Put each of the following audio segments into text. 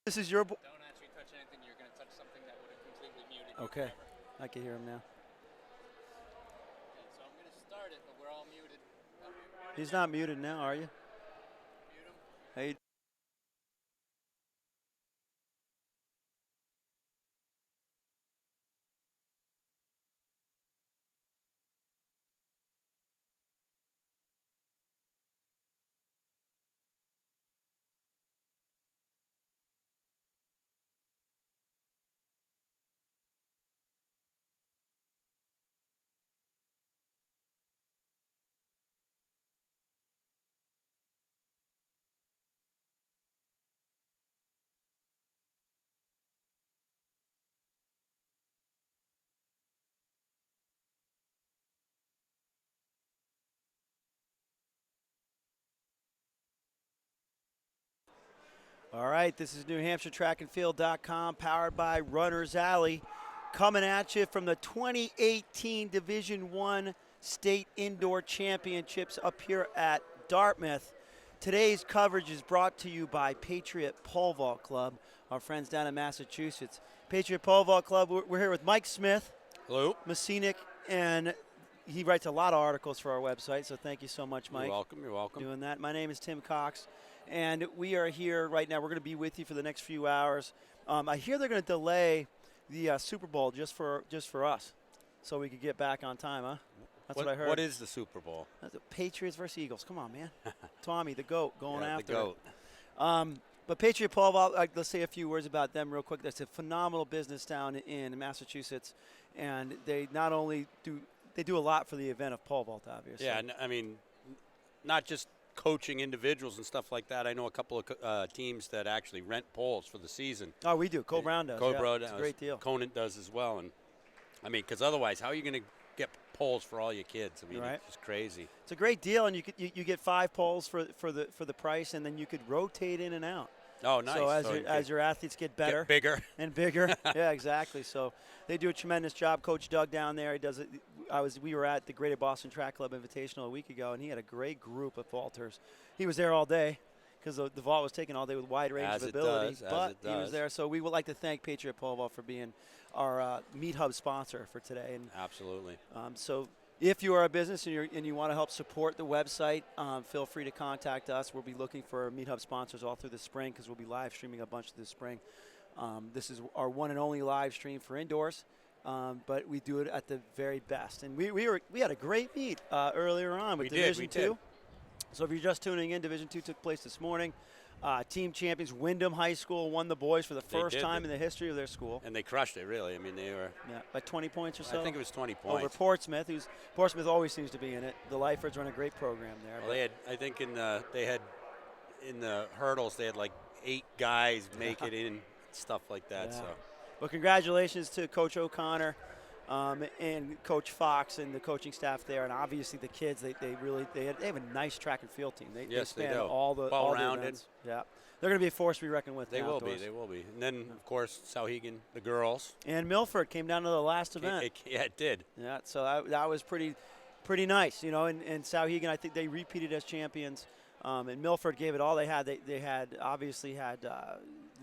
This is your. Don't actually touch anything. You're going to touch something that would have completely muted you Okay, forever. I can hear him now. Okay, so I'm going to start it, but we're all muted. Oh, you're muted He's now. not muted now, are you? Mute him. Hey. All right, this is NewHampshireTrackAndField.com, powered by Runners Alley, coming at you from the 2018 Division One State Indoor Championships up here at Dartmouth. Today's coverage is brought to you by Patriot Pole Vault Club, our friends down in Massachusetts. Patriot Pole Vault Club, we're here with Mike Smith, Hello. Messinic, and he writes a lot of articles for our website, so thank you so much, Mike. You're welcome. You're welcome. Doing that. My name is Tim Cox, and we are here right now. We're going to be with you for the next few hours. I hear they're going to delay the Super Bowl just for us, so we could get back on time, huh? That's what I heard. What is the Super Bowl? That's the Patriots versus Eagles. Come on, man. Tommy, the GOAT, going Yeah, after the GOAT. it. But Patriot Pole Vault, let's say a few words about them real quick. That's a phenomenal business down in Massachusetts, and they not only do they do a lot for the event of pole vault, obviously. Yeah, I mean, not just coaching individuals and stuff like that. I know a couple of teams that actually rent poles for the season. Oh, we do. Cole Brown does. Cobra It's a great deal. Conant does as well. And I mean, because otherwise, how are you going to get poles for all your kids? I mean, Right. it's just crazy. It's a great deal, and you get 5 poles for the price, and then you could rotate in and out. Oh, nice. So you as your athletes get better, get bigger. and bigger, yeah, exactly. So they do a tremendous job. Coach Doug down there, he does it. We were at the Greater Boston Track Club Invitational a week ago, and he had a great group of vaulters. He was there all day because the vault was taken all day with wide range As of it ability. does, as but it he was does. there, so we would like to thank Patriot Pole Vault for being our Meet Hub sponsor for today. And Absolutely. so if you are a business and you want to help support the website, feel free to contact us. We'll be looking for Meet Hub sponsors all through the spring because we'll be live streaming a bunch this spring. This is our one and only live stream for indoors, but we do it at the very best. And we had a great meet earlier on with Division Two. So if you're just tuning in, Division Two took place this morning. Team champions Wyndham High School won the boys for the first time in the history of their school. And they crushed it, really. I mean, they were. Yeah, by 20 points or so. I think it was 20 points. Over Portsmouth, Portsmouth always seems to be in it. The Lifers run a great program there. Well, they had, I think, in the hurdles, they had like 8 guys make it in, stuff like that. Yeah. So. Well, congratulations to Coach O'Connor and Coach Fox and the coaching staff there, and obviously the kids. They have a nice track and field team. They span do. all the Well-rounded. events. Yeah, they're going to be a force to be reckoned with. They will outdoors. be. They will be. And then, of course, Sauhegan, the girls. And Milford came down to the last event. It did. Yeah, so that was pretty nice, you know. And Sauhegan, I think they repeated as champions. And Milford gave it all they had. They had obviously had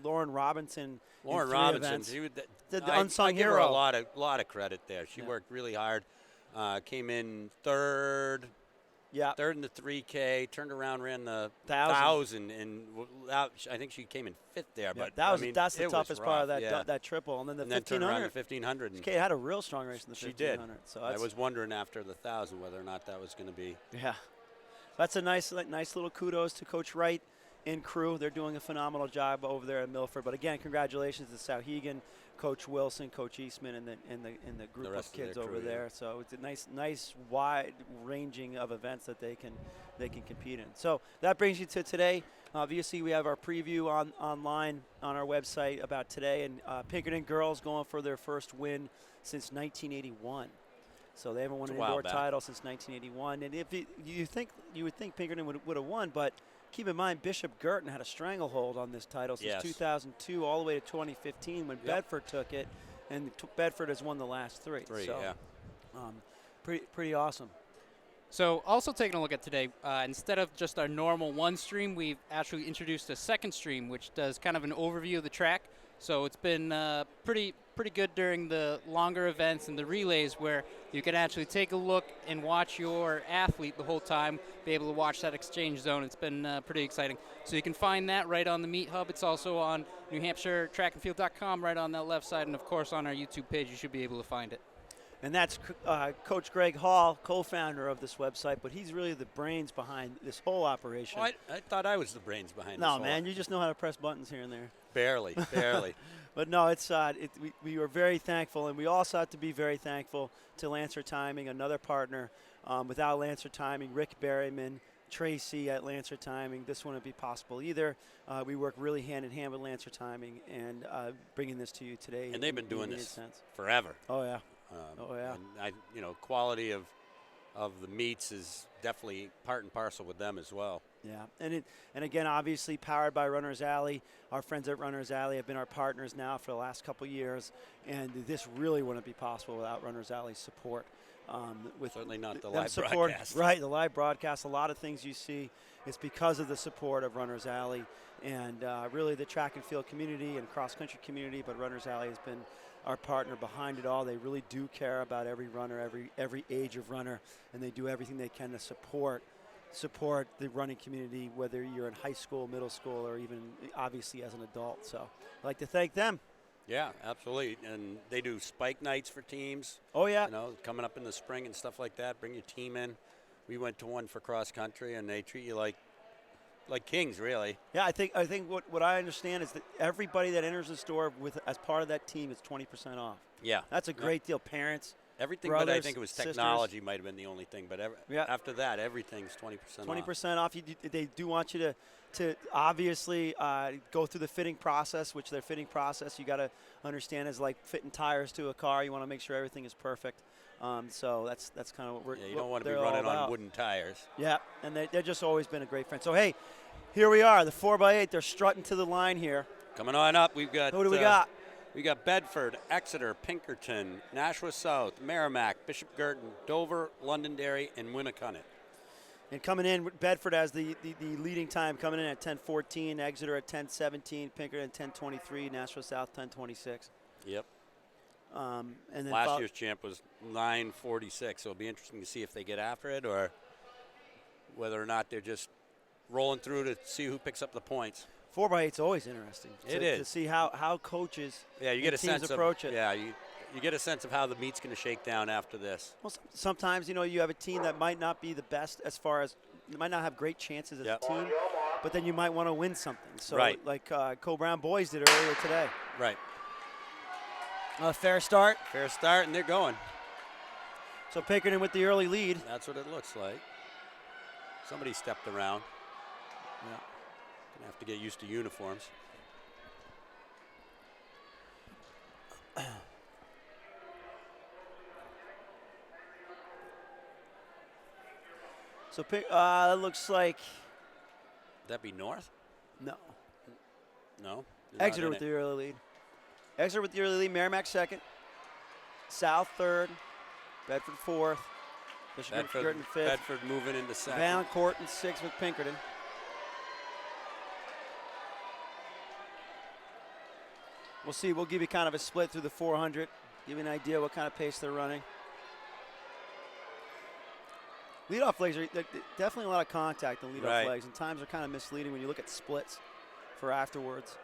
Lauren Robinson. Lauren in 3 Robinson, events. she was the unsung I give her hero. a lot of credit there. She worked really hard. Came in third. Yeah. Third in the 3K, turned around, ran the 1,000, and I think she came in 5th there. Yeah, But that's the toughest part of that yeah. that triple, and then the and then turned around the 1500. 1500. Kate had a real strong race in the She 1500. did. So I was wondering after the 1,000 whether or not that was going to be. Yeah, that's a nice little kudos to Coach Wright and crew. They're doing a phenomenal job over there at Milford. But again, congratulations to Sauhegan, Coach Wilson, Coach Eastman, and the group rest of of their kids over crew, there. yeah. So it's a nice wide ranging of events that they can compete in. So that brings you to today. Obviously, we have our preview online on our website about today, and Pinkerton girls going for their first win since 1981. So they haven't won an indoor title since 1981. And if you would think Pinkerton would have won, but keep in mind Bishop Girton had a stranglehold on this title since 2002 all the way to 2015 when Bedford took it, and Bedford has won the last 3. So, yeah. pretty awesome. So also taking a look at today, instead of just our normal one stream, we've actually introduced a second stream, which does kind of an overview of the track. So it's been pretty good during the longer events and the relays, where you can actually take a look and watch your athlete the whole time, be able to watch that exchange zone. It's been pretty exciting. So you can find that right on the Meet Hub. It's also on NewHampshireTrackandField.com, right on that left side, and of course on our YouTube page. You should be able to find it. And that's Coach Greg Hall, co-founder of this website, but he's really the brains behind this whole operation. Oh, I thought I was the brains behind this. No, man, you just know how to press buttons here and there. Barely. But no, it's we were very thankful, and we also have to be very thankful to Lancer Timing, another partner. Without Lancer Timing, Rick Berryman, Tracy at Lancer Timing, this wouldn't be possible either. We work really hand in hand with Lancer Timing, and bringing this to you today. And they've been doing this forever. Oh yeah. And quality of the meets is definitely part and parcel with them as well. Yeah, and again, obviously powered by Runners Alley. Our friends at Runners Alley have been our partners now for the last couple years, and this really wouldn't be possible without Runners Alley's support. With certainly not the them live support, broadcast. right? The live broadcast. A lot of things you see, it's because of the support of Runners Alley, and really the track and field community and cross country community. But Runners Alley has been our partner behind it all. They really do care about every runner, every age of runner, and they do everything they can to support the running community, whether you're in high school, middle school, or even obviously as an adult. So I'd like to thank them. Yeah, absolutely. And they do spike nights for teams. Oh yeah. You know, coming up in the spring and stuff like that. Bring your team in. We went to one for cross country, and they treat you like kings, really. Yeah, I think what I understand is that everybody that enters the store with as part of that team is 20% off. Yeah. That's a great deal. Parents, everything, brothers, but I think it was technology sisters. might have been the only thing. But Yeah. after that, everything's 20% off. 20% off. They do want you to obviously go through the fitting process, which their fitting process you got to understand is like fitting tires to a car. You want to make sure everything is perfect. So that's kind of what we're. Yeah, you don't want to be they're all running on about. wooden tires. Yeah, and they've just always been a great friend. So hey, here we are, the 4x8. They're strutting to the line here. Coming on up, we've got. Who do we got? We got Bedford, Exeter, Pinkerton, Nashua South, Merrimack, Bishop Girton, Dover, Londonderry, and Winnicott. And coming in, Bedford has the leading time, coming in at 10:14, Exeter at 10:17, Pinkerton 10:23, Nashua South 10:26. Yep. And then last year's champ was 9:46, so it'll be interesting to see if they get after it or whether or not they're just rolling through to see who picks up the points. 4x8 is always interesting. It is to see how coaches you get a teams sense approach of, it. Yeah, you get a sense of how the meet's going to shake down after this. Well, sometimes you have a team that might not be the best as far as might not have great chances as a team, but then you might want to win something. So like Co-Brown boys did earlier today. Right. Fair start. Fair start, and they're going. So Pinkerton with the early lead. That's what it looks like. Somebody stepped around. Yeah. Gonna have to get used to uniforms. So it looks like Would that be North? no. No. They're not Exeter in with it. the early lead. Exeter with the early lead. Merrimack second. South third. Bedford fourth. Bishop Girton fifth. Bedford moving into second. Valancourt in sixth with Pinkerton. We'll see. We'll give you kind of a split through the 400. Give you an idea what kind of pace they're running. Leadoff legs are definitely a lot of contact in leadoff legs, and times are kind of misleading when you look at splits for afterwards.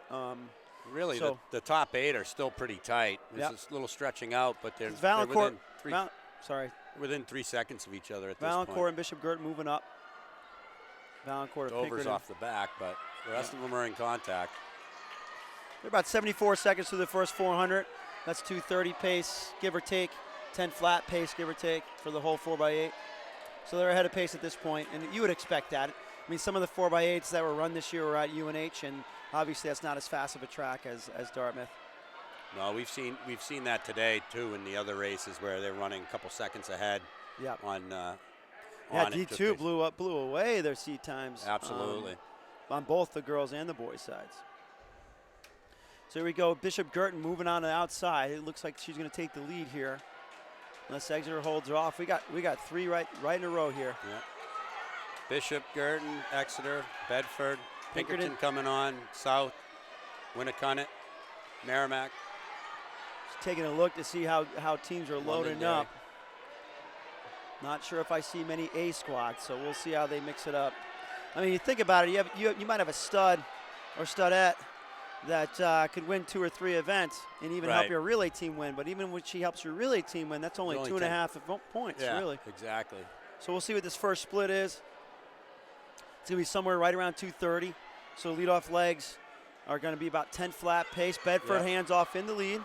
Really, so the top 8 are still pretty tight. There's a little stretching out, but they're Valancourt, within 3 seconds of each other at this Valancourt point. and Bishop Girton moving up. Valancourt and Dover's Pinkerton. off the back, but the rest of them are in contact. They're about 74 seconds through the first 400. That's 2:30 pace, give or take. 10 flat pace, give or take, for the whole 4x8. So they're ahead of pace at this point, and you would expect that. I mean, some of the 4x8s that were run this year were at UNH, and obviously that's not as fast of a track as Dartmouth. No, we've seen that today too in the other races where they're running a couple seconds ahead. Yeah. On D2 blew away their seat times. Absolutely. On both the girls and the boys' sides. So here we go. Bishop Girton moving on to the outside. It looks like she's going to take the lead here. unless Exeter holds her off. We got 3 right in a row here. Yeah. Bishop, Girton, Exeter, Bedford, Pinkerton coming on, South, Winnicott, Merrimack. Just taking a look to see how teams are loading Londonderry. up. Not sure if I see many A squads, so we'll see how they mix it up. I mean, you think about it, you might have a stud or studette that could win 2 or 3 events and even help Right. your relay team win. But even when she helps your relay team win, that's only Only 2.5 points, Yeah, really. exactly. So we'll see what this first split is. It's going to be somewhere right around 2:30. So leadoff legs are going to be about 10 flat pace. Bedford Yeah. hands off in the lead.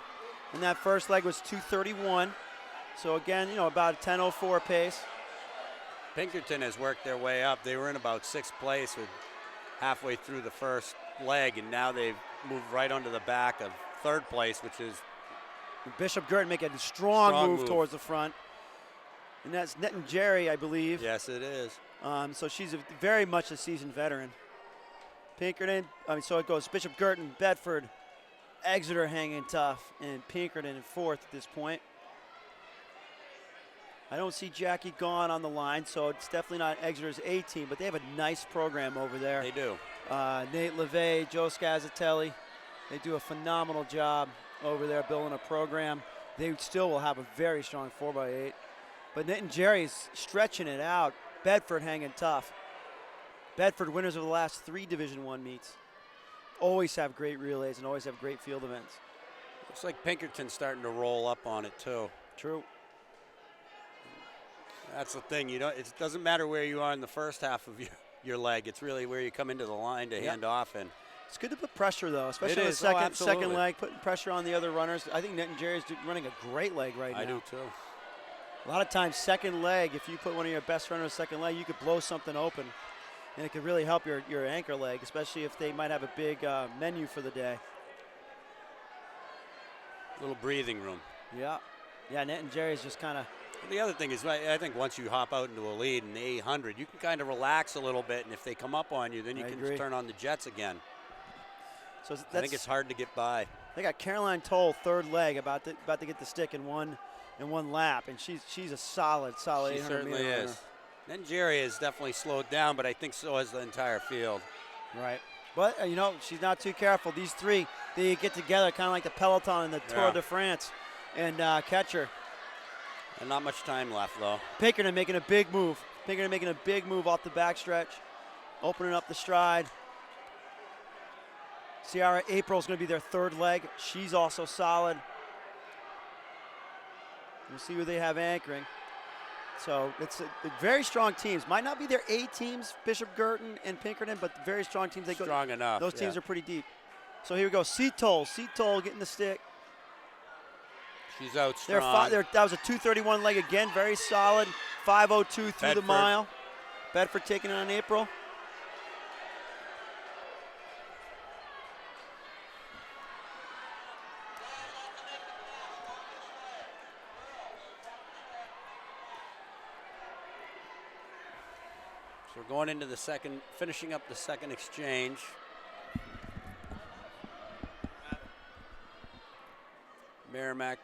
And that first leg was 2:31. So again, about a 10:04 pace. Pinkerton has worked their way up. They were in about 6th place with halfway through the first leg, and now they've moved right onto the back of 3rd place, which is Bishop Girton making a strong move move. towards the front. And that's Netton Jerry, I believe. yes, it is. So she's very much a seasoned veteran. Pinkerton, so it goes Bishop Girton, Bedford, Exeter hanging tough, and Pinkerton in 4th at this point. I don't see Jackie Gaughan on the line, so it's definitely not Exeter's A team, but they have a nice program over there. They do. Nate LeVay, Joe Scazzatelli, they do a phenomenal job over there building a program. They still will have a very strong 4x8. But Netton Jerry's stretching it out. Bedford hanging tough. Bedford winners of the last 3 Division I meets. Always have great relays and always have great field events. Looks like Pinkerton's starting to roll up on it too. True. That's the thing. It doesn't matter where you are in the first half of your leg. It's really where you come into the line to hand off. And It's good to put pressure, though, especially It on the is. Oh, second absolutely. leg, putting pressure on the other runners. I think Netton Jerry's running a great leg right now. I do too. A lot of times, second leg, if you put one of your best runners second leg, you could blow something open. And it could really help your anchor leg, especially if they might have a big menu for the day. Little breathing room. Yeah. Yeah, Netton Jerry's just kind of. The other thing is, I think once you hop out into a lead in the 800, you can kind of relax a little bit, and if they come up on you, then you I can agree. just turn on the jets again. So that's, I think it's hard to get by. They got Caroline Toll, 3rd leg, about to get the stick in one lap, and she's a solid She 800 certainly meter runner. is. Then Jerry has definitely slowed down, but I think so has the entire field. Right. But, she's not too careful. These 3, they get together kind of like the Peloton in the Tour Yeah. de France and catch her. And not much time left, though. Pinkerton making a big move. Pinkerton making a big move off the backstretch, opening up the stride. Ciara April's going to be their 3rd leg. She's also solid. We'll see who they have anchoring. So it's very strong teams. Might not be their A teams, Bishop Girton and Pinkerton, but very strong teams. Strong enough. Those teams yeah. are pretty deep. So here we go. Seatoll getting the stick. She's out That was a 2:31 leg again, very solid. 5:02 through the Bedford. mile. Bedford taking it on April. So we're going into the second, finishing up the second exchange. Merrimack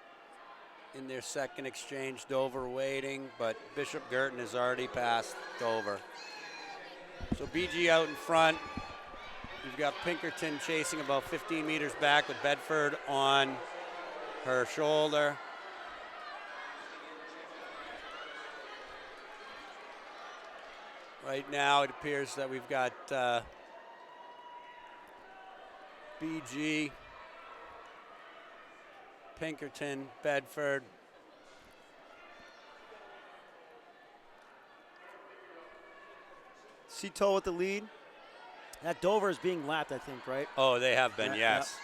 in their second exchange, Dover waiting, but Bishop Girton has already passed Dover. So BG out in front. You've got Pinkerton chasing about 15 meters back with Bedford on her shoulder. Right now it appears that we've got BG, Pinkerton, Bedford. Seatoll with the lead. That Dover is being lapped, I think, right? Oh, they have been, Yeah, yes.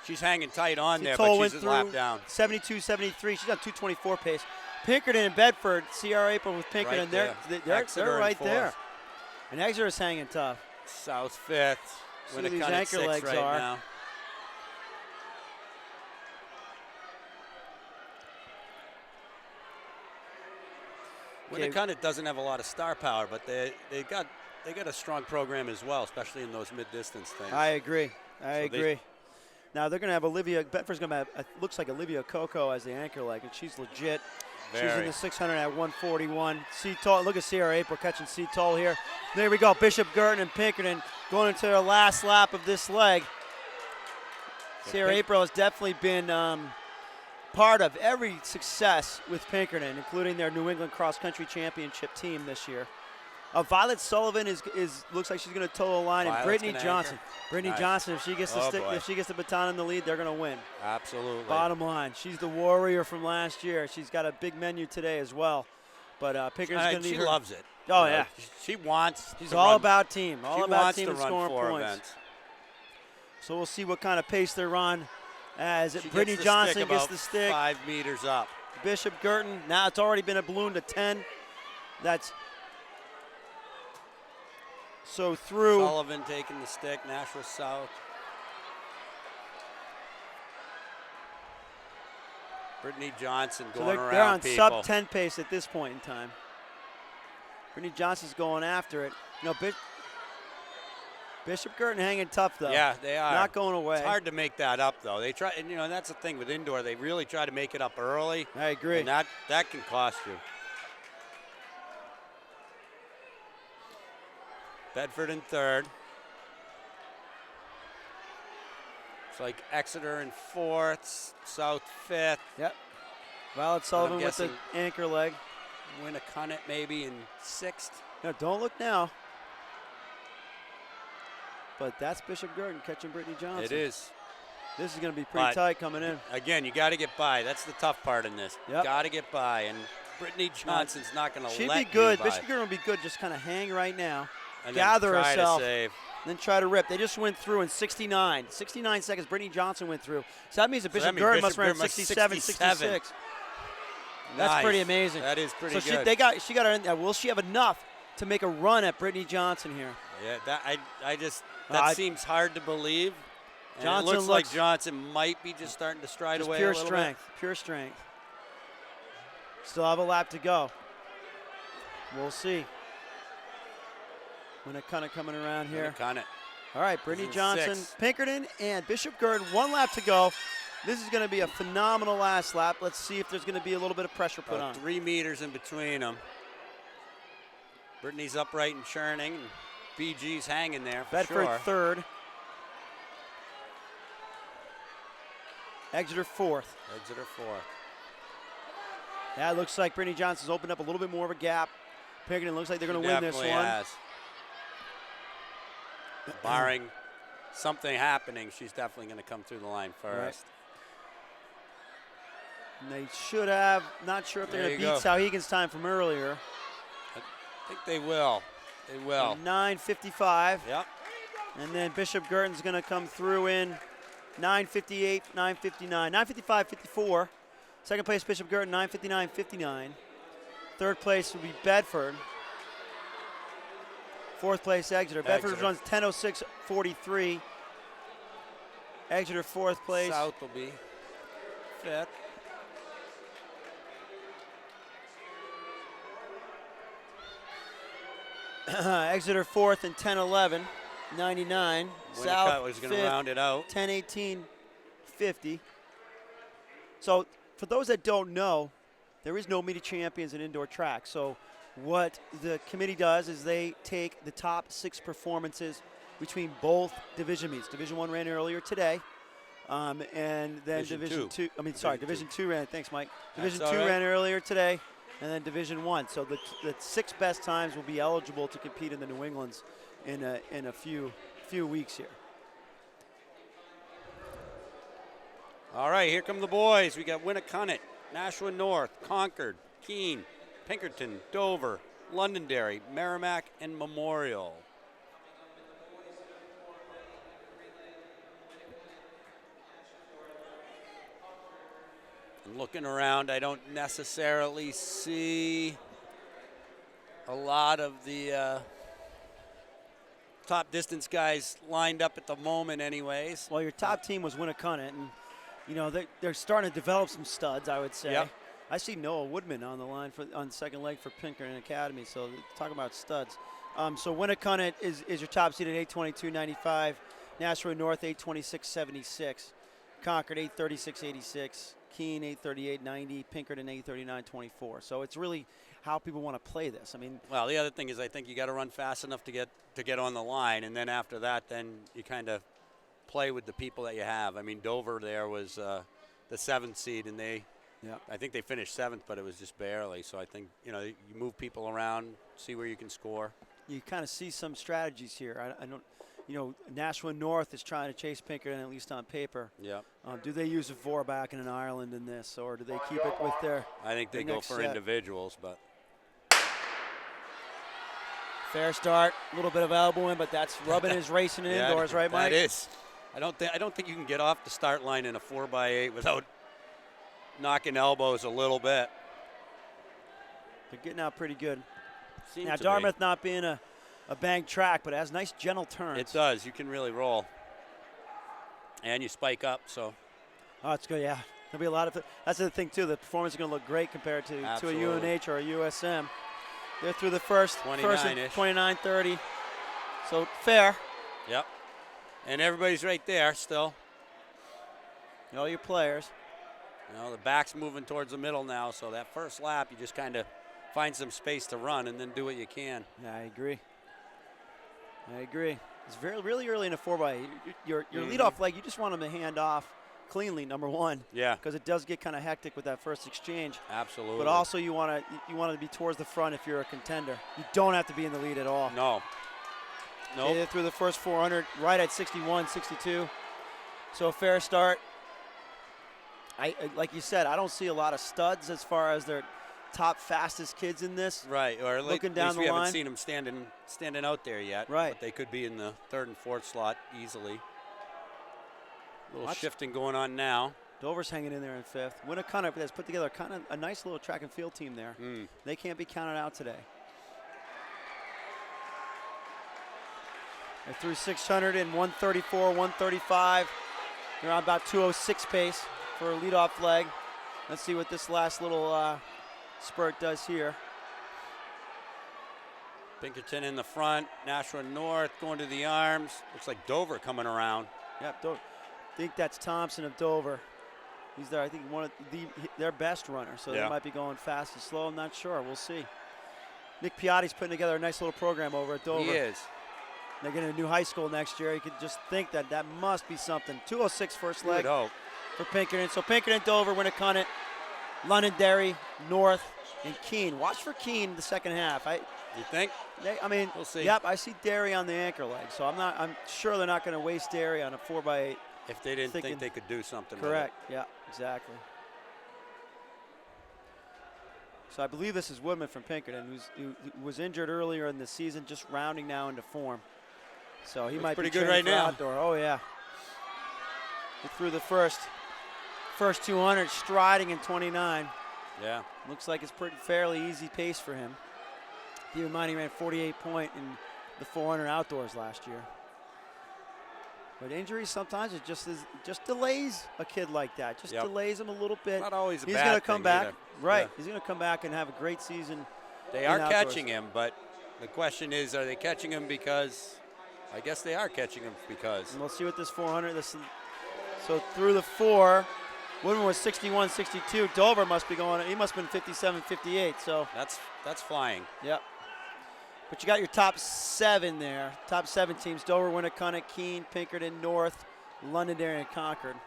She's hanging tight on there, Seatoll but went she's a through lap down. 72-73. She's on 2:24 pace. Pinkerton and Bedford, Ciara April with Pinkerton. Right They're Exeter in right there. fourth. And Exeter is hanging tough. South fifth. See what these Winnicott at anchor sixth legs right are. now. Okay. Winnicott doesn't have a lot of star power, but they got a strong program as well, especially in those mid-distance things. I agree. I So they- agree. Now they're going to have Olivia. Bedford's going to have looks like Olivia Coco as the anchor leg, and she's legit. She's in Very. the 600 at 141. Toll. Look at Sierra April catching Toll here. There we go. Bishop Girton and Pinkerton going into their last lap of this leg. Sierra April has definitely been part of every success with Pinkerton, including their New England Cross Country Championship team this year. Violet Sullivan looks like she's going to toe the line, and Violet's Brittany gonna Johnson. anchor. Brittany Nice. Johnson, if she gets Oh, boy. if she gets the baton in the lead, they're going to win. Absolutely. Bottom line, she's the warrior from last year. She's got a big menu today as well. But Pinkerton's going to need She her. loves it. Oh, You know, yeah. She wants. She's to all run, about team. All she about wants team to and run scoring 4 points. events. So we'll see what kind of pace they're on as She Brittany gets the Johnson stick gets about the stick. 5 meters up. Bishop Girton, now it's already been a balloon to 10. That's so through. Sullivan taking the stick. Nashua South. Brittany Johnson So going they're around on people. sub 10 pace at this point in time. Brittany Johnson's going after it. No, Bishop Girton hanging tough though. Yeah, they are. Not going away. It's hard to make that up though. They try, and that's the thing with indoor. They really try to make it up early. I agree. And that can cost you. Bedford in third. It's like Exeter in fourth, South fifth. Yep. Violet Sullivan with the guessing- anchor leg. Winnicott maybe in sixth. No, don't look now. But that's Bishop Girton catching Brittany Johnson. It is. This is going to be pretty But- tight coming in. Again, you got to get by. That's the tough part in this. Yep. Got to get by, and Brittany Johnson's not going to She'd let be good. you by. Bishop Girton would be good. Just kind of hang right now. And gather then try herself. To save. Then try to rip. They just went through in 69. 69 seconds. Brittany Johnson went through. So that means that So Bishop that means Girton Bishop must run Girton must 67, 67. 66. That's Nice. pretty amazing. That is pretty so good. she got her in there. Will she have enough to make a run at Brittany Johnson here? Yeah, that I- seems hard to believe. And Johnson it looks like looks- Johnson might be just starting to stride Just away pure a little strength. Pure strength. Still have a lap to go. We'll see. When it kind of coming around bit. here. Kind of. All right, Brittany in Johnson, sixth. Pinkerton, and Bishop Girton. 1 lap to go. This is going to be a phenomenal last lap. Let's see if there's going to be a little bit of pressure put on. 3 meters in between them. Brittany's upright and churning. And BG's hanging there for Bedford sure. third. Exeter fourth. Exeter fourth. That looks like Brittany Johnson's opened up a little bit more of a gap. Pinkerton looks like they're going She to win this definitely one. has. Barring something happening, she's definitely going to come through the line first. And they should have, not sure if they're There going to you beat go. Sauhegan's time from earlier. I think they will. They will. 9:55. Yep. And then Bishop Girton's going to come through in 9:58, 9:59, 9:55.54. Second place, Bishop Girton, 9:59.59. Third place will be Bedford. Fourth place, Exeter. Bedford Exeter. runs 10:06.43. Exeter fourth place. South will be fifth. Exeter fourth and 10:11, 99. Winnicott South was going to fifth, round it out. 10:18.50. So for those that don't know, there is no meet champions in indoor track. So what the committee does is they take the top 6 performances between both division meets. Division 1 ran earlier today. And then Division two. Division 2 ran, thanks Mike. Division That's 2 all right. ran earlier today, and then Division 1. So the 6 best times will be eligible to compete in the New Englands in a few weeks here. All right, here come the boys. We got Winnicott, Nashua North, Concord, Keene, Pinkerton, Dover, Londonderry, Merrimack, and Memorial. Looking around, I don't necessarily see a lot of the top distance guys lined up at the moment anyways. Well, your top team was Winnicott, and they're starting to develop some studs, I would say. Yep. I see Noah Woodman on the line on the second leg for Pinkerton Academy, so talk about studs. So Winnicott is your top seed at 822.95. Nashua North 826.76. Concord 836.86, Keene 838.90, Pinkerton 839.24. So it's really how people want to play this. I mean, Well, the other thing is I think you got to run fast enough to get on the line, and then after that, then you kind of play with the people that you have. I mean, Dover there was the 7th seed, and I think they finished 7th, but it was just barely. So I think, you move people around, see where you can score. you kind of see some strategies here. I don't, Nashua North is trying to chase Pinkerton, at least on paper. Yeah. Do they use a Vorback and an Ireland in this, or do they keep it with their I think they go next for set? individuals, but Fair start, a little bit of elbowing, but that's rubbing his racing yeah, indoors, right, Mike? That is. I don't think you can get off the start line in a 4x8 without knocking elbows a little bit. They're getting out pretty good. Seems Now, to Dartmouth not being a banked track, but it has nice, gentle turns. be. It does. You can really roll. And you spike up, so. Oh, it's good, yeah. There'll be a lot of. That's the thing too. The performance is going to look great compared to a Absolutely. UNH or a USM. They're through the first 29-ish. 29:30. So fair. Yep. And everybody's right there still. All your players. The back's moving towards the middle now, so that first lap, you just kind of find some space to run and then do what you can. Yeah, I agree. It's really early in a 4x8. Your leadoff leg, you just want them to hand off cleanly, number one. Yeah. Because it does get kind of hectic with that first exchange. Absolutely. But also you want to be towards the front if you're a contender. You don't have to be in the lead at all. No. Nope. They're through the first 400 right at 61, 62. So a fair start. Like you said, I don't see a lot of studs as far as their top fastest kids in this. Right, or Looking at down least the we line. haven't seen them standing out there yet. Right. But they could be in the 3rd and 4th slot easily. A little Watch. shifting going on now. Dover's hanging in there in 5th. Winnicott has put together kind of a nice little track and field team there. They can't be counted out today. They're through 600 in 134, 135. They're on about 206 pace for a leadoff leg. Let's see what this last little spurt does here. Pinkerton in the front, Nashua North going to the arms. Looks like Dover coming around. Yep, I think that's Thompson of Dover. He's there, I think, one of their best runner, so Yeah. they might be going fast and slow. I'm not sure. We'll see. Nick Piatti's putting together a nice little program over at Dover. He is. They're getting a new high school next year. You could just think that must be something. 206 first You leg would hope. for Pinkerton. So Pinkerton, Dover, Winnicott, Londonderry, North, and Keene. Watch for Keene the second half. You think? We'll see. Yep, I see Derry on the anchor leg, so I'm sure they're not going to waste Derry on a 4x8. If they didn't Thinking- think they could do something Correct. Yeah, exactly. So I believe this is Woodman from Pinkerton, who was injured earlier in the season, just rounding now into form. So he Looks might pretty be good training right for now. outdoor. Oh yeah. He threw the first 200, striding in 29. with it. Yeah. Looks like it's pretty fairly easy pace for him. Keep in mind he ran 48 point in the 400 outdoors last year. But injuries sometimes it just delays a kid like that. Just Yep. delays him a little bit. Not always a He's bad gonna come thing back. either. Right. Yeah. He's gonna come back and have a great season. They in are outdoors. catching him, but the question is, are they catching him because? I guess they are catching him because. And we'll see what this 400. So through the 4, Woodman was 61, 62. Dover must be going. He must have been 57, 58. So That's flying. yep. But you got your top 7 there. Top 7 teams: Dover, Winnicott, Keene, Pinkerton, North, Londonderry, and Concord.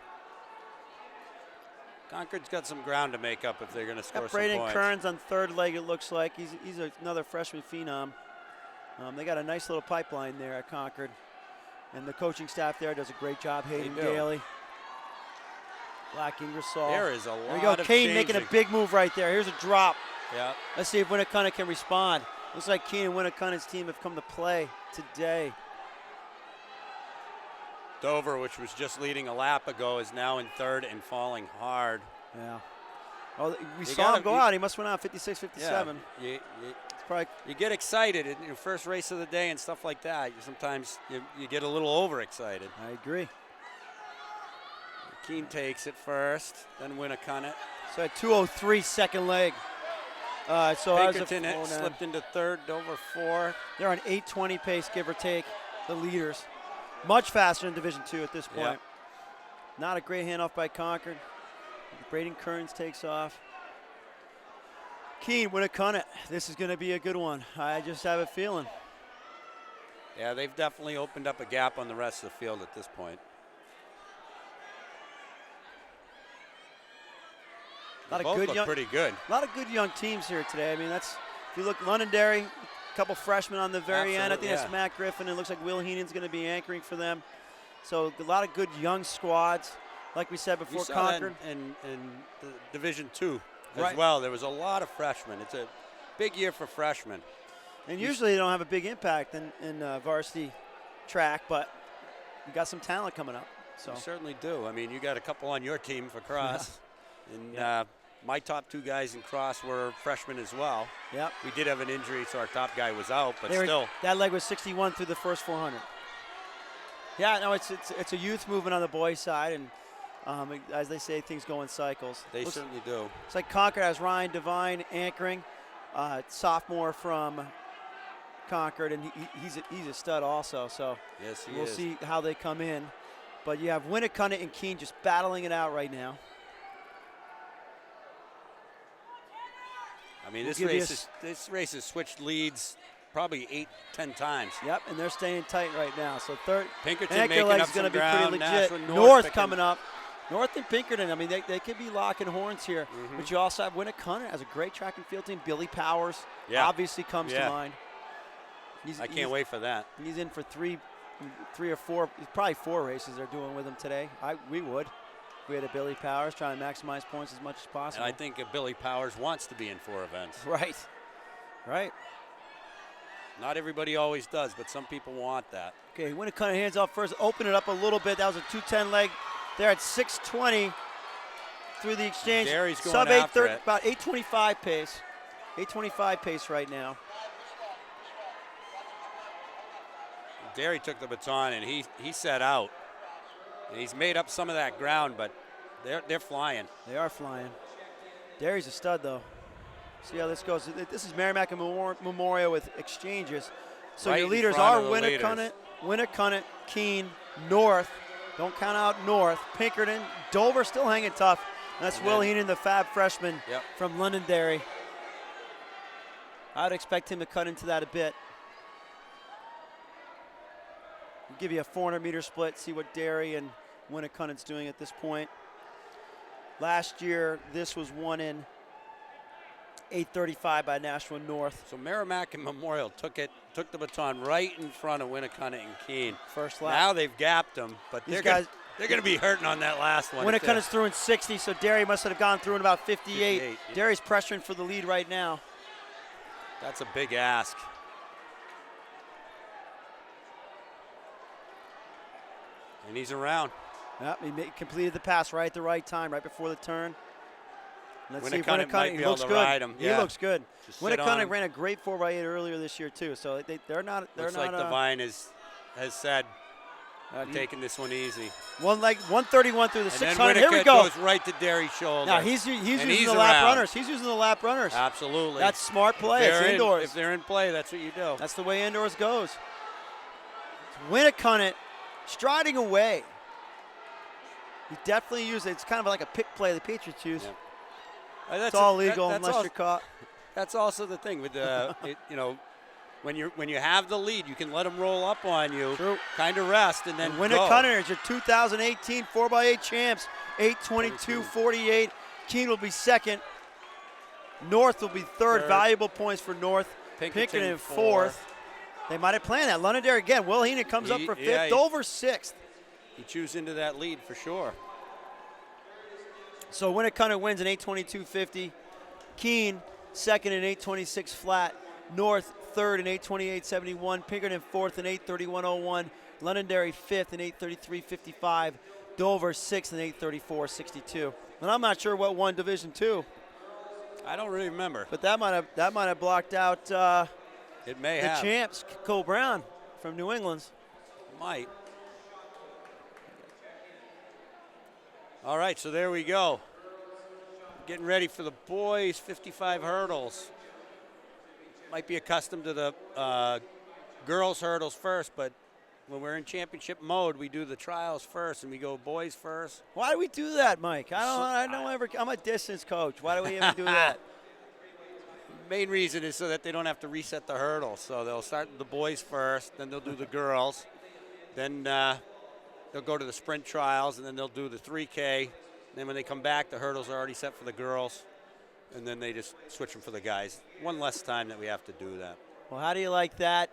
Concord's got some ground to make up if they're going to score Got some Braden points. Kearns on 3rd leg. It looks like he's another freshman phenom. They got a nice little pipeline there at Concord, and the coaching staff there does a great job. Hayden do. Daly, Black Ingersoll. There is a There lot we go. of Kane making a changing. big move right there. Here's a drop. Yeah. Let's see if Winnicott can respond. Looks like Keene and Winnicott's team have come to play today. Dover, which was just leading a lap ago, is now in 3rd and falling hard. Yeah. Oh, we You saw gotta him go be- out. He must went out 56, 57. Yeah. It's probably You get excited in your first race of the day and stuff like that. Sometimes you get a little overexcited. I agree. Keene takes it first, then Winnicott. So at 2:03 second leg. So as of Pinkerton slipped into 3rd, Dover 4th. they're on 8:20 pace, give or take. The leaders, much faster in Division II at this point. Not a great handoff by Concord. Braden Kearns takes off. Keene, Winnicott. This is going to be a good one. I just have a feeling. Yeah, they've definitely opened up a gap on the rest of the field at this point. A lot Both of good look young, pretty good. A lot of good young teams here today. I mean, that's if you look Londonderry, a couple freshmen on the very end. I think that's Matt Griffin. It looks like Will Heenan's going to be anchoring for them. So a lot of good young squads. Like we said before, We saw Concord. that in the Division II as Right. well. There was a lot of freshmen. It's a big year for freshmen. And usually they don't have a big impact in varsity track, but you got some talent coming up. So You certainly do. I mean, you got a couple on your team for cross. And my top 2 guys in cross were freshmen as well. Yep. We did have an injury, so our top guy was out, but They were- still. that leg was 61 through the first 400. Yeah, no, it's a youth movement on the boys' side, and as they say, things go in cycles. They certainly do. It's like Concord has Ryan Devine anchoring, sophomore from Concord, and he's a stud also. So Yes, he we'll is. see how they come in. But you have Winnicott and Keene just battling it out right now. I mean, We'll this give you this race has switched leads probably 8-10 times. Yep, and they're staying tight right now. So third, Pinkerton anchor making leg's up some going to be ground. pretty legit. Nashua North picking- coming up. North and Pinkerton, I mean, they could be locking horns here. Mm-hmm. But you also have Winnicott as a great track and field team. Billy Powers obviously comes to mind. I can't wait for that. He's in for three or four, probably 4 races they're doing with him today. We would. We had a Billy Powers trying to maximize points as much as possible. And I think Billy Powers wants to be in 4 events. Right. Not everybody always does, but some people want that. Okay, Winnicott hands off first. Open it up a little bit. That was a 210 leg. They're at 620 through the exchange. Derry's going Sub after 830, it. about 825 pace. 825 pace right now. Derry took the baton and he set out. And he's made up some of that ground, but they're flying. They are flying. Derry's a stud, though. See how this goes. This is Merrimack and Memorial with exchanges. So Right your in leaders front are of the Winnicott, Keene, North. Don't count out North. Pinkerton, Dover still hanging tough. And that's And Will then- Heenan, the fab freshman Yep. from Londonderry. I would expect him to cut into that a bit. We'll give you a 400-meter split, see what Derry and Winnicott's doing at this point. Last year, this was won in 8:35 by Nashua North. So Merrimack and Memorial took the baton right in front of Winnicott and Keene. First lap. Now they've gapped them, but These they're guys- going to be hurting on that last one. Winnicott is through in 60, so Derry must have gone through in about 58. 58, yeah. Derry's pressuring for the lead right now. That's a big ask. And he's around. Yep, he completed the pass right at the right time, right before the turn. Let's see if Winnicott might Winnicott be able looks to good. ride him. He Yeah. looks good. Just sit on Winnicott him. ran a great 4x8 earlier this year too, so they're not. Looks like Devine has said, I'm taking this one easy. One leg, 131 through the And then 600. Here we Winnicott go. goes right to Derry's shoulder. Now he's And using he's the lap around. runners. He's using the lap runners. Absolutely. That's smart play. It's indoors. If they're in play, that's what you do. That's the way indoors goes. Winnicott striding away. He definitely used it. It's kind of like a pick play the Patriots use. Yeah. It's all legal unless you're caught. That's also the thing with when you have the lead, you can let them roll up on you, True. kind of rest, and then And go. Winnicott is your 2018 4x8 champs. 8:22.48. Keene will be second. North will be third. Valuable points for North. Pinkerton in fourth. They might have planned that. Londonderry again. Will Heenan comes up for fifth. Yeah, Dover sixth. He chews into that lead for sure. So Winnicott wins in 8:22.50. Keene second in 8:26 flat. North third in 8:28.71. Pinkerton fourth in 8:31.01. Londonderry fifth in 8:33.55. Dover sixth in 8:34.62. And I'm not sure what won Division II, I don't really remember. but that might have blocked out It may the have. champs, Cole Brown from New England. Might. All right, so there we go. Getting ready for the boys' 55 hurdles. Might be accustomed to the girls' hurdles first, but when we're in championship mode, we do the trials first, and we go boys first. Why do we do that, Mike? I'm a distance coach. Why do we even do that? Main reason is so that they don't have to reset the hurdle. So they'll start the boys first, then they'll do the girls, then they'll go to the sprint trials, and then they'll do the 3K. Then when they come back, the hurdles are already set for the girls, and then they just switch them for the guys. One less time that we have to do that. Well, how do you like that?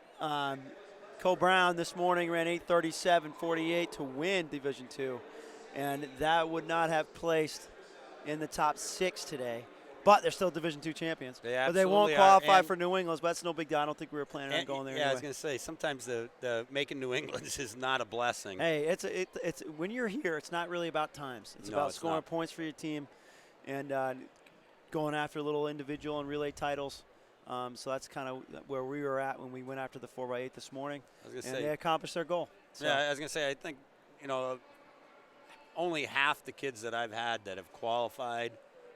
Cole Brown this morning ran 8:37.48 to win Division II, and that would not have placed in the top 6 today. But they're still Division II champions. But they won't absolutely are, qualify and- for New England, but that's no big deal. I don't think we were planning on going there Yeah, I was anyway. going to say, sometimes the making New England is not a blessing. Hey, it's when you're here, it's not really about times. It's No, about it's scoring not. points for your team and going after little individual and relay titles. So that's kind of where we were at when we went after the 4x8 this morning, I was going to and say, they accomplished their goal. So, yeah, I was going to say, I think, only half the kids that I've had that have qualified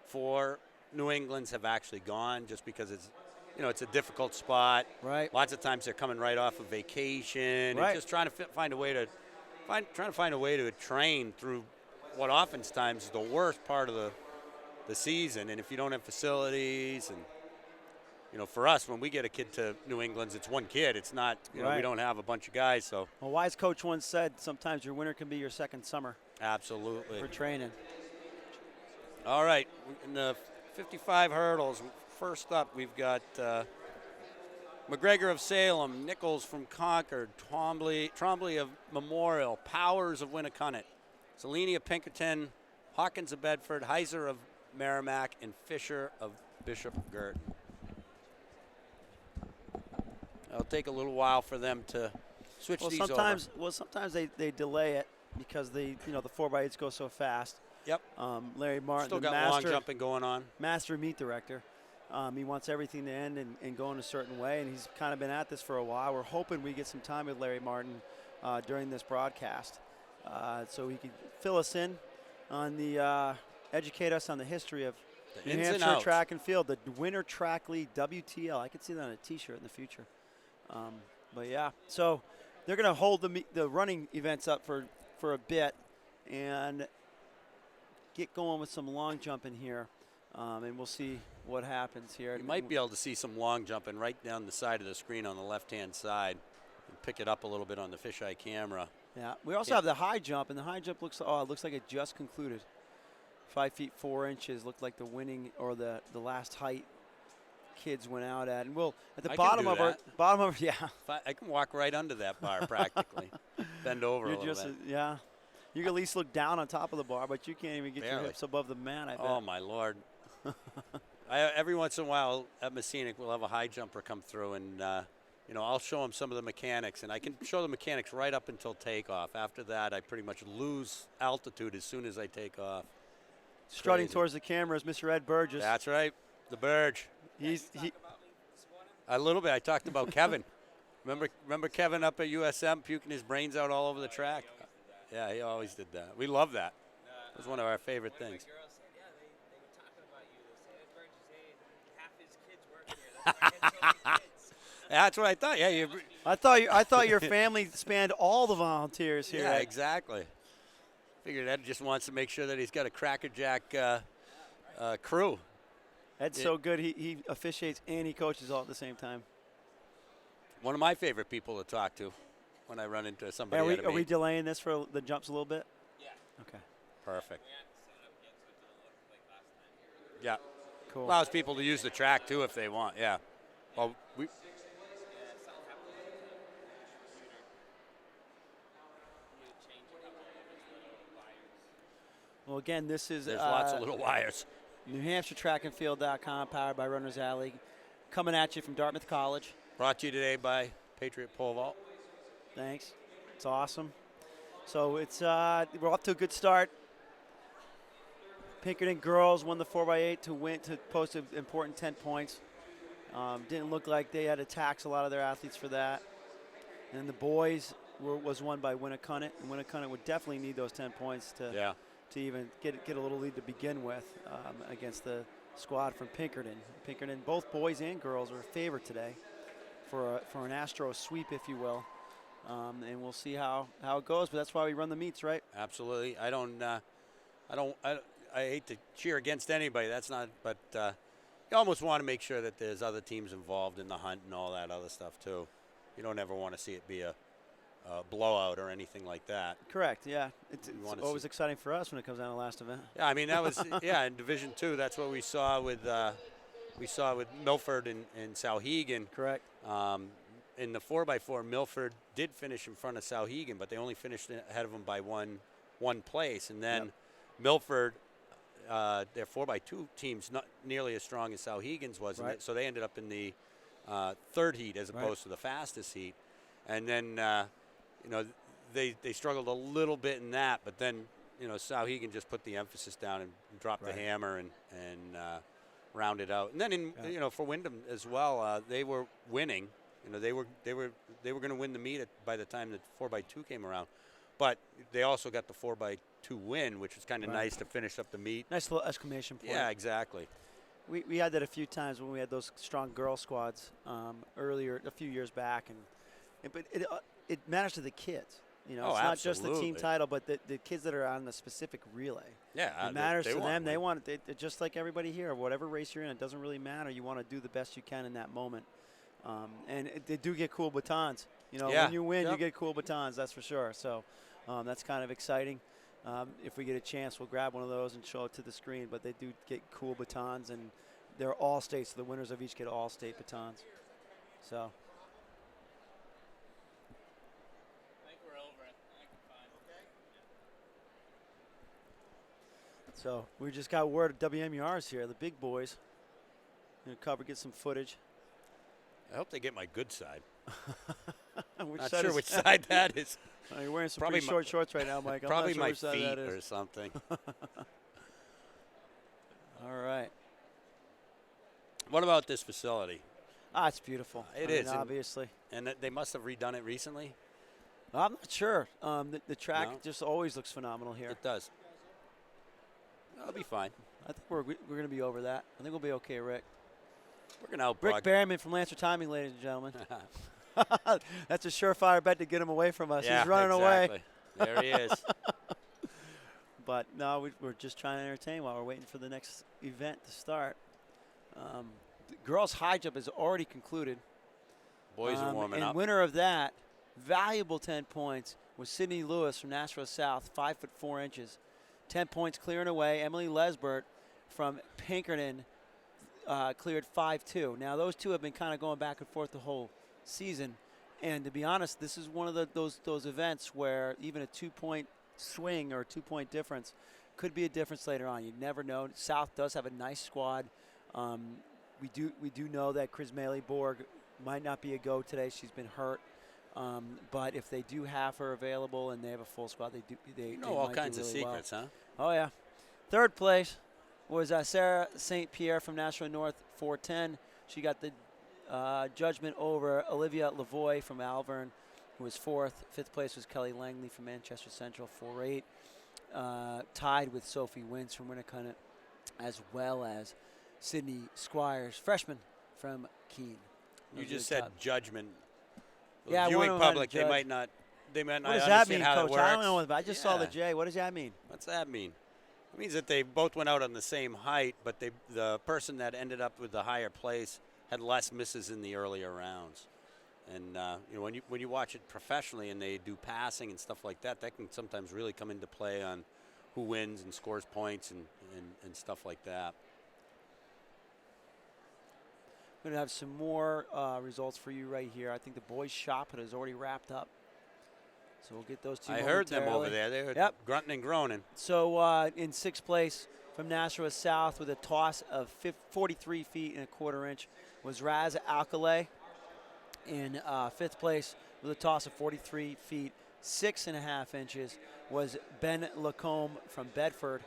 for New England's have actually gone, just because it's a difficult spot. right. Lots of times they're coming right off of vacation Right. and just trying to find a way to train through what oftentimes is the worst part of the season. And if you don't have facilities, and for us, when we get a kid to New England's, it's one kid. It's not, we Right. don't have a bunch of guys. So Well, wise coach once said, sometimes your winter can be your second summer absolutely. for training. All right, in the 55 hurdles, first up we've got McGregor of Salem, Nichols from Concord, Trombley of Memorial, Powers of Winnicott, Salini of Pinkerton, Hawkins of Bedford, Heiser of Merrimack, and Fisher of Bishop Girton. It'll take a little while for them to switch Well, these sometimes over. they delay it because the 4x8s go so fast. Yep. Larry Martin, Still the got long master, jumping going on. master meet director. He wants everything to end and go in a certain way, and he's kind of been at this for a while. We're hoping we get some time with Larry Martin during this broadcast so he could fill us in on educate us on the history of The New ins and Hampshire outs. Track and Field, the Winter Track League, WTL. I could see that on a T-shirt in the future. But yeah, so they're going to hold the running events up for a bit and get going with some long jumping here, and we'll see what happens here. You might be able to see some long jumping right down the side of the screen on the left-hand side and pick it up a little bit on the fisheye camera. Yeah, we also have the high jump, and the high jump looks like it just concluded. 5 feet 4 inches looked like the winning or the last height kids went out at, and we'll at the I can bottom do of that. yeah. I can walk right under that bar practically. Bend over You're a little just bit. yeah. You can at least look down on top of the bar, but you can't even get your Barely. hips above the mat. I bet. Oh my Lord! Every once in a while at Messinic, we'll have a high jumper come through, and I'll show him some of the mechanics, and I can show the mechanics right up until takeoff. After that, I pretty much lose altitude as soon as I take off. Strutting Crazy. towards the camera is Mr. Ed Burgess. That's right, the Burge. He A little bit. I talked about Kevin. Remember Kevin up at USM puking his brains out all over the track? Yeah, he always did that. We love that. It was one of our favorite One of things. my girls said, yeah, they were talking about you. They said, Ed Burgess, hey, half his kids work here. That's why he had so many kids. That's what I thought. Yeah, I thought your family spanned all the volunteers here. yeah, Ed. exactly. Figured Ed just wants to make sure that he's got a crackerjack crew. Ed's so good. He officiates and he coaches all at the same time. One of my favorite people to talk to when I run into somebody at a Are we meet. delaying this for the jumps a little bit? Yeah. Okay. Perfect. We hadn't set up yet, so it didn't look like last time here. Yeah. Cool. Allows people to use the track too if they want. Yeah. Well, we. Yeah, something happened with the computer. You change a couple of those little wires. Well, again, this is There's lots of little wires. New Hampshire Trackandfield.com, powered by Runners Alley, coming at you from Dartmouth College. Brought to you today by Patriot Pole Vault. Thanks. It's awesome. So it's we're off to a good start. Pinkerton girls won the 4x8 to post an important 10 points. Didn't look like they had to tax a lot of their athletes for that. And the boys was won by Winnicott, and Winnicott would definitely need those 10 points to even get a little lead to begin with against the squad from Pinkerton. Pinkerton, both boys and girls, are favored today for an Astro sweep, if you will. and we'll see how it goes. But that's why we run the meets, right? Absolutely. I hate to cheer against anybody. That's not, but you almost want to make sure that there's other teams involved in the hunt and all that other stuff too. You don't ever want to see it be a blowout or anything like that. Correct. Yeah, it's wanna always see- exciting for us when it comes down to the last event. Yeah, I mean that was in Division II. That's what we saw with Milford and Sauhegan. Correct. In the 4x4, Milford did finish in front of Sauhegan, but they only finished ahead of them by one place. And then Milford, their 4x2 team's not nearly as strong as Sauhegan's was, Right. so they ended up in the third heat as opposed to the fastest heat. And then they struggled a little bit in that, but then Sauhegan just put the emphasis down and dropped the hammer and rounded out. And then for Wyndham as well, they were winning. They were going to win the meet by the time the 4x2 came around, but they also got the 4x2 win, which was kind of nice to finish up the meet. Nice little exclamation point. Yeah, exactly. We had that a few times when we had those strong girl squads earlier, a few years back, but it matters to the kids. It's not just the team absolutely. title, but the kids that are on the specific relay. Yeah, It matters they to them. want to They win. want it. Just like everybody here, whatever race you're in, it doesn't really matter. You want to do the best you can in that moment. And they do get cool batons. Yeah. When you win, you Yep. get cool batons, that's for sure. So that's kind of exciting. If we get a chance, we'll grab one of those and show it to the screen. But they do get cool batons, and they're all states. So the winners of each get all state batons. So. I think we're over it. I think we're fine. Okay. So we just got word of WMUR's here, the big boys. Gonna get some footage. I hope they get my good side. Which Not side sure is which that? side that is. You're wearing some Probably pretty my- short shorts right now, Mike. I'm Probably not sure my which side feet that or is. something. All right. What about this facility? It's beautiful. It I mean, is, and- obviously. And they must have redone it recently. I'm not sure. The track No? just always looks phenomenal here. It does. That'll be fine. I think we're going to be over that. I think we'll be okay, Rick. We're going to out Rick Berryman from Lancer Timing, ladies and gentlemen. That's a surefire bet to get him away from us. Yeah, He's running away. exactly. There he is. But no, we're just trying to entertain while we're waiting for the next event to start. The girls' high jump is already concluded. Boys are warming and up. winner of that, valuable 10 points, was Sydney Lewis from Nashville South, 5'4". 10 points clearing away. Emily Lesbert from Pinkerton cleared 5'2". Now those two have been kind of going back and forth the whole season, and to be honest, this is one of those events where even a 2-point swing or a 2-point difference could be a difference later on. You never know. South does have a nice squad. We do know that Chris Borg might not be a go today. She's been hurt. But if they do have her available and they have a full squad, they know all might do kinds of really well. secrets, huh? Oh yeah. Third place was Sarah St. Pierre from Nashville North, 4'10". She got the judgment over Olivia Lavoie from Alvern, who was fourth. Fifth place was Kelly Langley from Manchester Central, 4'8". Tied with Sophie Wins from Winnicott, as well as Sydney Squires, freshman from Keene. You Those are just the said top. judgment. The Yeah, one viewing of them had a public, they judge. might not What does that understand mean, how Coach? it works. I don't know. What, I just saw the Yeah. J. What does that mean? What's that mean? It means that they both went out on the same height, but the person that ended up with the higher place had less misses in the earlier rounds. And when you watch it professionally and they do passing and stuff like that, that can sometimes really come into play on who wins and scores points and stuff like that. We're going to have some more results for you right here. I think the boys' shot put has already wrapped up. So we'll get those two I heard them over momentarily. there. They were Yep. grunting and groaning. So in sixth place from Nashua South with a toss of 43 feet and a quarter inch was Raz Alcalay. In fifth place with a toss of 43 feet, 6.5 inches was Ben Lacombe from Bedford.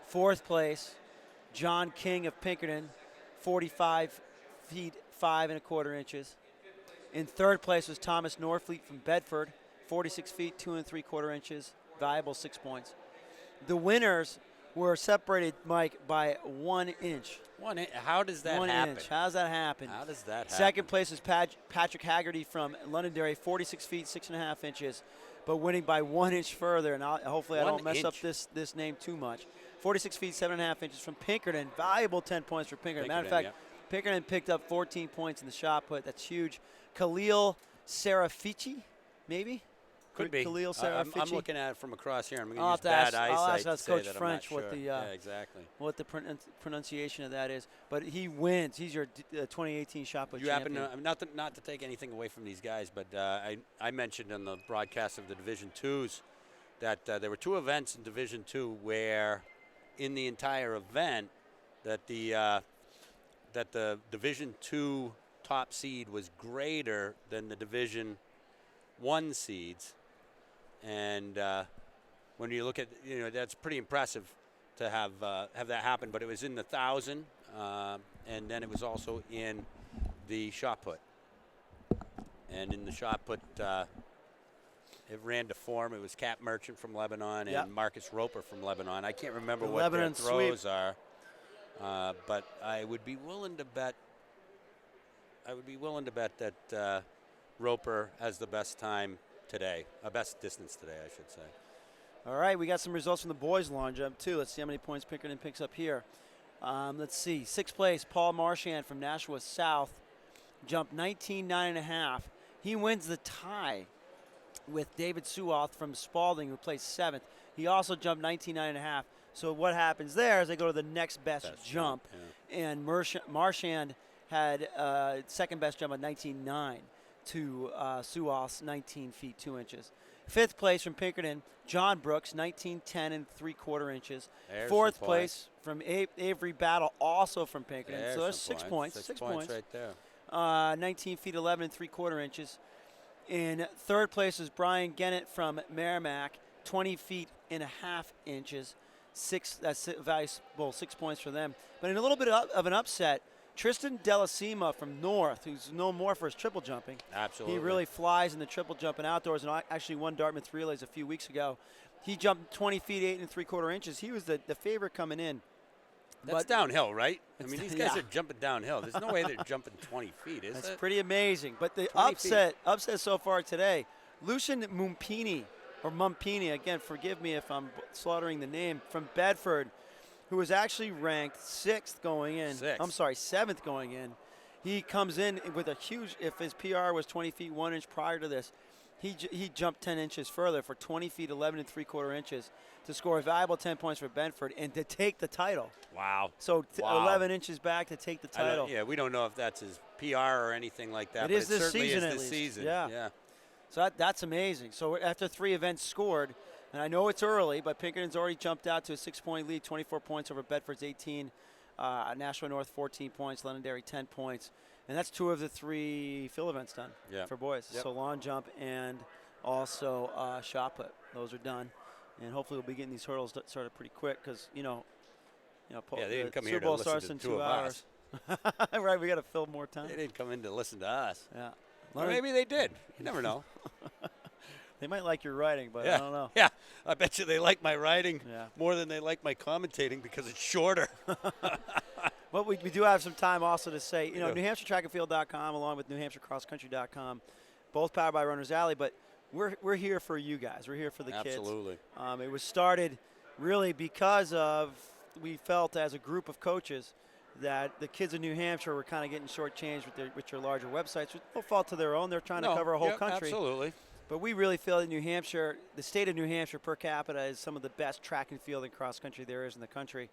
Fourth place, John King of Pinkerton, 45 feet, 5.25 inches. In third place was Thomas Norfleet from Bedford, 46 feet, 2 3/4 inches, valuable 6 points. The winners were separated, Mike, by 1 inch. How does that 1 happen? inch. How does that happen? How does that happen? Second place is Patrick Haggerty from Londonderry, 46 feet, 6.5 inches, but winning by 1 inch further. And hopefully I 1 don't mess up inch. this name too much. 46 feet, 7.5 inches from Pinkerton. Valuable 10 points for Pinkerton. Matter of fact, Pinkerton picked up 14 points in the shot put. That's huge. Khalil Serafici, maybe? Could be. Khalil I'm Serafici. looking at it from across here. I'm going to I'll use have to bad ask- I'll eyesight ask to say Coach that French I'm not what sure. the, yeah, exactly. what the pronunciation of that is. But he wins. He's your 2018 shot put You happen champion. to, not to take anything away from these guys, but I mentioned on the broadcast of the Division Twos that there were 2 events in Division Two where, in the entire event, that the Division Two top seed was greater than the Division One seeds, and when you look at, that's pretty impressive to have that happen. But it was in the 1,000, and then it was also in the shot put. And in the shot put, it ran to form. It was Cap Merchant from Lebanon Yep. and Marcus Roper from Lebanon. I can't remember The what Lebanon their throws are, but I would be willing to bet. That Roper has the best time today, best distance today, I should say. All right, we got some results from the boys' long jump, too. Let's see how many points Pinkerton picks up here. Let's see. 6th place, Paul Marchand from Nashua South, jumped 19.9.5. He wins the tie with David Suoth from Spalding, who placed 7th. He also jumped 19.9.5. So what happens there is they go to the next best jump, and Marchand had second best jump at 19.9 to Suoth's 19 feet 2 inches. 5th place from Pinkerton, John Brooks, 19.10 and 3/4 inches. There's 4th some place from Avery Battle, also from Pinkerton. There's so there's some 6 points. 6 6 points points. right there. 19 feet 11 and 3/4 inches. In 3rd place is Brian Gennett from Merrimack, 20 feet and a half inches. That's valuable 6 points for them. But in a little bit of an upset, Tristan Delasima from North, who's known more for his triple jumping. Absolutely. He really flies in the triple jump and outdoors, and I actually won Dartmouth relays a few weeks ago. He jumped 20 feet 8 3/4 inches. He was the favorite coming in. That's downhill, right? I It's- mean, these guys yeah. are jumping downhill. There's no way they're jumping 20 feet, is That's it? pretty amazing. But the 20 feet. upset so far today, Lucian Mumpini, again, forgive me if I'm slaughtering the name, from Bedford, who was actually ranked 6th going in. 7th going in. He comes in with a huge, if his PR was 20 feet 1 inch prior to this, he jumped 10 inches further for 20 feet 11 3/4 inches to score a valuable 10 points for Bedford and to take the title. Wow. So Wow. 11 inches back to take the title. Yeah, we don't know if that's his PR or anything like that. It but is this certainly season, is at this least. season. Yeah. So that's amazing. So after 3 events scored, and I know it's early, but Pinkerton's already jumped out to a 6-point lead, 24 points over Bedford's 18, Nashua North 14 points, Londonderry 10 points. And that's 2 of the 3 field events done for boys. Yep. So long jump and also shot put. Those are done. And hopefully we'll be getting these hurdles started pretty quick because, They didn't come Super here to Bowl listen starts to in the 2 2 of hours. us. Right, we got to fill more time. They didn't come in to listen to us. Yeah. Or maybe they did. You never know. They might like your writing, but I don't know. Yeah, I bet you they like my writing Yeah. more than they like my commentating because it's shorter. Well, we do have some time also to say, Yeah. NewHampshireTrackandField.com along with NewHampshireCrossCountry.com, both powered by Runners Alley, but we're here for you guys. We're here for the kids. Absolutely. It was started really because of we felt as a group of coaches that the kids in New Hampshire were kind of getting shortchanged with your larger websites. With no fault to their own. They're trying to cover a whole country. Absolutely. But we really feel that New Hampshire, the state of New Hampshire per capita is some of the best track and field and cross country there is in the country.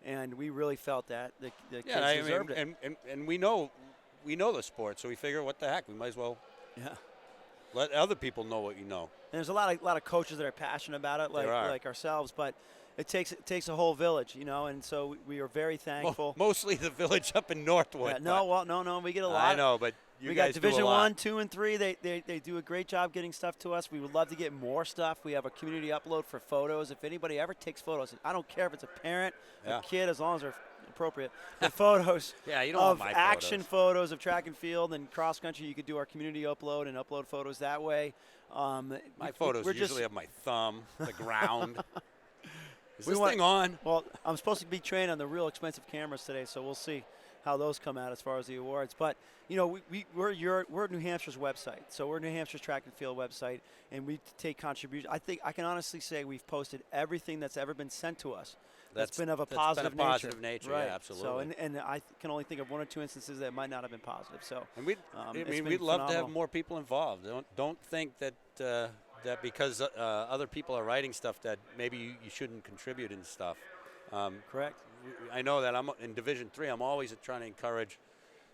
And we really felt that the kids deserved it. And we know the sport, so we figure, what the heck, we might as well Yeah. let other people know what you know. And there's a lot of coaches that are passionate about it, like ourselves, but it takes a whole village, and so we are very thankful. Mostly the village up in Northwood. Yeah, no, we get a lot. I know, but you we guys got Division do a lot. 1, 2, and 3. They do a great job getting stuff to us. We would love to get more stuff. We have a community upload for photos. If anybody ever takes photos, I don't care if it's a parent, a kid, as long as they're appropriate. The photos Yeah, you don't of want my action photos of track and field and cross country, you could do our community upload and upload photos that way. My photos usually have my thumb, the ground. Is We this want- thing on? Well, I'm supposed to be trained on the real expensive cameras today, so we'll see how those come out as far as the awards. But you know, we're New Hampshire's website, so we're New Hampshire's track and field website, and we take contributions. I think I can honestly say we've posted everything that's ever been sent to us. That's been of a positive nature. right? Yeah, absolutely. So, and I can only think of one or two instances that might not have been positive. So, And we'd, it's we'd been love to have phenomenal. more people involved. Don't think that that because other people are writing stuff that maybe you shouldn't contribute and stuff. Correct. I know that I'm in Division III. I'm always trying to encourage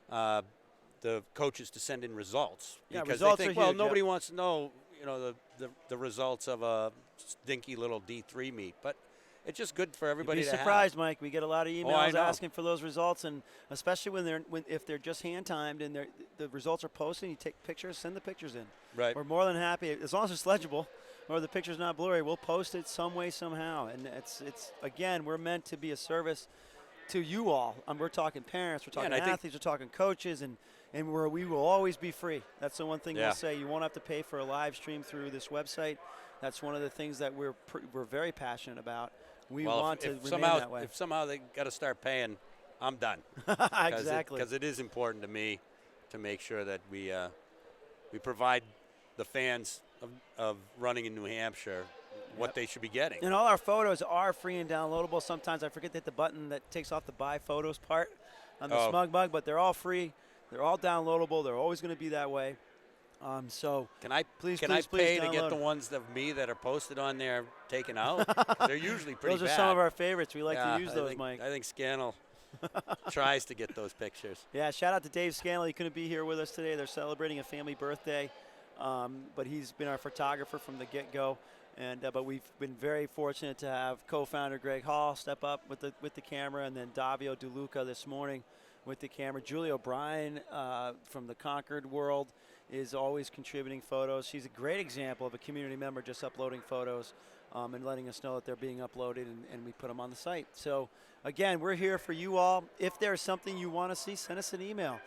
the coaches to send in results Yeah, because results they think, are well, huge, nobody wants to know, you know, the results of a stinky little D3 meet, but it's just good for everybody You'd be to surprised, Mike. We get a lot of I emails know. asking for those results, and especially if they're just hand timed and the results are posted, you take pictures, send the pictures in. have. Right. We're more than happy as long as it's legible, or the picture's not blurry. We'll post it some way, somehow, and it's again, we're meant to be a service to you all. We're talking parents, we're talking and I think- athletes, we're talking coaches, and we will always be free. That's the one thing Yeah. we'll say. You won't have to pay for a live stream through this website. That's one of the things that we're very passionate about. We Well, want to if remain somehow that way. if somehow they got to start paying, I'm done. Exactly. Because it is important to me to make sure that we provide the fans of running in New Hampshire what they should be getting. And all our photos are free and downloadable. Sometimes I forget to hit the button that takes off the buy photos part on the Oh. Smug Mug, but they're all free. They're all downloadable. They're always going to be that way. So Can I please pay to get download. the ones of me that are posted on there taken out? They're usually pretty those are bad. some of our favorites. We like Yeah, to use those, think, Mike. I think Scannell tries to get those pictures. Yeah, shout out to Dave Scanlon. He couldn't be here with us today. They're celebrating a family birthday, but he's been our photographer from the get-go. And but we've been very fortunate to have co-founder Greg Hall step up with the camera, and then Davio DeLuca this morning with the camera. Julie O'Brien from the Concord world is always contributing photos. She's a great example of a community member just uploading photos and letting us know that they're being uploaded, and we put them on the site. So again, we're here for you all. If there's something you want to see, send us an email.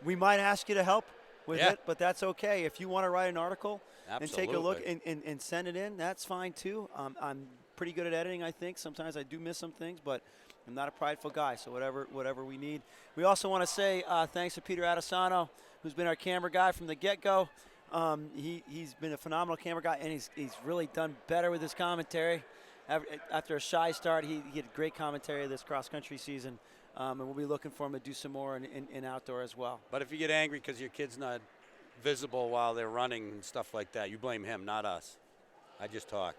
We might ask you to help with Yeah. it, but that's okay. If you want to write an article and take a look Absolutely. and send it in, that's fine too. I'm pretty good at editing, I think. Sometimes I do miss some things, but I'm not a prideful guy, so whatever we need. We also want to say thanks to Peter Adesano, who's been our camera guy from the get-go. He's been a phenomenal camera guy, and he's really done better with his commentary. After a shy start, he had great commentary this cross-country season, and we'll be looking for him to do some more in outdoor as well. But if you get angry because your kid's not visible while they're running and stuff like that, you blame him, not us. I just talk.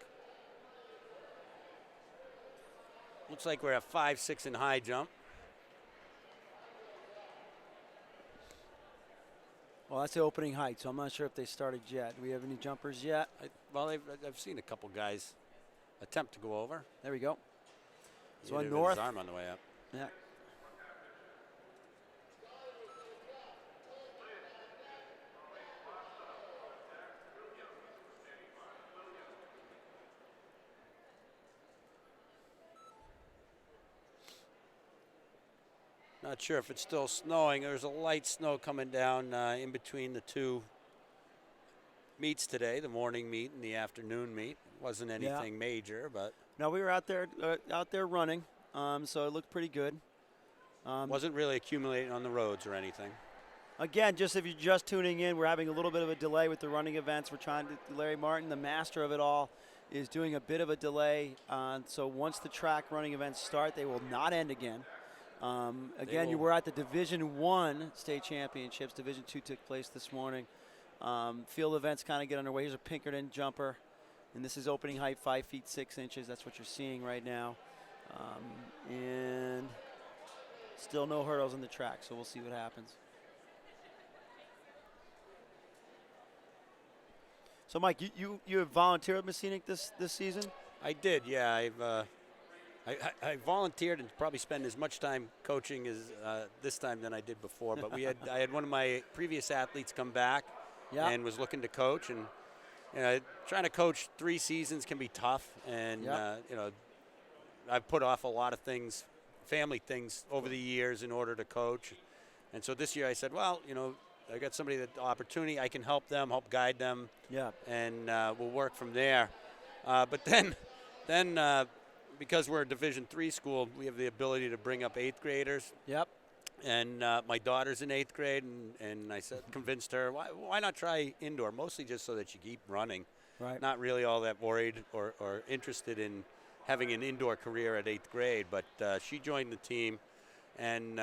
Looks like we're at 5.6 in high jump. Well, that's the opening height, so I'm not sure if they started yet. Do we have any jumpers yet? I've seen a couple guys attempt to go over. There we go. He So on hit it with north. his arm on the way up. Yeah. Not sure if it's still snowing. There's a light snow coming down in between the two meets today, the morning meet and the afternoon meet. Wasn't anything major, but No, we were out there running, so it looked pretty good. wasn't really accumulating on the roads or anything. Again, just if you're just tuning in, we're having a little bit of a delay with the running events. We're trying to, Larry Martin, the master of it all, is doing a bit of a delay. So once the track running events start, they will not end again. Again, you will- were at the Division I state championships. Division II took place this morning. Field events kind of get underway. Here's a Pinkerton jumper, and this is opening height 5 feet 6 inches. That's what you're seeing right now. And still no hurdles on the track, so we'll see what happens. So, Mike, you have volunteered at Messinic this season? I did, yeah. I volunteered and probably spent as much time coaching as this time than I did before. But I had one of my previous athletes come back Yeah. and was looking to coach, and trying to coach 3 seasons can be tough. And Yeah. I've put off a lot of things, family things, over the years in order to coach. And so this year I said, well, I got somebody that opportunity. I can help them, help guide them. Yeah. And we'll work from there. But then because we're a Division III school, we have the ability to bring up 8th graders. Yep. And my daughter's in 8th grade, and I said, convinced her, why not try indoor? Mostly just so that you keep running. Right. Not really all that worried or interested in having an indoor career at 8th grade, but she joined the team, and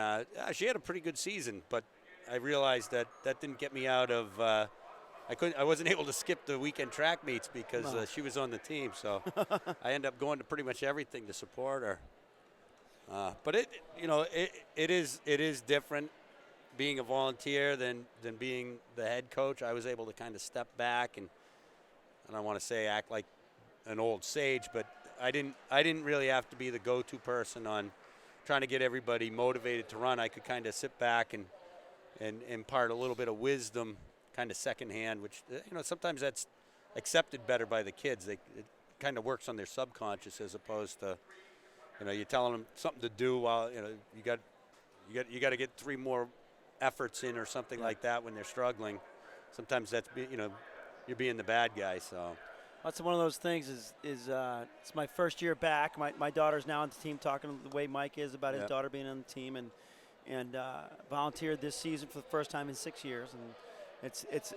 she had a pretty good season. But I realized that didn't get me out of. I wasn't able to skip the weekend track meets because she was on the team. So I ended up going to pretty much everything to support her. But it is different being a volunteer than being the head coach. I was able to kind of step back and I don't want to say act like an old sage, but I didn't really have to be the go-to person on trying to get everybody motivated to run. I could kind of sit back and impart a little bit of wisdom, kind of secondhand, which sometimes that's accepted better by the kids. It kind of works on their subconscious as opposed to you're telling them something to do while you got to get 3 more efforts in or something like that when they're struggling. Sometimes that's you're being the bad guy. So that's one of those things. Is it's my first year back. My daughter's now on the team, talking the way Mike is about his daughter being on the team, and volunteered this season for the first time in 6 years. And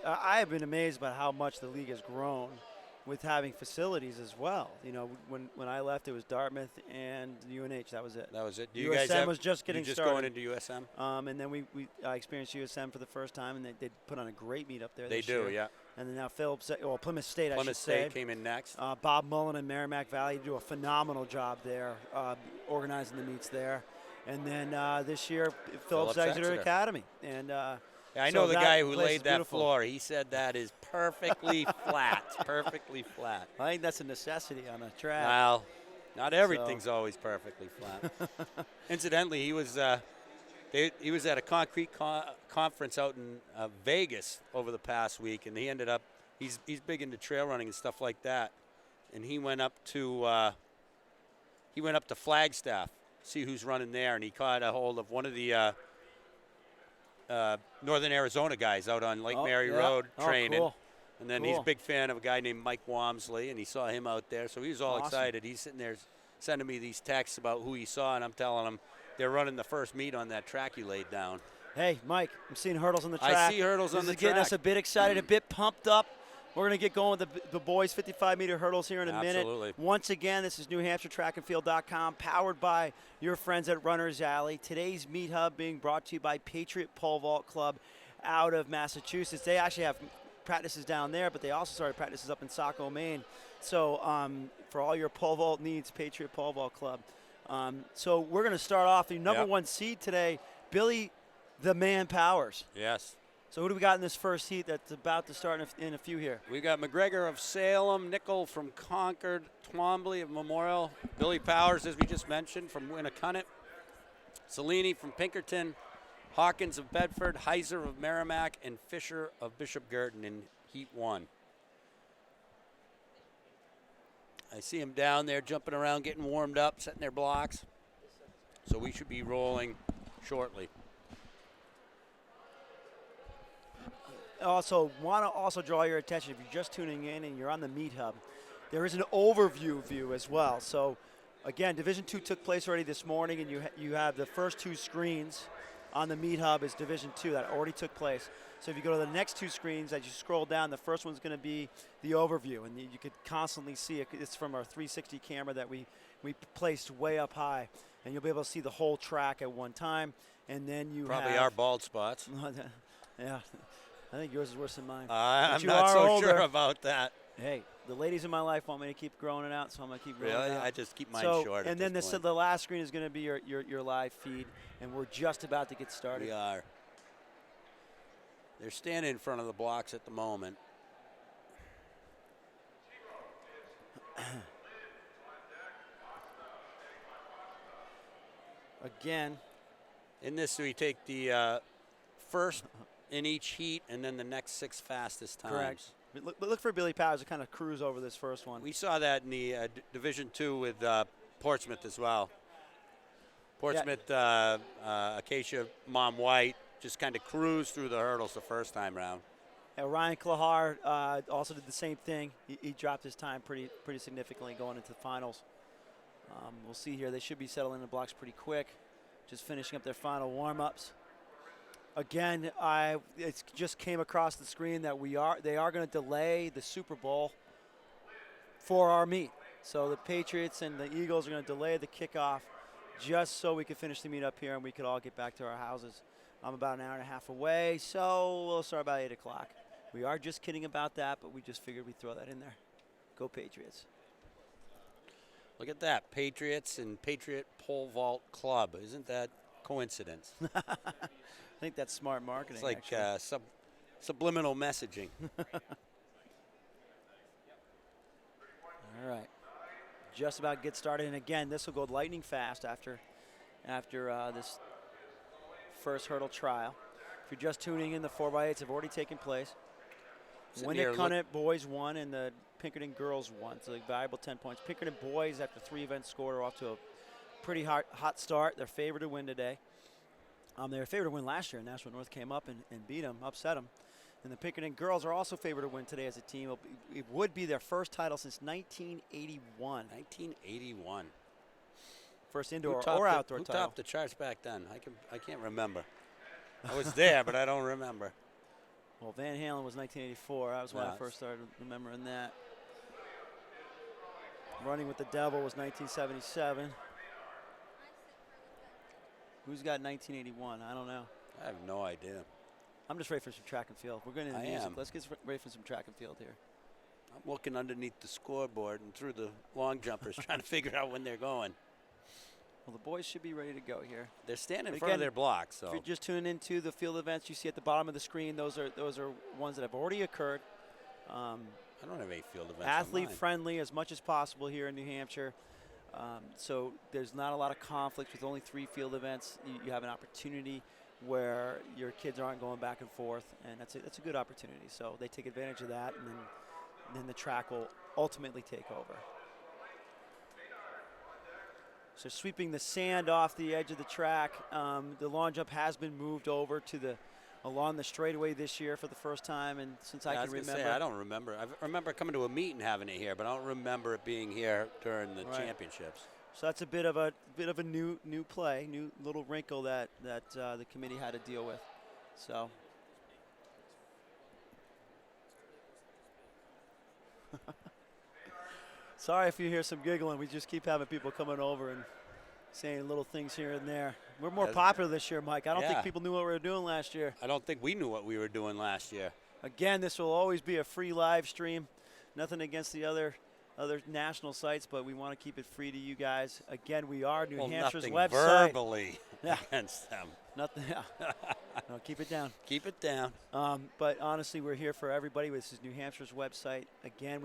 I have been amazed by how much the league has grown with having facilities as well. When I left, it was Dartmouth and UNH. That was it. That was it. USM was just getting started. Going into USM? And then I experienced USM for the first time, and they put on a great meet up there. They this do, year. yeah. And then now Plymouth State, Plymouth State came in next. Bob Mullen and Merrimack Valley do a phenomenal job there, organizing the meets there. And then this year, Phillips Exeter Academy. And I know the guy who laid that beautiful. floor. He said that is perfectly flat, perfectly flat. I think that's a necessity on a track. Well, not everything's always perfectly flat. Incidentally, he was at a concrete conference out in Vegas over the past week, and he ended up he's big into trail running and stuff like that, and he went up to Flagstaff, see who's running there, and he caught a hold of one of the Northern Arizona guys out on Lake Mary Road training. Cool. And then he's a big fan of a guy named Mike Walmsley, and he saw him out there. So he was all excited. He's sitting there sending me these texts about who he saw, and I'm telling him they're running the first meet on that track you laid down. Hey, Mike, I'm seeing hurdles on the track. I see hurdles on the This is getting track. us a bit excited, a bit pumped up. We're going to get going with the boys' 55-meter hurdles here in a Absolutely. minute. Once again, this is NewHampshireTrackandField.com, powered by your friends at Runner's Alley. Today's Meet Hub being brought to you by Patriot Pole Vault Club out of Massachusetts. They actually have practices down there, but they also started practices up in Saco, Maine. So for all your pole vault needs, Patriot Pole Vault Club. So we're going to start off the number 1 seed today, Billy the Man Powers. Yes. So who do we got in this first heat that's about to start in a few here? We got McGregor of Salem, Nickel from Concord, Twombly of Memorial, Billy Powers, as we just mentioned, from Winnacunnet, Cellini from Pinkerton, Hawkins of Bedford, Heiser of Merrimack, and Fisher of Bishop Girton in Heat 1. I see them down there jumping around, getting warmed up, setting their blocks. So we should be rolling shortly. Also, want to also draw your attention, if you're just tuning in and you're on the Meet Hub, there is an overview view as well. So, again, Division II took place already this morning, and you have the first 2 screens on the Meet Hub is Division II that already took place. So if you go to the next 2 screens, as you scroll down, the first one's going to be the overview, and you could constantly see it. It's from our 360 camera that we placed way up high, and you'll be able to see the whole track at one time. And then you Probably have our bald spots. yeah. I think yours is worse than mine. I'm you not are so older. sure about that. Hey, the ladies in my life want me to keep growing it out, so I'm going to keep growing it out. I just keep mine short. And then this point. the last screen is going to be your live feed, and we're just about to get started. We are. They're standing in front of the blocks at the moment. Again. In this, we take the first in each heat and then the next 6 fastest times. Correct. But look for Billy Powers to kind of cruise over this first one. We saw that in the Division II with Portsmouth as well. Portsmouth, Acacia, Mom White, just kind of cruised through the hurdles the first time round. Ryan Klahar also did the same thing. He dropped his time pretty significantly going into the finals. We'll see here. They should be settling the blocks pretty quick. Just finishing up their final warm-ups. Again, it just came across the screen that they are going to delay the Super Bowl for our meet. So the Patriots and the Eagles are going to delay the kickoff just so we can finish the meet up here and we could all get back to our houses. I'm about an hour and a half away, so we'll start about 8 o'clock. We are just kidding about that, but we just figured we'd throw that in there. Go Patriots. Look at that, Patriots and Patriot Pole Vault Club. Isn't that coincidence? I think that's smart marketing. It's like subliminal messaging. All right. Just about to get started. And again, this will go lightning fast after this first hurdle trial. If you're just tuning in, the 4x8s have already taken place. Winnicott boys won and the Pinkerton girls won. So a valuable 10 points. Pinkerton boys, after 3 events scored, are off to a pretty hot start. They're favored to win today. They were favored to win last year. Nashville North came up and beat them, upset them. And the Pinkerton girls are also favored to win today as a team. It would be their first title since 1981. 1981. First indoor or outdoor title. Who topped the charts back then? I can't remember. I was there, but I don't remember. Well, Van Halen was 1984. That was when I first started remembering that. Running with the Devil was 1977. Who's got 1981? I don't know. I have no idea. I'm just ready for some track and field. We're going into music. Let's get ready for some track and field here. I'm looking underneath the scoreboard and through the long jumpers trying to figure out when they're going. Well, the boys should be ready to go here. They're standing in front of their blocks. So if you're just tuning into the field events you see at the bottom of the screen, those are ones that have already occurred. I don't have any field events. Athlete friendly as much as possible here in New Hampshire. So there's not a lot of conflict with only 3 field events. You have an opportunity where your kids aren't going back and forth, and that's a good opportunity. So they take advantage of that, and then the track will ultimately take over. So sweeping the sand off the edge of the track, the long jump has been moved over to along the straightaway this year for the first time, and since I can remember. I don't remember. I remember coming to a meet and having it here, but I don't remember it being here during the championships. So that's a bit of a new play, new little wrinkle that the committee had to deal with. So. Sorry if you hear some giggling. We just keep having people coming over and saying little things here and there. We're more popular this year, Mike. I don't think people knew what we were doing last year. I don't think we knew what we were doing last year. Again, this will always be a free live stream. Nothing against the other national sites, but we want to keep it free to you guys. Again, we are New Hampshire's website. Verbally against them. Nothing. No, keep it down. Keep it down. But honestly, we're here for everybody. This is New Hampshire's website. Again,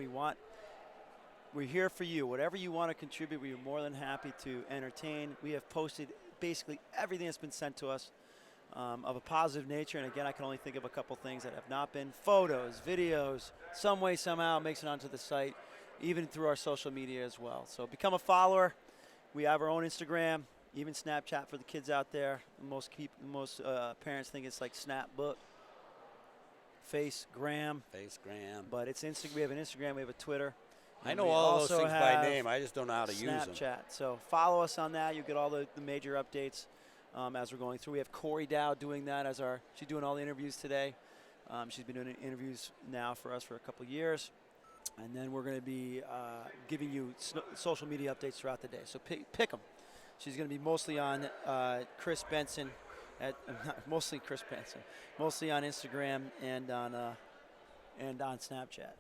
we're here for you. Whatever you want to contribute, we are more than happy to entertain. We have posted basically everything that's been sent to us of a positive nature. And again, I can only think of a couple things that have not been. Photos, videos, some way, somehow makes it onto the site, even through our social media as well. So become a follower. We have our own Instagram, even Snapchat for the kids out there. Most parents think it's like Snapbook. Facegram. But it's Instagram. We have an Instagram. We have a Twitter. I know all those things by name. I just don't know how to use them. Snapchat. So follow us on that. You get all the major updates as we're going through. We have Corey Dow doing that she's doing all the interviews today. She's been doing interviews now for us for a couple years. And then we're going to be giving you social media updates throughout the day. So pick them. She's going to be mostly on Chris Benson, mostly on Instagram and on Snapchat.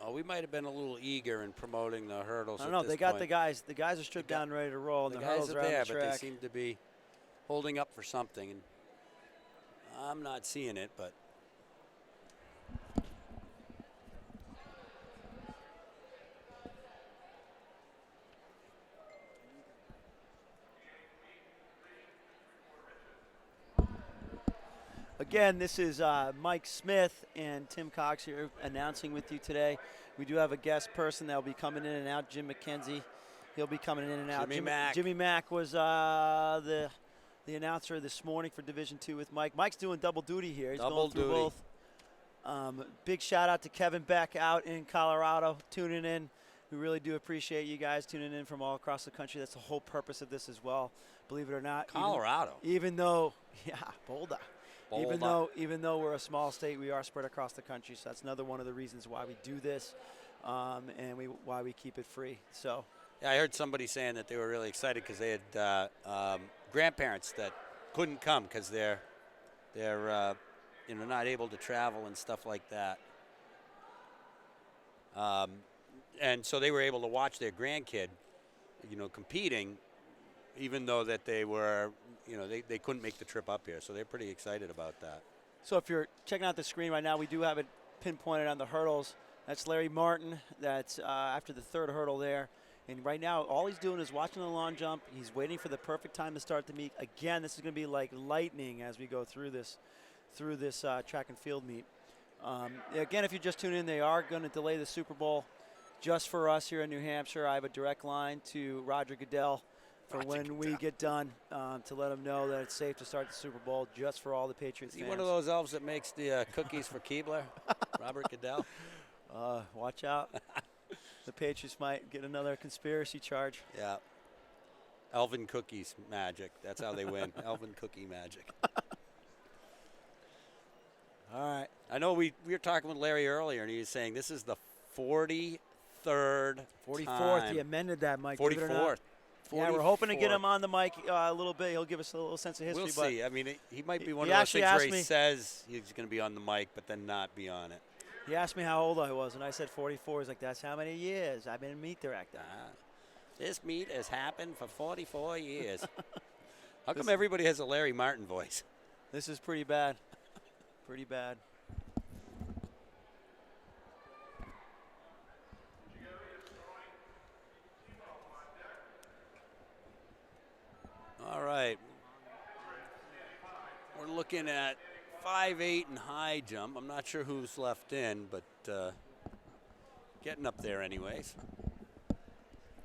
Oh, we might have been a little eager in promoting the hurdles. I don't know. They got the guys. The guys are stripped down, ready to roll. And the guys hurdles are there, there, on the track. but they seem to be holding up for something. And I'm not seeing it, but. Again, this is Mike Smith and Tim Cox here announcing with you today. We do have a guest person that will be coming in and out, Jim McKenzie. He'll be coming in and out. Jimmy Mack was the announcer this morning for Division II with Mike. Mike's doing double duty here. He's going through Big shout out to Kevin Beck out in Colorado tuning in. We really do appreciate you guys tuning in from all across the country. That's the whole purpose of this as well. Believe it or not. Colorado. Even though, yeah, Boulder. Boulder. Even though we're a small state, we are spread across the country. So that's another one of the reasons why we do this, and why we keep it free. So. Yeah, I heard somebody saying that they were really excited because they had grandparents that couldn't come because they're not able to travel and stuff like that. And so they were able to watch their grandkid, competing, even though that they were, they couldn't make the trip up here. So they're pretty excited about that. So if you're checking out the screen right now, we do have it pinpointed on the hurdles. That's Larry Martin. That's after the third hurdle there. And right now, all he's doing is watching the long jump. He's waiting for the perfect time to start the meet. Again, this is going to be like lightning as we go through this track and field meet. Again, if you just tune in, they are going to delay the Super Bowl just for us here in New Hampshire. I have a direct line to Roger Goodell for when we get done to let him know that it's safe to start the Super Bowl just for all the Patriots fans. Is he one of those elves that makes the cookies for Keebler? Robert Goodell? Watch out. The Patriots might get another conspiracy charge. Yeah. Elvin Cookies magic. That's how they win. Elvin Cookie magic. All right. I know we were talking with Larry earlier, and he was saying this is the 43rd 44th. time. He amended that, Mike. 44th. Yeah, we're hoping to get him on the mic a little bit. He'll give us a little sense of history. We'll but see. I mean, he might be one he of those actually things where asked he me- says he's going to be on the mic, but then not be on it. He asked me how old I was, and I said 44. He's like, that's how many years I've been a meet director. This meet has happened for 44 years. How come everybody has a Larry Martin voice? This is pretty bad. Pretty bad. All right. We're looking at 5.8 and high jump. I'm not sure who's left in, but getting up there anyways.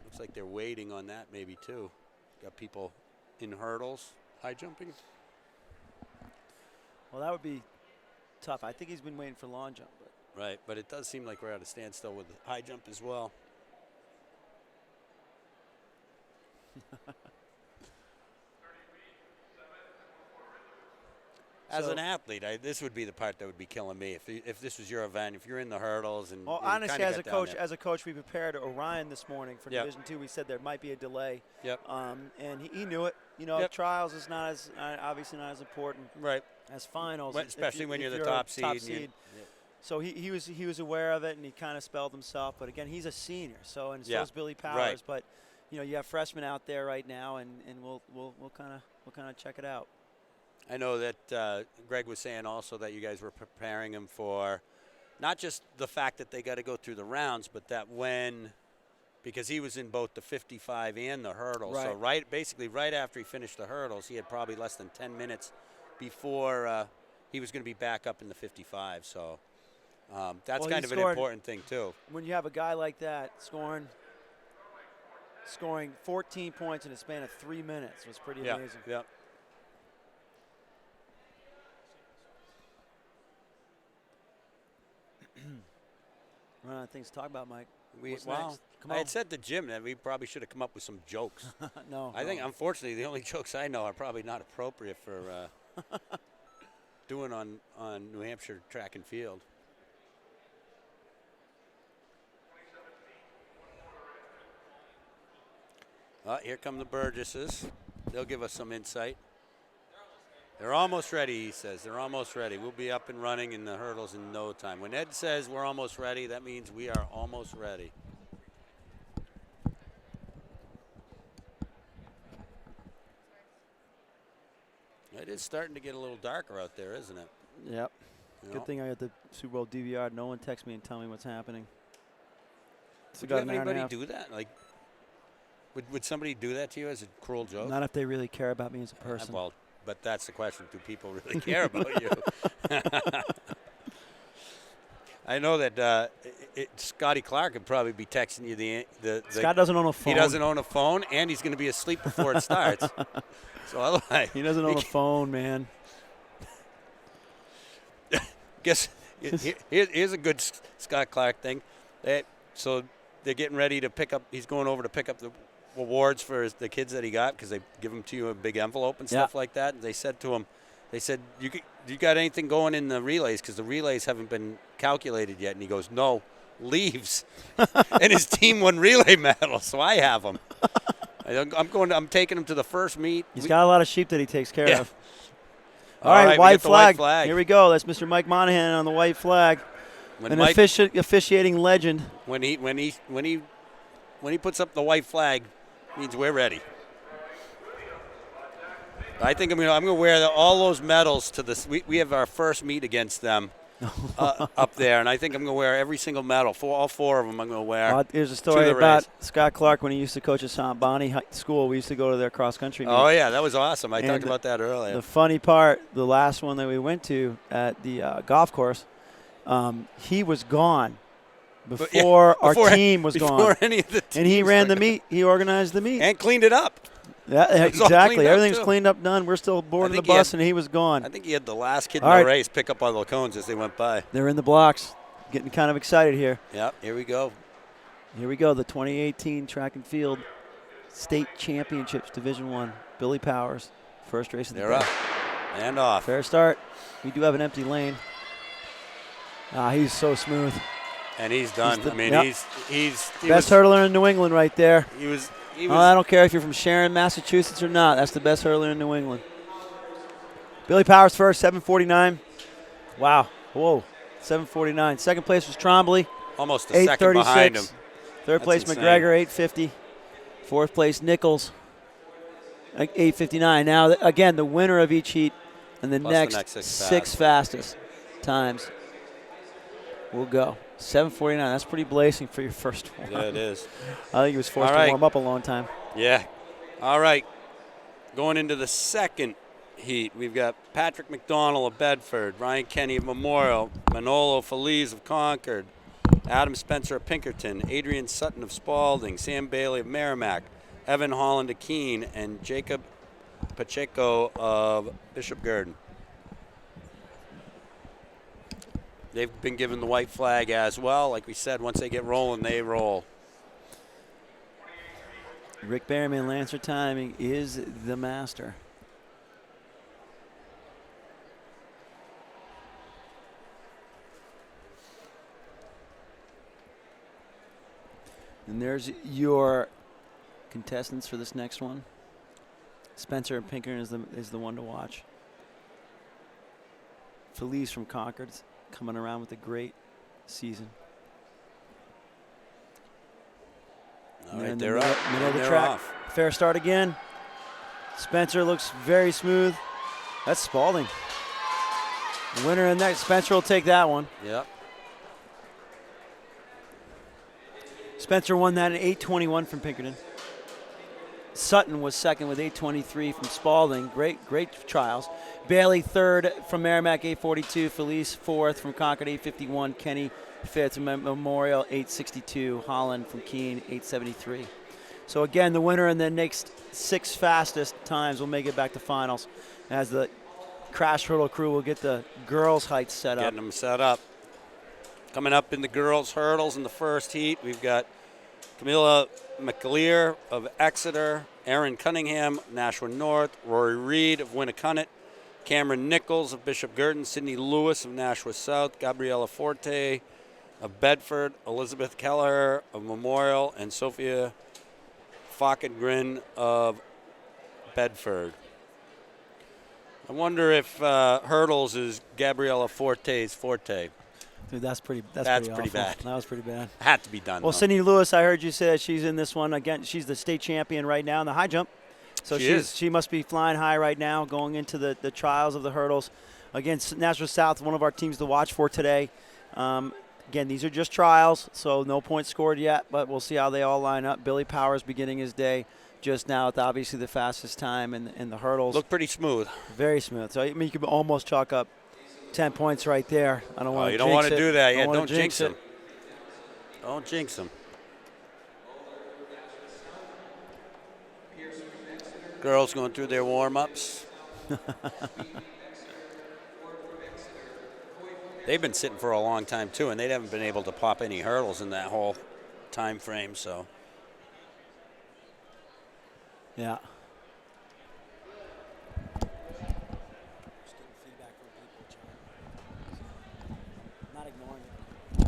Looks like they're waiting on that maybe too. Got people in hurdles, high jumping. Well, that would be tough. I think he's been waiting for long jump. But Right, but it does seem like we're at a standstill with high jump as well. As So- an athlete, this would be the part that would be killing me. If this was your event, if you're in the hurdles and well, you honestly, kinda as a got down coach, there. we prepared Orion this morning for Yep. Division II. We said there might be a delay. Yep. And he knew it. Yep. Trials is not as obviously not as important Right. as finals, Especially when you're the a top seed. and seed. So he was aware of it, and he kind of spelled himself. But again, he's a senior, so and so Yeah. is Billy Powers. Right. But you have freshmen out there right now, and we'll kind of check it out. I know that Greg was saying also that you guys were preparing him for not just the fact that they got to go through the rounds, but that because he was in both the 55 and the hurdles. So basically right after he finished the hurdles, he had probably less than 10 minutes before he was going to be back up in the 55. So that's Well, kind he of an scored- important thing too. When you have a guy like that scoring 14 points in a span of 3 minutes was pretty amazing. Yeah. Run out of things to talk about, Mike. What's Well, next? Come I on. had said to Jim that we probably should have come up with some jokes. No. I think, unfortunately, the only jokes I know are probably not appropriate for doing on New Hampshire track and field. Here come the Burgesses. They'll give us some insight. They're almost ready, he says. They're almost ready. We'll be up and running in the hurdles in no time. When Ed says we're almost ready, that means we are almost ready. It is starting to get a little darker out there, isn't it? Yep. You know? Good thing I got the Super Bowl DVR. No one text me and tell me what's happening. Would you have anybody do that? Like, would somebody do that to you as a cruel joke? Not if they really care about me as a person. Well, but that's the question. Do people really care about you? I know that Scotty Clark could probably be texting you the Scott doesn't own a phone. He doesn't own a phone, and he's going to be asleep before it starts. So otherwise, He doesn't own a phone, man. guess Here's a good Scott Clark thing. So they're getting ready to pick up. He's going over to pick up the awards for the kids that he got because they give them to you in a big envelope and stuff like that. And they said to him, you got anything going in the relays? Because the relays haven't been calculated yet. And he goes, no, leaves. And his team won relay medals, so I have them. I'm taking him to the first meet. He's got a lot of sheep that he takes care of. All right, right, white white flag. flag. Here we go. That's Mr. Mike Monahan on the white flag. An officiating legend. When he puts up the white flag, means we're ready. I think I'm gonna wear all those medals to this. We have our first meet against them up there, and I think I'm gonna wear every single medal. All four of them I'm gonna wear. Well, here's a story about Scott Clark when he used to coach at St. Bonnie School. We used to go to their cross country meet. Oh yeah, that was awesome. I talked about that earlier. The funny part, the last one that we went to at the golf course, he was gone before our team was gone. Any of the teams and he ran the meet. He organized the meet and cleaned it up. Yeah, exactly. Everything was cleaned up, done. We're still boarding the bus, and he was gone. I think he had the last kid in the race pick up all the cones as they went by. They're in the blocks, getting kind of excited here. Yep, here we go. Here we go, the 2018 Track and Field State Championships, Division I. Billy Powers, first race of the day. They're up and off. Fair start. We do have an empty lane. He's so smooth. And he's done. He's best hurdler in New England right there. He was. I don't care if you're from Sharon, Massachusetts or not. That's the best hurdler in New England. Billy Powers first, 7:49. Wow. Whoa. 7:49. Second place was Trombley. Almost a second behind him. Third place, McGregor, 8:50. Fourth place, Nichols, 8:59. Now, again, the winner of each heat and the next six fastest times will go. 7:49. That's pretty blazing for your first one. Yeah, it is. I think he was forced to warm up a long time. Yeah. All right. Going into the second heat, we've got Patrick McDonald of Bedford, Ryan Kenny of Memorial, Manolo Feliz of Concord, Adam Spencer of Pinkerton, Adrian Sutton of Spalding, Sam Bailey of Merrimack, Evan Holland of Keene, and Jacob Pacheco of Bishop Garden. They've been given the white flag as well. Like we said, once they get rolling, they roll. Rick Berryman, Lancer timing is the master. And there's your contestants for this next one. Spencer and Pinkerton is the one to watch. Felice from Concord coming around with a great season. All right, they're up. Middle of the track. Off. Fair start again. Spencer looks very smooth. That's Spalding. The winner in that, Spencer will take that one. Yep. Spencer won that in 8:21 from Pinkerton. Sutton was second with 8:23 from Spalding. Great trials. Bailey third from Merrimack, 8:42. Felice fourth from Concord, 8:51. Kenny fifth from Memorial, 8:62. Holland from Keene, 8:73. So again, the winner in the next six fastest times will make it back to finals, as the Crash Hurdle crew will get the girls' heights set up. Getting them set up. Coming up in the girls' hurdles in the first heat, we've got Camilla McAleer of Exeter, Aaron Cunningham, Nashua North, Rory Reed of Winnicunnet, Cameron Nichols of Bishop Girton, Sydney Lewis of Nashua South, Gabriella Forte of Bedford, Elizabeth Keller of Memorial, and Sophia Falkengren of Bedford. I wonder if hurdles is Gabriella Forte's forte. Dude, that's pretty pretty bad. That was pretty bad. Had to be done. Well, though. Sydney Lewis, I heard you say that she's in this one again. She's the state champion right now in the high jump. So she must be flying high right now, going into the trials of the hurdles. Again, Nashua South, one of our teams to watch for today. Again, these are just trials, so no points scored yet, but we'll see how they all line up. Billy Powers beginning his day just now with obviously the fastest time in the hurdles. Look pretty smooth. Very smooth. So I mean, you could almost chalk up 10 points right there. I don't want to. You don't want to do that. Yeah, don't jinx them. Don't jinx them. Girls going through their warm-ups. they've been sitting for a long time too, and they haven't been able to pop any hurdles in that whole time frame. So Yeah. Not ignoring it.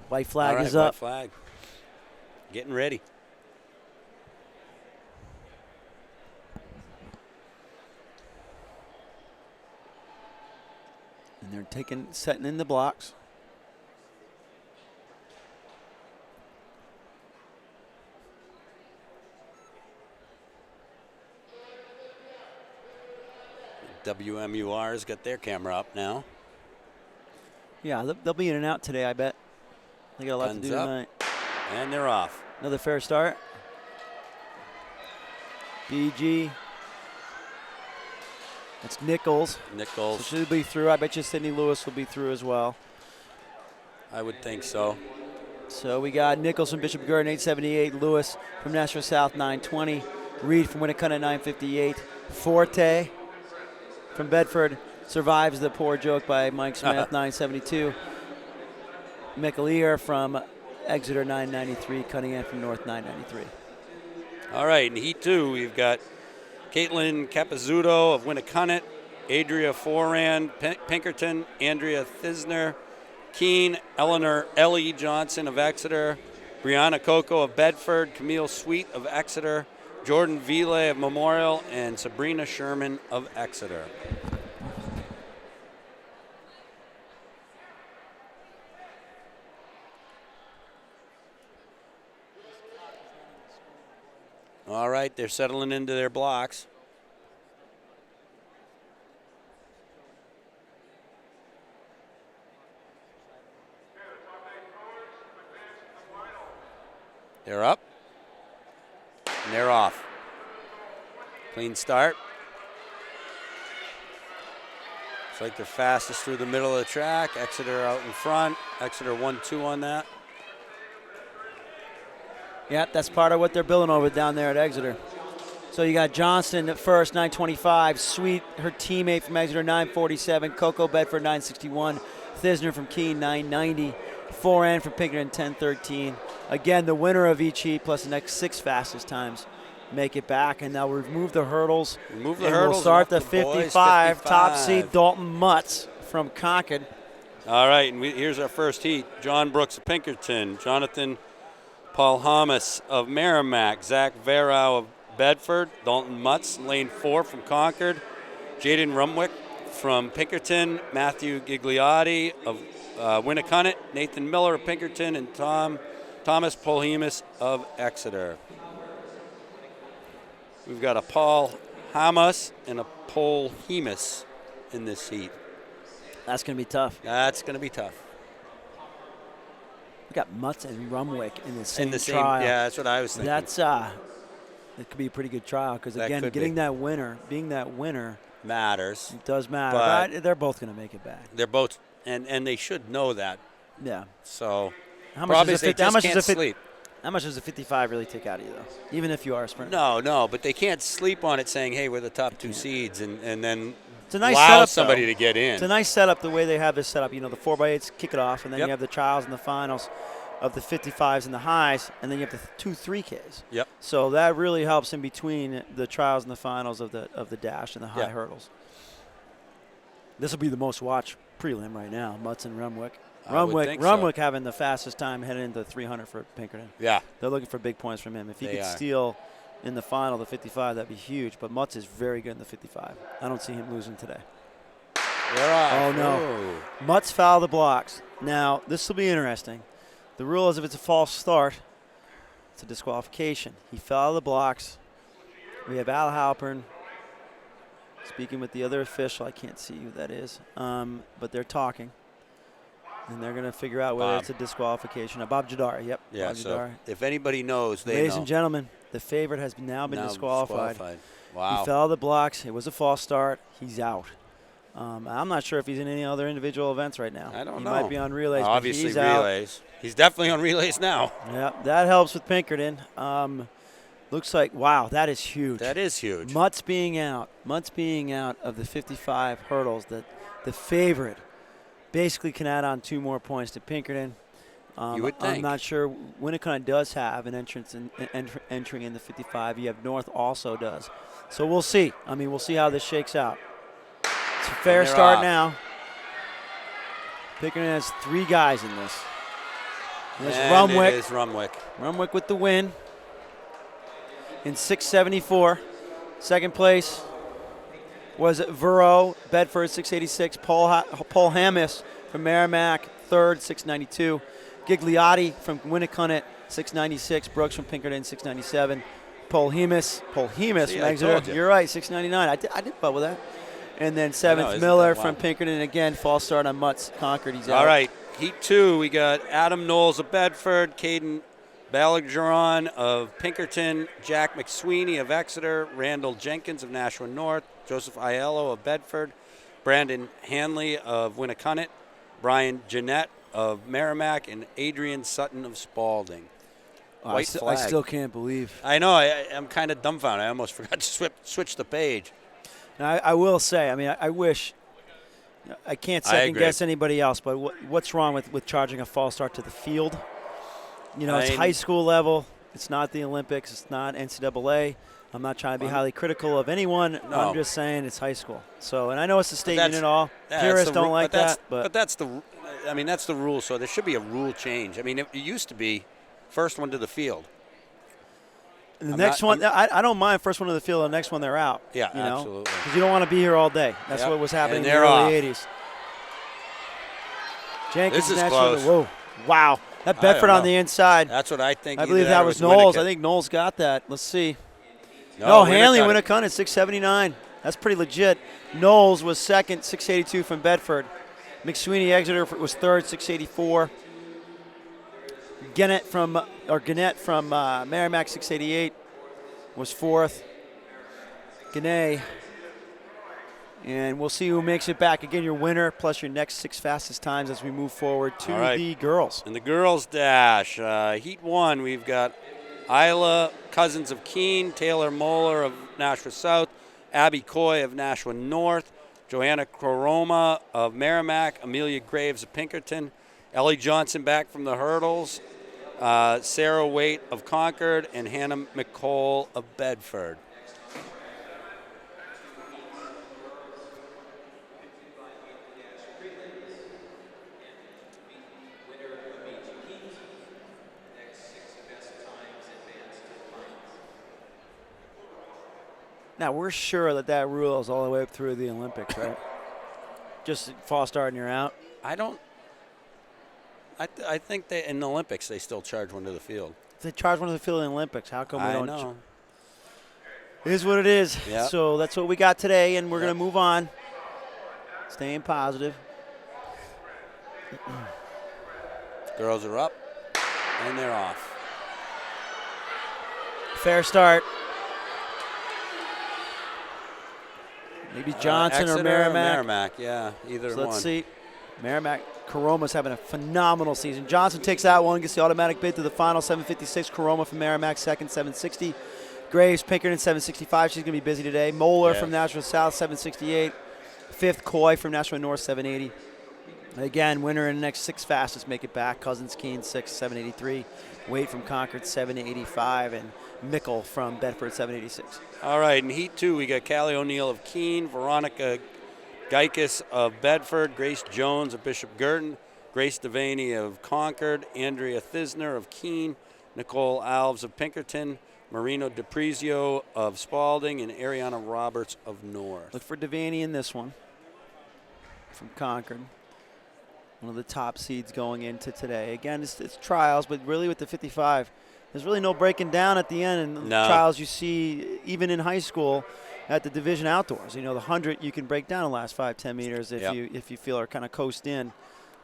White flag all right, is white up. flag. Getting ready. And they're setting in the blocks. WMUR's got their camera up now. Yeah, they'll be in and out today, I bet. They got a lot to Guns do up. tonight. And they're off. Another fair start. BG. That's Nichols. So Nichols, she'll be through. I bet you Sydney Lewis will be through as well. I would think so. So we got Nichols from Bishop Gurdon, 878. Lewis from Nashville South, 920. Reed from Winnicott, 958. Forte from Bedford survives the poor joke by Mike Smith, 972. McAleer from Exeter, 993. Cunningham from North, 993. All right, in Heat 2, we've got Caitlin Capizzuto of Winnicott, Adria Foran, Pinkerton, Andrea Thisner, Keene, Eleanor Ellie Johnson of Exeter, Brianna Coco of Bedford, Camille Sweet of Exeter, Jordan Ville of Memorial, and Sabrina Sherman of Exeter. All right, they're settling into their blocks. They're up. And they're off. Clean start. Looks like they're fastest through the middle of the track. Exeter out in front. Exeter 1-2 on that. Yep, that's part of what they're building over down there at Exeter. So you got Johnston at first, 925. Sweet, her teammate from Exeter, 947. Coco Bedford, 961. Thisner from Keene, 990. Foran from Pinkerton, 1013. Again, the winner of each heat plus the next 6 fastest times make it back. And now remove the hurdles. Remove the and hurdles. We'll start the and off boys, 55. Top seed Dalton Mutz from Concord. All right, and here's our first heat. John Brooks of Pinkerton. Jonathan Paul Hamas of Merrimack. Zach Varau of Bedford. Dalton Mutz, lane 4 from Concord. Jaden Rumwick from Pinkerton. Matthew Gigliotti of Winnicott. Nathan Miller of Pinkerton. And Thomas Polhemus of Exeter. We've got a Paul Hamas and a Polhemus in this heat. That's going to be tough. That's going to be tough. We got Mutz and Rumwick in the same In the same, trial. yeah, that's what I was thinking. That's it could be a pretty good trial because That again, could getting be. that winner, being that winner, matters. it does matter. But- But they're both going to make it back. They're both, and they should know that. Yeah. So How probably does they how just much can't does a sleep. How much does a 55 really take out of you though? Even if you are a sprinter. No, but they can't sleep on it saying, hey, we're the top 2 seeds, and then It's a nice allow setup, somebody though. to get in. It's a nice setup the way they have this set up. You know, the 4x8s kick it off, and then Yep. you have the trials and the finals of the 55s and the highs, and then you have the 2 3Ks. Yep. So that really helps in between the trials and the finals of the dash and the high Yeah. hurdles. This will be the most watched prelim right now, Mutz and Rumwick. I would think so. Rumwick having the fastest time heading into 300 for Pinkerton. Yeah. They're looking for big points from him. If he They could are. steal in the final, the 55, that'd be huge. But Mutz is very good in the 55. I don't see him losing today. They're off. Oh, no. Ooh. Mutz fouled the blocks. Now, this will be interesting. The rule is if it's a false start, it's a disqualification. He fouled the blocks. We have Al Halpern speaking with the other official. I can't see who that is, but they're talking. And they're going to figure out whether Bob. it's a disqualification. Bob Jadari, yep. Yeah, Bob so Jadari. if anybody knows, they Ladies know. and gentlemen, the favorite has now been disqualified. Wow. He fell the blocks. It was a false start. He's out. I'm not sure if he's in any other individual events right now. I don't he know. might be on relays. but Obviously, he's out. relays. He's definitely on relays now. Yeah, that helps with Pinkerton. Looks like, wow, that is huge. That is huge. Mutz being out of the 55 hurdles, the favorite basically can add on 2 more points to Pinkerton. You would I'm think. not sure. Winnicott does have an entrance entering in the 55. You have North also does. So we'll see. I mean, we'll see how this shakes out. It's a fair they're start off. now. Pinkerton has 3 guys in this. There's And Rumwick. it is Rumwick. Rumwick with the win in 674. Second place was Vero, Bedford, 686. Paul Hammis from Merrimack, third, 692. Gigliotti from Winnicott, 696. Brooks from Pinkerton, 697. Paul Hemus See, from I Exeter. told you. You're right, 699. I did bubble that. And then know, 7th, isn't Miller that from wild? Pinkerton. Again, false start on Mutz Concord. He's out. All right, Heat 2, we got Adam Knowles of Bedford, Caden Balageron of Pinkerton, Jack McSweeney of Exeter, Randall Jenkins of Nashua North, Joseph Aiello of Bedford, Brandon Hanley of Winnicott, Brian Jeanette of Merrimack, and Adrian Sutton of Spalding. Oh, White I flag. still can't believe. I know, I'm kind of dumbfounded. I almost forgot to switch the page. Now, I will say, I mean, I wish. I can't second agree. guess anybody else, but what's wrong with charging a false start to the field? You know, I it's mean- high school level. It's not the Olympics. It's not NCAA. I'm not trying to be highly critical of anyone. No. I'm just saying it's high school. So, and I know it's a state that's- unit all. Yeah, Purists that's the don't ru- like that's- that, but that's the rule. So there should be a rule change. I mean, it used to be first one to the field. the I'm next not- one, I don't mind first one to the field. The next one, they're out. Yeah, you know? absolutely. Because you don't want to be here all day. That's Yep. what was happening And in the they're early off. 80s. Jenkins This is next close. one. Whoa. Wow. That I Bedford don't on know. the inside. That's what I think. I Either believe that was or Knowles. Winnicott. I think Knowles got that. Let's see. No, Hanley Winnicott. Winnicott at 679. That's pretty legit. Knowles was second, 682 from Bedford. McSweeney Exeter was third, 684. Gannett from Merrimack, 688, was fourth. Gannett. And we'll see who makes it back. Again, your winner plus your next 6 fastest times as we move forward to All right. the girls. In the girls' dash, Heat 1, we've got Isla Cousins of Keene, Taylor Moeller of Nashua South, Abby Coy of Nashua North, Joanna Koroma of Merrimack, Amelia Graves of Pinkerton, Ellie Johnson back from the hurdles, Sarah Waite of Concord, and Hannah McCall of Bedford. Now, we're sure that rule is all the way up through the Olympics, right? Just false start and you're out. I don't. I think they in the Olympics they still charge one to the field. If they charge one to the field in the Olympics, how come we I don't? know. It is what it is. Yeah. So that's what we got today, and we're Yep. going to move on. Staying positive. Girls are up, and they're off. Fair start. Maybe Johnson Exeter or Merrimack. Merrimack, yeah, either So one. let's see. Merrimack, Coroma's having a phenomenal season. Johnson takes that one, gets the automatic bid to the final, 756. Coroma from Merrimack, second, 760. Graves, Pinkerton, 765. She's going to be busy today. Moeller Yeah. from Nashua South, 768. Fifth, Coy from Nashua North, 780. And again, winner in the next 6 fastest make it back. Cousins, Keene, 6, 783. Waite from Concord, 785. And Mickle from Bedford, 786. All right, in Heat 2, we got Callie O'Neill of Keene, Veronica Geikus of Bedford, Grace Jones of Bishop Girton, Grace Devaney of Concord, Andrea Thisner of Keene, Nicole Alves of Pinkerton, Marino DePrizio of Spalding, and Ariana Roberts of North. Look for Devaney in this one from Concord. One of the top seeds going into today. Again, it's trials, but really with the 55, there's really no breaking down at the end. And No. trials you see even in high school at the division outdoors. You know, the 100 you can break down in the last 5-10 meters if Yep. you feel are kind of coast in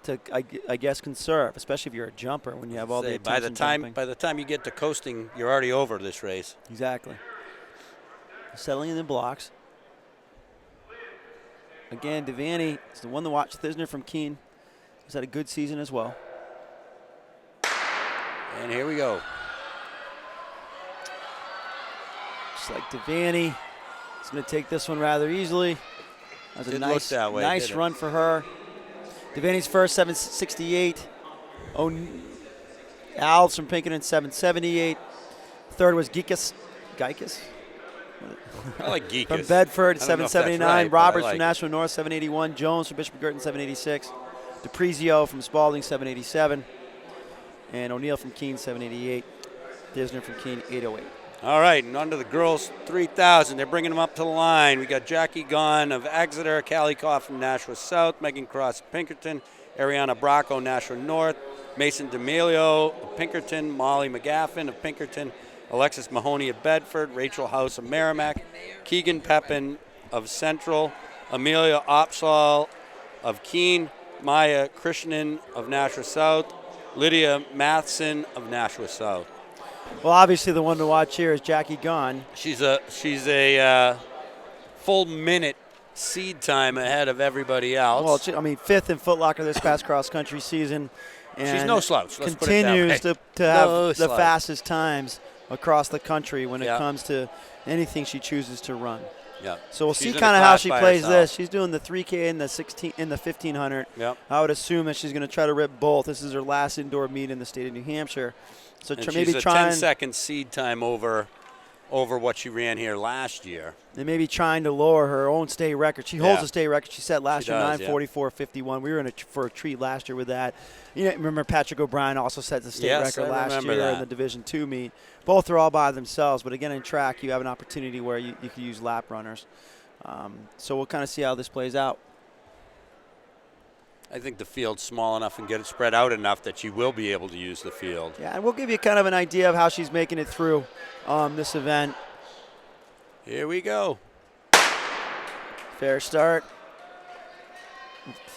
to I guess conserve, especially if you're a jumper when you have all the By the attempts in time jumping. you get to coasting, you're already over this race. Exactly. Settling in the blocks. Again, Devaney is the one to watch. Thisner from Keene has had a good season as well. And here we go. Just like Devaney, is going to take this one rather easily. That was a Didn't look nice, that way, nice did it? run for her. Devaney's first, 768. Alves from Pinkerton, 778. Third was Geekus. I like Geekus. From Bedford, I don't know if that's 779. right, but I Roberts like from it. Nashville North, 781. Jones from Bishop Girton, 786. DePrizio from Spalding, 787. And O'Neill from Keene, 788. Disner from Keene, 808. All right, and on to the girls 3,000. They're bringing them up to the line. We got Jackie Gunn of Exeter, Callie Koff from Nashua South, Megan Cross of Pinkerton, Ariana Bracco, Nashua North, Mason D'Amelio of Pinkerton, Molly McGaffin of Pinkerton, Alexis Mahoney of Bedford, Rachel House of Merrimack, Keegan Pepin of Central, Amelia Opsal of Keene, Maya Krishnan of Nashua South, Lydia Matheson of Nashua South. Well, obviously the one to watch here is Jackie Gunn. She's a full minute seed time ahead of everybody else. Well, I mean, fifth in Foot Locker this past cross-country season. And she's no slouch. Let's put it that way. continues to have No the slouch. fastest times across the country when it Yeah. comes to anything she chooses to run. Yeah. So we'll She's see in a kind of how class she by plays herself. this. She's doing the 3K and the 1500. Yep. I would assume that she's going to try to rip both. This is her last indoor meet in the state of New Hampshire. So And maybe she's a trying 10-second seed time over what she ran here last year. and maybe trying to lower her own state record. She holds Yeah. a state record she set last She year, does, yeah. 9:44.51. We were for a treat last year with that. You know, remember Patrick O'Brien also set the state Yes, record I last remember year in that. the Division II meet. Both are all by themselves, but again in track you have an opportunity where you could use lap runners. So we'll kind of see how this plays out. I think the field's small enough and get it spread out enough that she will be able to use the field. Yeah, and we'll give you kind of an idea of how she's making it through this event. Here we go. Fair start.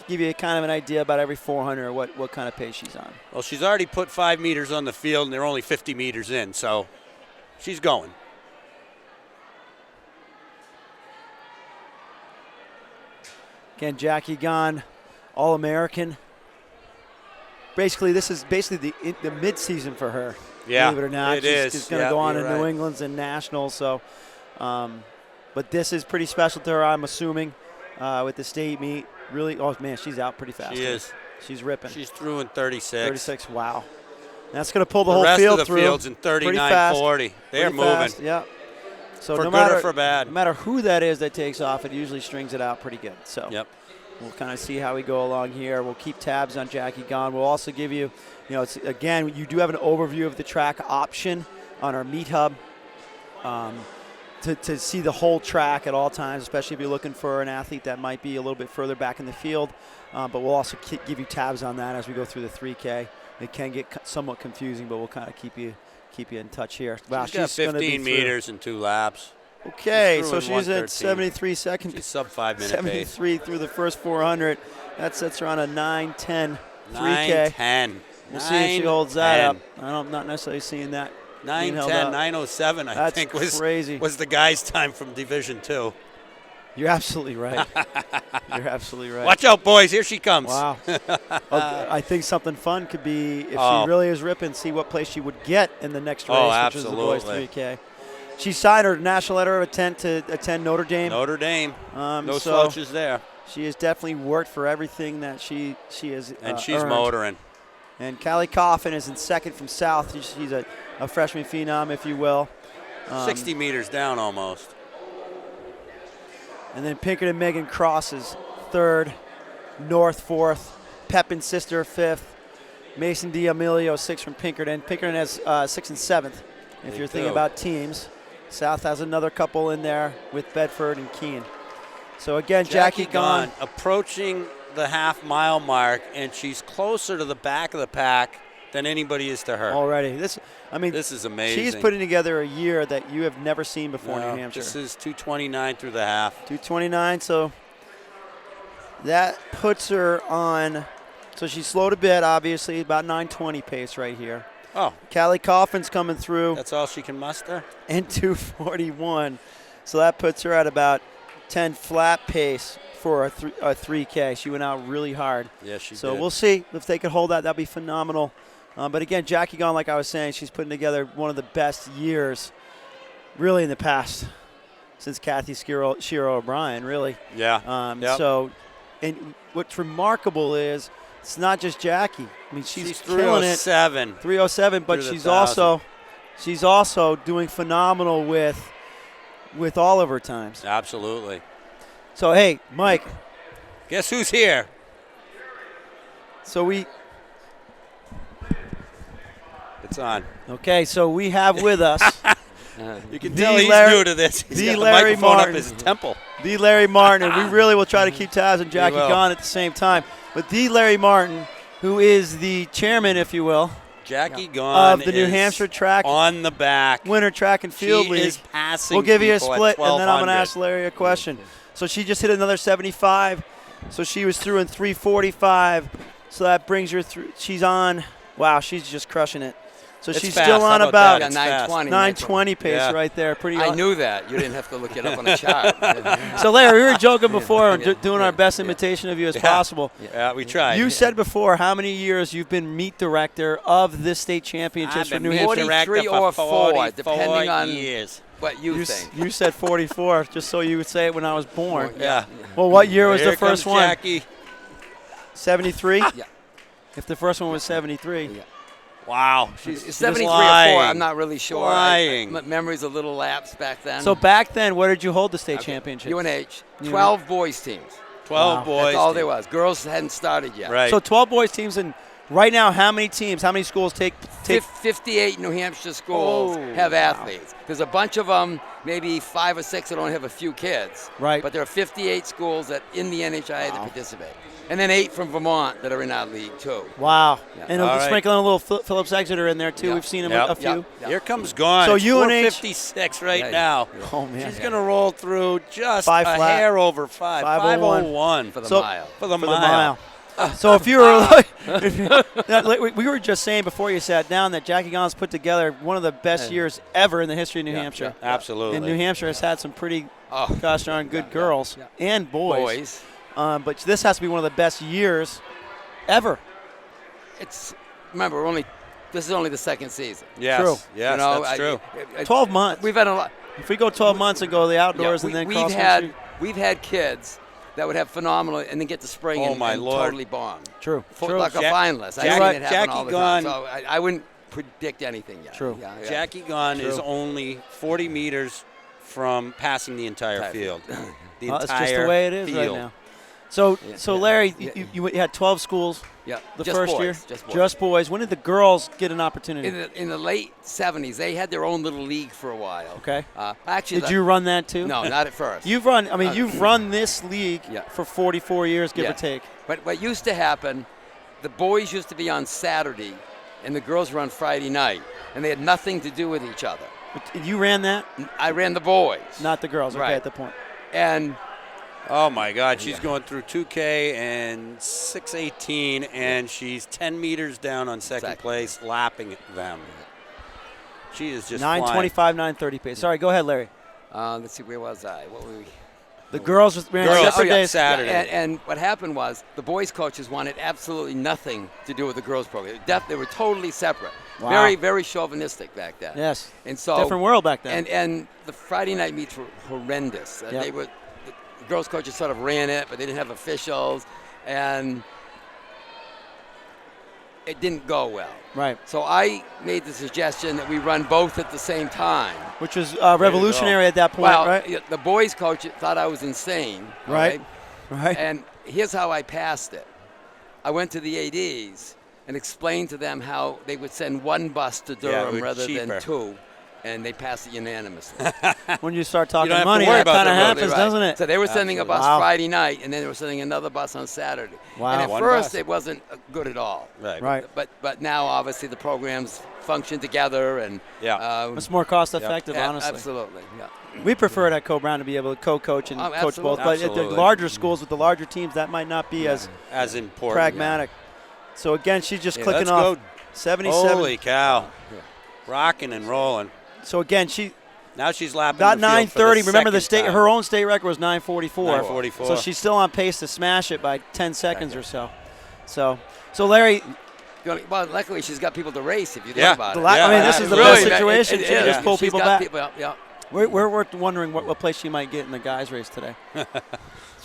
Give you kind of an idea about every 400 what kind of pace she's on. Well, she's already put 5 meters on the field, and they're only 50 meters in, so she's going. Again, Jackie Gunn, All-American. Basically, this is basically the mid-season for her. Yeah, believe it or not, it she's is. going to Yeah, go on to you're New right. England's and Nationals. So, but this is pretty special to her, I'm assuming, with the state meet. Really, oh man, she's out pretty fast. She here. is. She's ripping. She's through in 36. 36. Wow. That's going to pull the, The whole rest field of the through. field's in Pretty fast. 39-40. They're Pretty moving. fast, yeah. So For no good matter, or for bad. no matter who that is that takes off, it usually strings it out pretty good. So Yep. we'll kind of see how we go along here. We'll keep tabs on Jackie Gunn. We'll also give you, it's again, you do have an overview of the track option on our Meet Hub to see the whole track at all times, especially if you're looking for an athlete that might be a little bit further back in the field. But we'll also give you tabs on that as we go through the 3K. It can get somewhat confusing, but we'll kind of keep you in touch here. Wow, She's got gonna be 15 through. meters in 2 laps. Okay, She's so through in she's at 1:13. 73 seconds. She's sub 5 minute pace. 73 through the first 400. That sets her on a 9:10 3K. 9:10. We'll see if she holds that 9:10. up. I'm not necessarily seeing that. being 9:10, held up. 9:07, I That's think was crazy. was the guy's time from Division 2. You're absolutely right. You're absolutely right. Watch out, boys! Here she comes. Wow. I think something fun could be if Oh. she really is ripping, see what place she would get in the next race, Oh, which is the boys absolutely. 3K. She signed her national letter of intent to attend Notre Dame. Notre Dame. No so slouches there. she has definitely worked for everything that she has And she's earned. motoring. And Callie Coffin is in second from South. She's a freshman phenom, if you will. 60 meters down almost. And then Pinkerton Megan Cross is third, North fourth, Pepin Sister fifth, Mason D'Amelio sixth from Pinkerton. Pinkerton has sixth and seventh. If They you're thinking do. about teams, South has another couple in there with Bedford and Keene. So again, Jackie Gunn. approaching the half-mile mark, and she's closer to the back of the pack than anybody is to her. Already. This This is amazing. she's putting together a year that you have never seen before in No, New Hampshire. This is 2:29 through the half. 2:29, so that puts her on. So she slowed a bit, obviously, about 9:20 pace right here. Oh, Callie Coffin's coming through that's all she can muster? in 2:41, so that puts her at about 10 flat pace for a 3K. She went out really hard. Yes, she So did. we'll see if they can hold that. That'd be phenomenal. But again, Jackie Gunn, like I was saying, she's putting together one of the best years, really, in the past since Kathy Shiro O'Brien, really. Yeah. Yep. So And what's remarkable is it's not just Jackie. I mean, she's killing it. 307. 307, but Through the she's also doing phenomenal with all of her times. Absolutely. So hey, Mike. Guess who's here? So It's on. so we have with us You can The tell he's Larry- new to this. He's the got the Larry microphone Martin. up his temple. the Larry Martin, and we really will try to keep tabs on Jackie will. Gunn at the same time. But the Larry Martin, who is the chairman, if you will, Jackie Gunn of the New is Hampshire Track on the back. Winter Track and Field She League. is passing We'll give you a people at split, and then I'm going to 1200. ask Larry a question. So she just hit another 75. So she was through in 3:45. So that brings her through. She's on. Wow, she's just crushing it. So It's she's fast. still How on about about that? It's fast. 9:20 pace Yeah. right there. Pretty. I knew that. You didn't have to look it up on the chart. So Larry, we were joking before, Yeah. doing our best imitation of you as possible. Yeah, we tried. You said before how many years you've been meet director of this state championships I've for been New meet Hampshire. director 43 for or 4, depending 44 on years. what you You think. said 44, just so you would say it when I was born. Yeah. Well, what year was Here the first comes one? Jackie. 73? Yeah. If the first one was 73. Yeah. Wow. She's It's 73 or 4. lying. I'm not really sure. Lying. My memory's a little lapsed back then. So back then, where did you hold the state championship? UNH, You- 12 boys teams. 12 Wow. boys. That's all team. there was. Girls hadn't started yet. Right. So 12 boys teams, and right now, how many teams, how many schools take 58 New Hampshire schools Oh, have wow. athletes. There's a bunch of them, maybe 5 or 6 that don't have a few kids. Right. But there are 58 schools that in the NHIA that participate. And then 8 from Vermont that are in our league, too. Wow. Yeah. And All right. sprinkling a little Phillips Exeter in there, too. Yeah. We've seen him Yep. a few. Yeah. Here comes Gone. So It's UNH 456 right Yeah, now. yeah. Oh, man. She's going to roll through just Five a flat. hair over 5. 501. 501 For the So- mile. for the For mile. the mile. So if you were we were just saying before you sat down that Jackie Gons put together one of the best years ever in the history of New Yeah, Hampshire. yeah. Absolutely. And New Hampshire has had some pretty Oh, gosh darn good girls and boys. But this has to be one of the best years ever. It's remember this is only the second season. Yes. True. Yes, You know, that's true. 12 months. We've had a lot. If we go 12 months and go the outdoors and then cross country. we've had kids that would have phenomenal and then get to spring Oh, and, my and Lord. totally bomb. True. Like a Jack- finalist. I've Jack- seen right. it happen Jackie all the Gunn- time. So I wouldn't predict anything yet. True. Yeah, yeah. Jackie Gunn is True. only 40 meters from passing the entire Entire field. The Well, that's entire just the way it is field. right now. So, Yeah. Larry, Yeah. you had 12 schools Yeah. the just first boys, year. Just boys. When did the girls get an opportunity? In the late 70s, they had their own little league for a while. Okay. Actually, Did you run that too? No, not at first. You've run. I mean, you've run this league Yeah. for 44 years, give Yeah. or take. But what used to happen, the boys used to be on Saturday, and the girls were on Friday night, and they had nothing to do with each other. But you ran that, I ran the boys. not the girls. Okay, Right. at the point. And Oh, my God. She's Yeah. going through 2K and 618, and she's 10 meters down on second Exactly. place, lapping them. She is just 9:25, 9:30 pace. Sorry, go ahead, Larry. let's see, where was I? What were we? The girls ran Girls. separate Oh, yeah. days. Saturday. And what happened was the boys' coaches wanted absolutely nothing to do with the girls' program. They were totally separate. Wow. Very, very chauvinistic back then. Yes. And so Different world back then. And the Friday night meets were horrendous. Yep. The girls' coaches sort of ran it, but they didn't have officials, and it didn't go well. right. So I made the suggestion that we run both at the same time. Which was revolutionary at that point, Well, right? the boys' coach thought I was insane. Right. okay? Right. And here's how I passed it. I went to the ADs and explained to them how they would send one bus to it Durham was rather cheaper. than 2, and they passed it unanimously. When you start talking don't have to money, worry that about kind of the road. happens, Right. doesn't it? So they were sending a bus Wow. Friday night, and then they were sending another bus on Saturday. Wow. And at One first, bus. it wasn't good at all. Right. Right. But now, obviously, the programs function together, and Yeah. It's more cost effective, honestly. absolutely, yeah. We prefer it at Co-Brown to be able to co-coach and Oh, coach both. absolutely. But at the Absolutely. larger schools with the larger teams, that might not be as As important. pragmatic. So again, she's just Yeah, clicking Let's off go. 77. Holy cow. Yeah. Rocking and rolling. So again, she Now she's lapping got the field for 9:30. Remember the second time. her own state record was 9:44. 9:44. So she's still on pace to smash it by 10 seconds or so. So Larry, Well, luckily, she's got people to race if you think Yeah. about the it. la- I mean, Yeah, this is the really, best It- situation. it She can is. just pull She's people got back. people, yeah. We're wondering what place she might get in the guys' race today.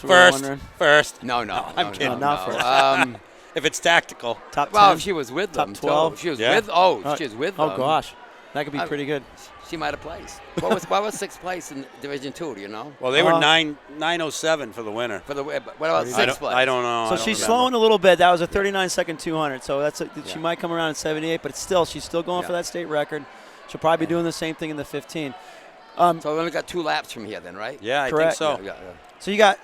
So we were First. wondering. First. No, I'm no, kidding. No, Not no. first. If it's tactical. Top 10. Well, if she was with Top them, too. 12. She was Yeah. with. She was with them. Oh gosh, that could be I- pretty good. She might have placed. What was sixth place in Division 2? Do you know? Well, they were Uh, 907 for the winner. For the what about I sixth don't, place? I don't know. So I don't she's remember. slowing a little bit. That was a 39-second 200. So she Yeah. might come around at 78, but she's still going Yeah. for that state record. She'll probably be doing the same thing in the 15. So we only got 2 laps from here, then, right? Yeah, I Correct. think so. Yeah.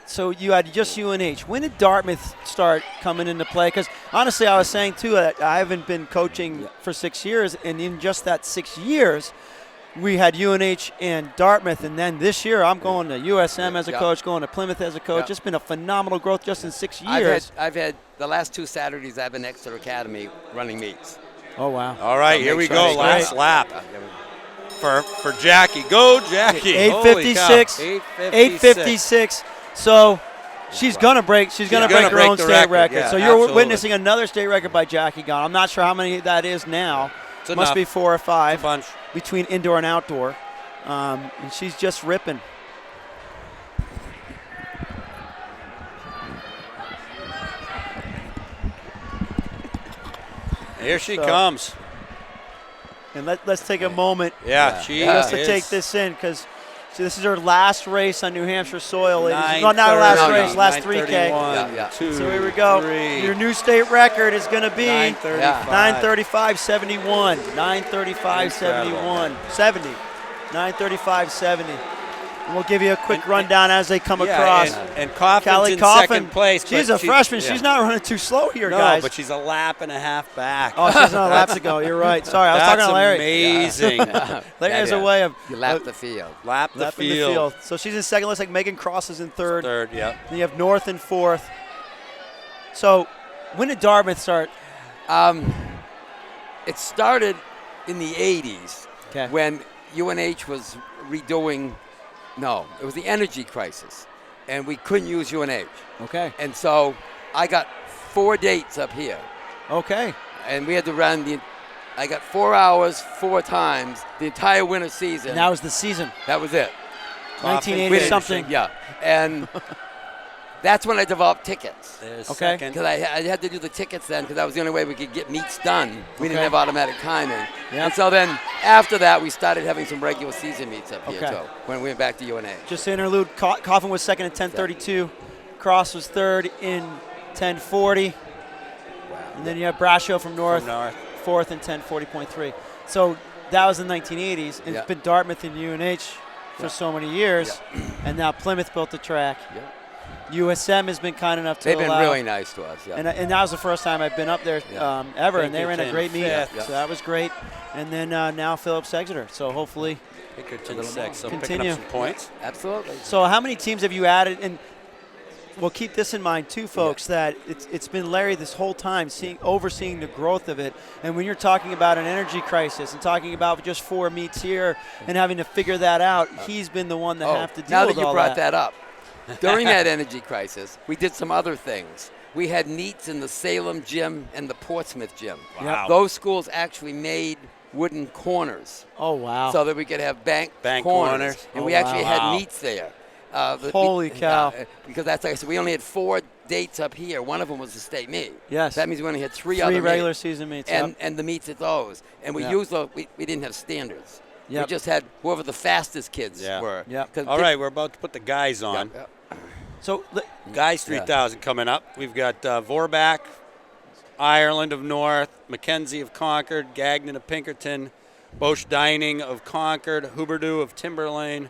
So you had just UNH. When did Dartmouth start coming into play? Because honestly, I was saying too that I haven't been coaching for 6 years, and in just that 6 years, we had UNH and Dartmouth, and then this year I'm going to USM as a Yeah. coach, going to Plymouth as a coach. Yeah. It's been a phenomenal growth just in 6 years. I've had the last 2 Saturdays I've been at Exeter Academy running meets. Oh wow! All right, So here make we sure go. they- Last Great. lap for Jackie. Go, Jackie. 8:56. 8:56. So she's gonna break. She's gonna break her break own the state record, record. yeah, So you're absolutely. witnessing another state record by Jackie Gunn. I'm not sure how many that is now. It's Must enough. be 4 or 5 bunch. between indoor and outdoor. And she's just ripping. Here she So- comes. And let's take a moment Yeah, she just to is. take this in because this is her last race on New Hampshire soil. Ladies. 9:30, No, not her last No, no. race, last 3K. 9:31, Yeah. 2, So here we go. 3, Your new state record is going to be 9:35. 9:35.71. 9:35.71. 70. 9:35.70. And we'll give you a quick And- rundown as they come Yeah, across. and Coffin's Callie in Coffin, second place. she's but a freshman. yeah. She's not running too slow here, No, guys. but she's a lap and a half back. Oh, she's on a lap to go. You're right. Sorry, I was talking That's to Larry. amazing. Larry has a way of You lap the field. Lap the lapping the field. field. So she's in second. Looks like Megan Cross is in third. Third, yeah. Then you have North in fourth. So when did Dartmouth start? It started in the 80s Okay. when UNH was redoing. No, it was the energy crisis, and we couldn't use UNH. Okay. And so I got 4 dates up here, Okay. and we had to run I got 4 hours 4 times the entire winter season. And that was the season. That was it. 1980 finishing. something. Yeah, and that's when I developed tickets. There's Okay. second. Because I had to do the tickets then, because that was the only way we could get meets done. We didn't Okay. have automatic timing. Yep. And so then after that, we started having some regular season meets up here Okay. too. When we went back to UNH. Just to interlude, Coffin was second at 10:32. Cross was third in 10:40. And then you have Brascio from North, North. fourth in 10:40.3. So that was in the 1980s. And Yeah. It's been Dartmouth and UNH for so many years. And now Plymouth built the track. Yeah. USM has been kind enough to They've been allow. really nice to us. Yeah. And that was the first time I've been up there Yeah. ever, and they ran a Pinkerton great meet. fifth. So that was great. And then now Phillips Exeter. So hopefully. Pinkerton 6, so picking Continue. up some points. Absolutely. So how many teams have you added? And we'll keep this in mind too, folks, that it's been Larry this whole time overseeing the growth of it. And when you're talking about an energy crisis and talking about just 4 meets here and having to figure that out, he's been the one that have to deal now with that you all brought that up, during that energy crisis, we did some other things. We had meets in the Salem gym and the Portsmouth gym. Wow. Those schools actually made wooden corners Oh wow! so that we could have bank Bank corners. corners. And Oh, we actually wow. had meets there. Holy cow. Because that's like I said, we only had 4 dates up here. One of them was the state meet. Yes. That means we only had 3 3 other regular meets. season meets. And, yep. and the meets at those. And we Yep. used those, we didn't have standards. Yep. We just had whoever the fastest kids Yeah. were. Yep. 'Cause All they- right, we're about to put the guys on. Yeah. So Guys 3000 coming up. We've got Vorbak, Ireland of North, Mackenzie of Concord, Gagnon of Pinkerton, Bosch Dining of Concord, Huberdeau of Timberlane,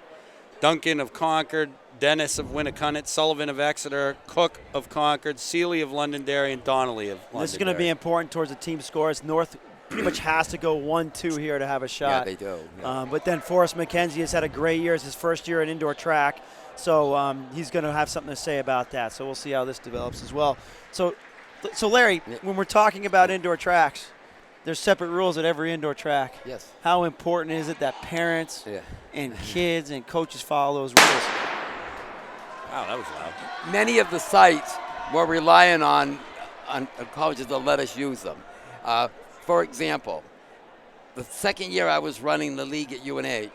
Duncan of Concord, Dennis of Winnicunnet, Sullivan of Exeter, Cook of Concord, Seeley of Londonderry, and Donnelly of Londonderry. this is going to be important towards the team scores. North pretty much has to go 1-2 here to have a Yeah, shot. they do. Yeah. But then Forrest McKenzie has had a great year. It's his first year at indoor track. So he's going to have something to say about that. So we'll see how this develops as well. So Larry, Yeah. when we're talking about indoor tracks, there's separate rules at every indoor track. Yes. How important is it that parents Yeah. and kids and coaches follow those rules? Wow, that was loud. Many of the sites were relying on colleges to let us use them. For example, the second year I was running the league at UNH,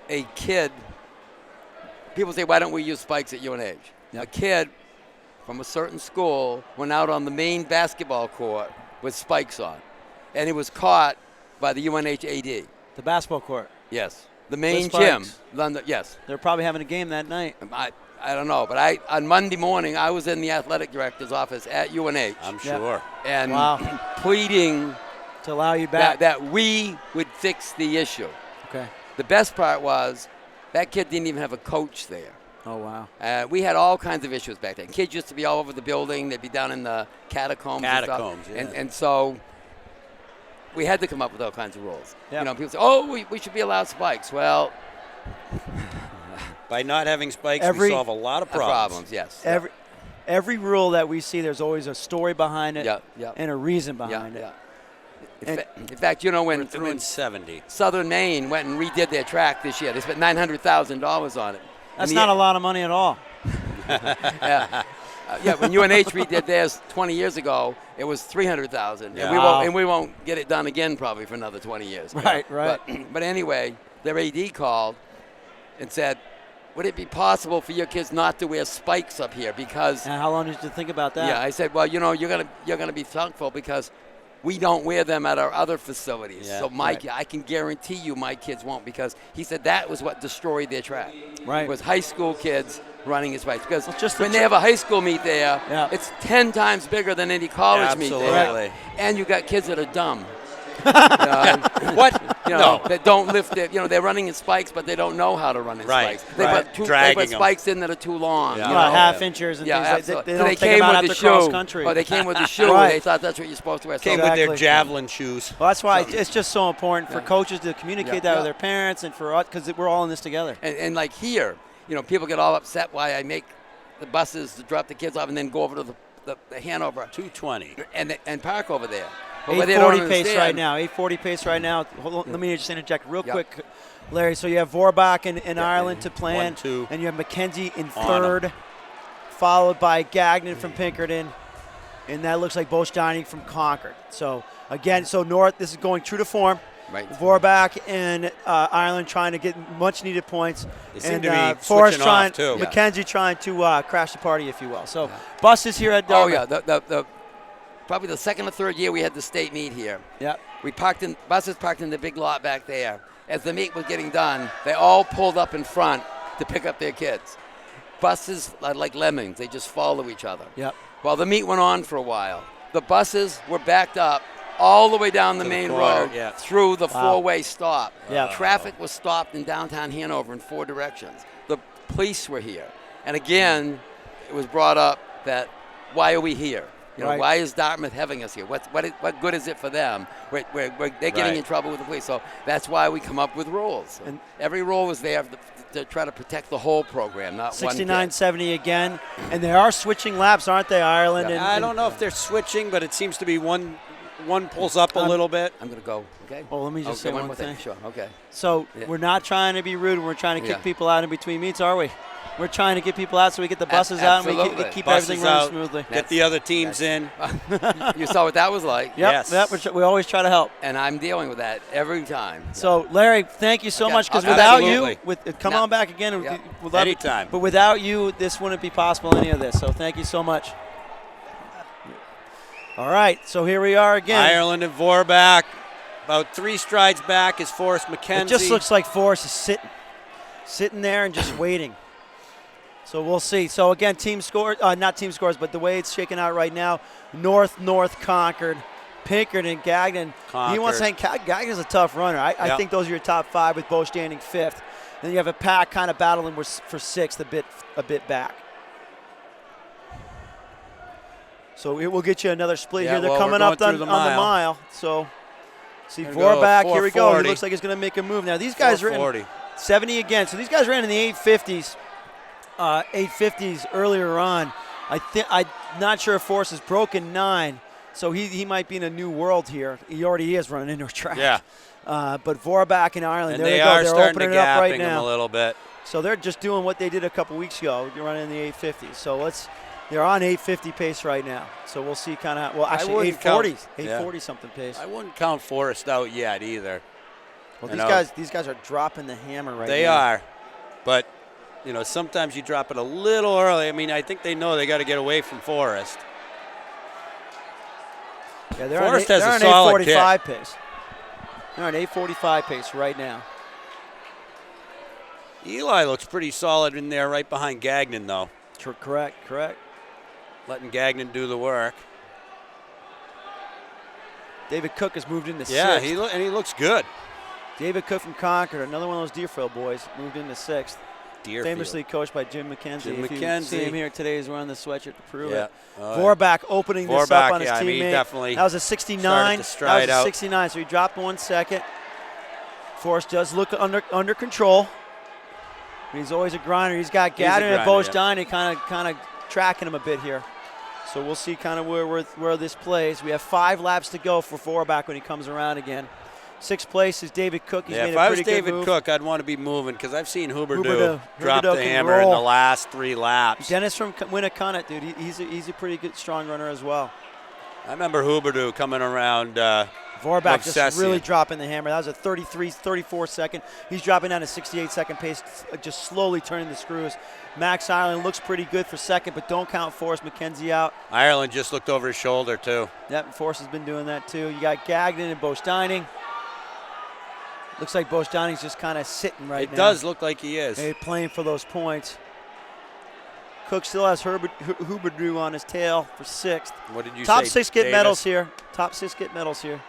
a kid, people say, why don't we use spikes at UNH? a kid from a certain school went out on the main basketball court with spikes on, and he was caught by the UNH AD. The basketball court. Yes, the main With gym. spikes. Yes, They're probably having a game that night. I don't know, but on Monday morning I was in the athletic director's office at UNH I'm Yeah. sure. and Wow. pleading To allow you back. that we would fix the issue. Okay. The best part was that kid didn't even have a coach there. Oh, wow. We had all kinds of issues back then. Kids used to be all over the building. They'd be down in the catacombs. Catacombs, and yeah. stuff. And so we had to come up with all kinds of rules. Yeah. You know, people say, "Oh, we should be allowed spikes." Well, By not having spikes, Every- we solve a lot of problems. Yes. Every rule that we see, there's always a story behind it Yeah. and a reason Yeah. behind it. Yeah. In fact, you know We're when through in 70. Southern Maine went and redid their track this year, they spent $900,000 on it. That's And not a lot of money at all. Yeah, when UNH redid theirs 20 years ago, it was $300,000, Yeah. and we won't get it done again probably for another 20 years. Right, right. But anyway, their AD called and said, "Would it be possible for your kids not to wear spikes up here because?" And how long did you think about that? Yeah, I said, "Well, you know, you're gonna be thankful because we don't wear them at our other facilities. Yeah, so right. I can guarantee you my kids won't because he said that was what destroyed their track. Right. Was high school kids running his bikes because Well, just the when they have a high school meet there, Yeah. it's 10 times bigger than any college meet there. Absolutely. And you got kids that are dumb. What? You know, No. that don't lift it. You know, they're running in spikes, but they don't know how to run in Right, spikes. They right. put, they Dragging put 'em. spikes in that are too long. Yeah. you About know? half inches and Yeah, things like absolutely. that. They So don't they take came them out with the after cross shoe. country. Oh, they came with the shoe. Right. They thought that's what you're supposed to wear. Came So with their Exactly. javelin shoes. Well, that's why it's just so important for coaches to communicate Yeah. that with Yeah. their parents and for us because we're all in this together. And like here, you know, people get all upset why I make the buses to drop the kids off and then go over to the Hanover 220. and park over there. But what they don't 840 pace right understand- now. 840 pace right now. Hold on, let me just interject real Yeah. quick, Larry. So you have Vorbach in Ireland to plan, 1-2. and you have McKenzie in On 'em. third, followed by Gagnon from Pinkerton, and that looks like Bostiani from Concord. So again, North. This is going true to form. Right. Vorbach and Ireland trying to get much needed points. They seem and to be Forrest switching trying, off, too. Yeah. McKenzie trying to crash the party, if you will. So buses here at Oh Dartmouth. yeah, the probably the second or third year we had the state meet here. Yeah. We buses parked in the big lot back there. As the meet was getting done, they all pulled up in front to pick up their kids. Buses are like lemmings; they just follow each other. Yep. Well, the meet went on for a while. The buses were backed up all the way down the To the main corner, road yeah. through the Wow. four-way stop. Yeah. Traffic was stopped in downtown Hanover in four directions. The police were here. And again, it was brought up that why are we here? You know, Right. why is Dartmouth having us here? What good is it for them? They're getting Right. in trouble with the police. So that's why we come up with rules. And- Every rule was there to try to protect the whole program, not one kid. 69-70 again, and they are switching laps, aren't they, Ireland? Yeah. And, I and- don't know if they're switching, but it seems to be one pulls up a little bit. I'm going to go, okay? Oh, let me just say one more thing. Sure, okay. So Yeah. we're not trying to be rude. We're trying to kick Yeah. people out in between meets, are we? We're trying to get people out so we get the buses out and we absolutely. keep Buses everything running out. smoothly. Get the other teams in. You saw what that was like. Yep, Yes. we always try to help. And I'm dealing with that every time. So, Larry, thank you so Okay, much because absolutely. without you, come No. on back again. Yeah. We'd love it. Anytime. But without you, this wouldn't be possible, any of this. So thank you so much. All right, so here we are again. Ireland and Vorbach. About 3 strides back is Forrest McKenzie. It just looks like Forrest is sitting there and just waiting. So we'll see. So again, team score, not team scores, but the way it's shaking out right now, North Concord, Pinkerton, Gagnon. He wants to hang. Gagnon's a tough runner. I Yeah. think those are your top 5 with Bo standing 5th. Then you have a pack kind of battling for 6th, a bit back. So it will get you another split Yeah, here. They're well, coming we're up going on through the the mile. So see Gonna go Vorbach. Here we go. He 440. looks like he's going to make a move. Now these guys are in 440. 70 again. So these guys ran in the 850s, 850s earlier on. I'm not sure if Forrest has broken 9, so he might be in a new world here. He already is running into a track. Yeah. But Vorbach in Ireland, And there they you go. are They're starting to opening it up right gapping him a now. little bit. So they're just doing what they did a couple weeks ago. They're running in the 850s. So they're on 850 pace right now. So we'll see kind of, well, actually wouldn't 840, count- 840 something pace. I wouldn't count Forrest out yet either. Well, you these know. guys are dropping the hammer right They now. are. But You know, sometimes you drop it a little early. I mean, I think they know they got to get away from Forrest. Yeah, they're Forrest on, has a they're solid on 8:45 pace. They're on 8:45 pace right now. Eli looks pretty solid in there right behind Gagnon, though. Correct. Letting Gagnon do the work. David Cook has moved into Yeah, sixth. and he looks good. David Cook from Concord, another one of those Deerfield boys, moved into sixth. Deerfield. Famously coached by Jim McKenzie. Jim If you McKenzie. see him here today, he's wearing the sweatshirt to prove Yeah. it. Vorbach opening this up Vorbach, on his yeah, I teammate. mean, he definitely that was a 69. started to stride that was a out. 69, so he dropped 1 second. Forrest does look under control. He's always a grinder. He's got Gadden and Bostani kind of tracking him a bit here. So we'll see kind of where this plays. We have 5 laps to go for Vorbach when he comes around again. 6th place is David Cook. He's made if a I was pretty good David move. Cook, I'd want to be moving because I've seen Huberdeau Huberdeau drop the can hammer in roll. the last 3 laps. Dennis from Winnicott, dude. He's a pretty good strong runner as well. I remember Huberdeau coming around. Vorbach just Obsessive. really dropping the hammer. That was a 34 second. He's dropping down to 68 second pace, just slowly turning the screws. Max Ireland looks pretty good for second, but don't count Forrest McKenzie out. Ireland just looked over his shoulder, too. Yep, Forrest has been doing that too. You got Gagnon and Bosteining. Looks like Bosteining's just kind of sitting right now. It does look like he is. Maybe playing for those points. Cook still has Huberdeau on his tail for 6th. What did you Top say, 6 get Davis? medals here. Top 6 get medals here.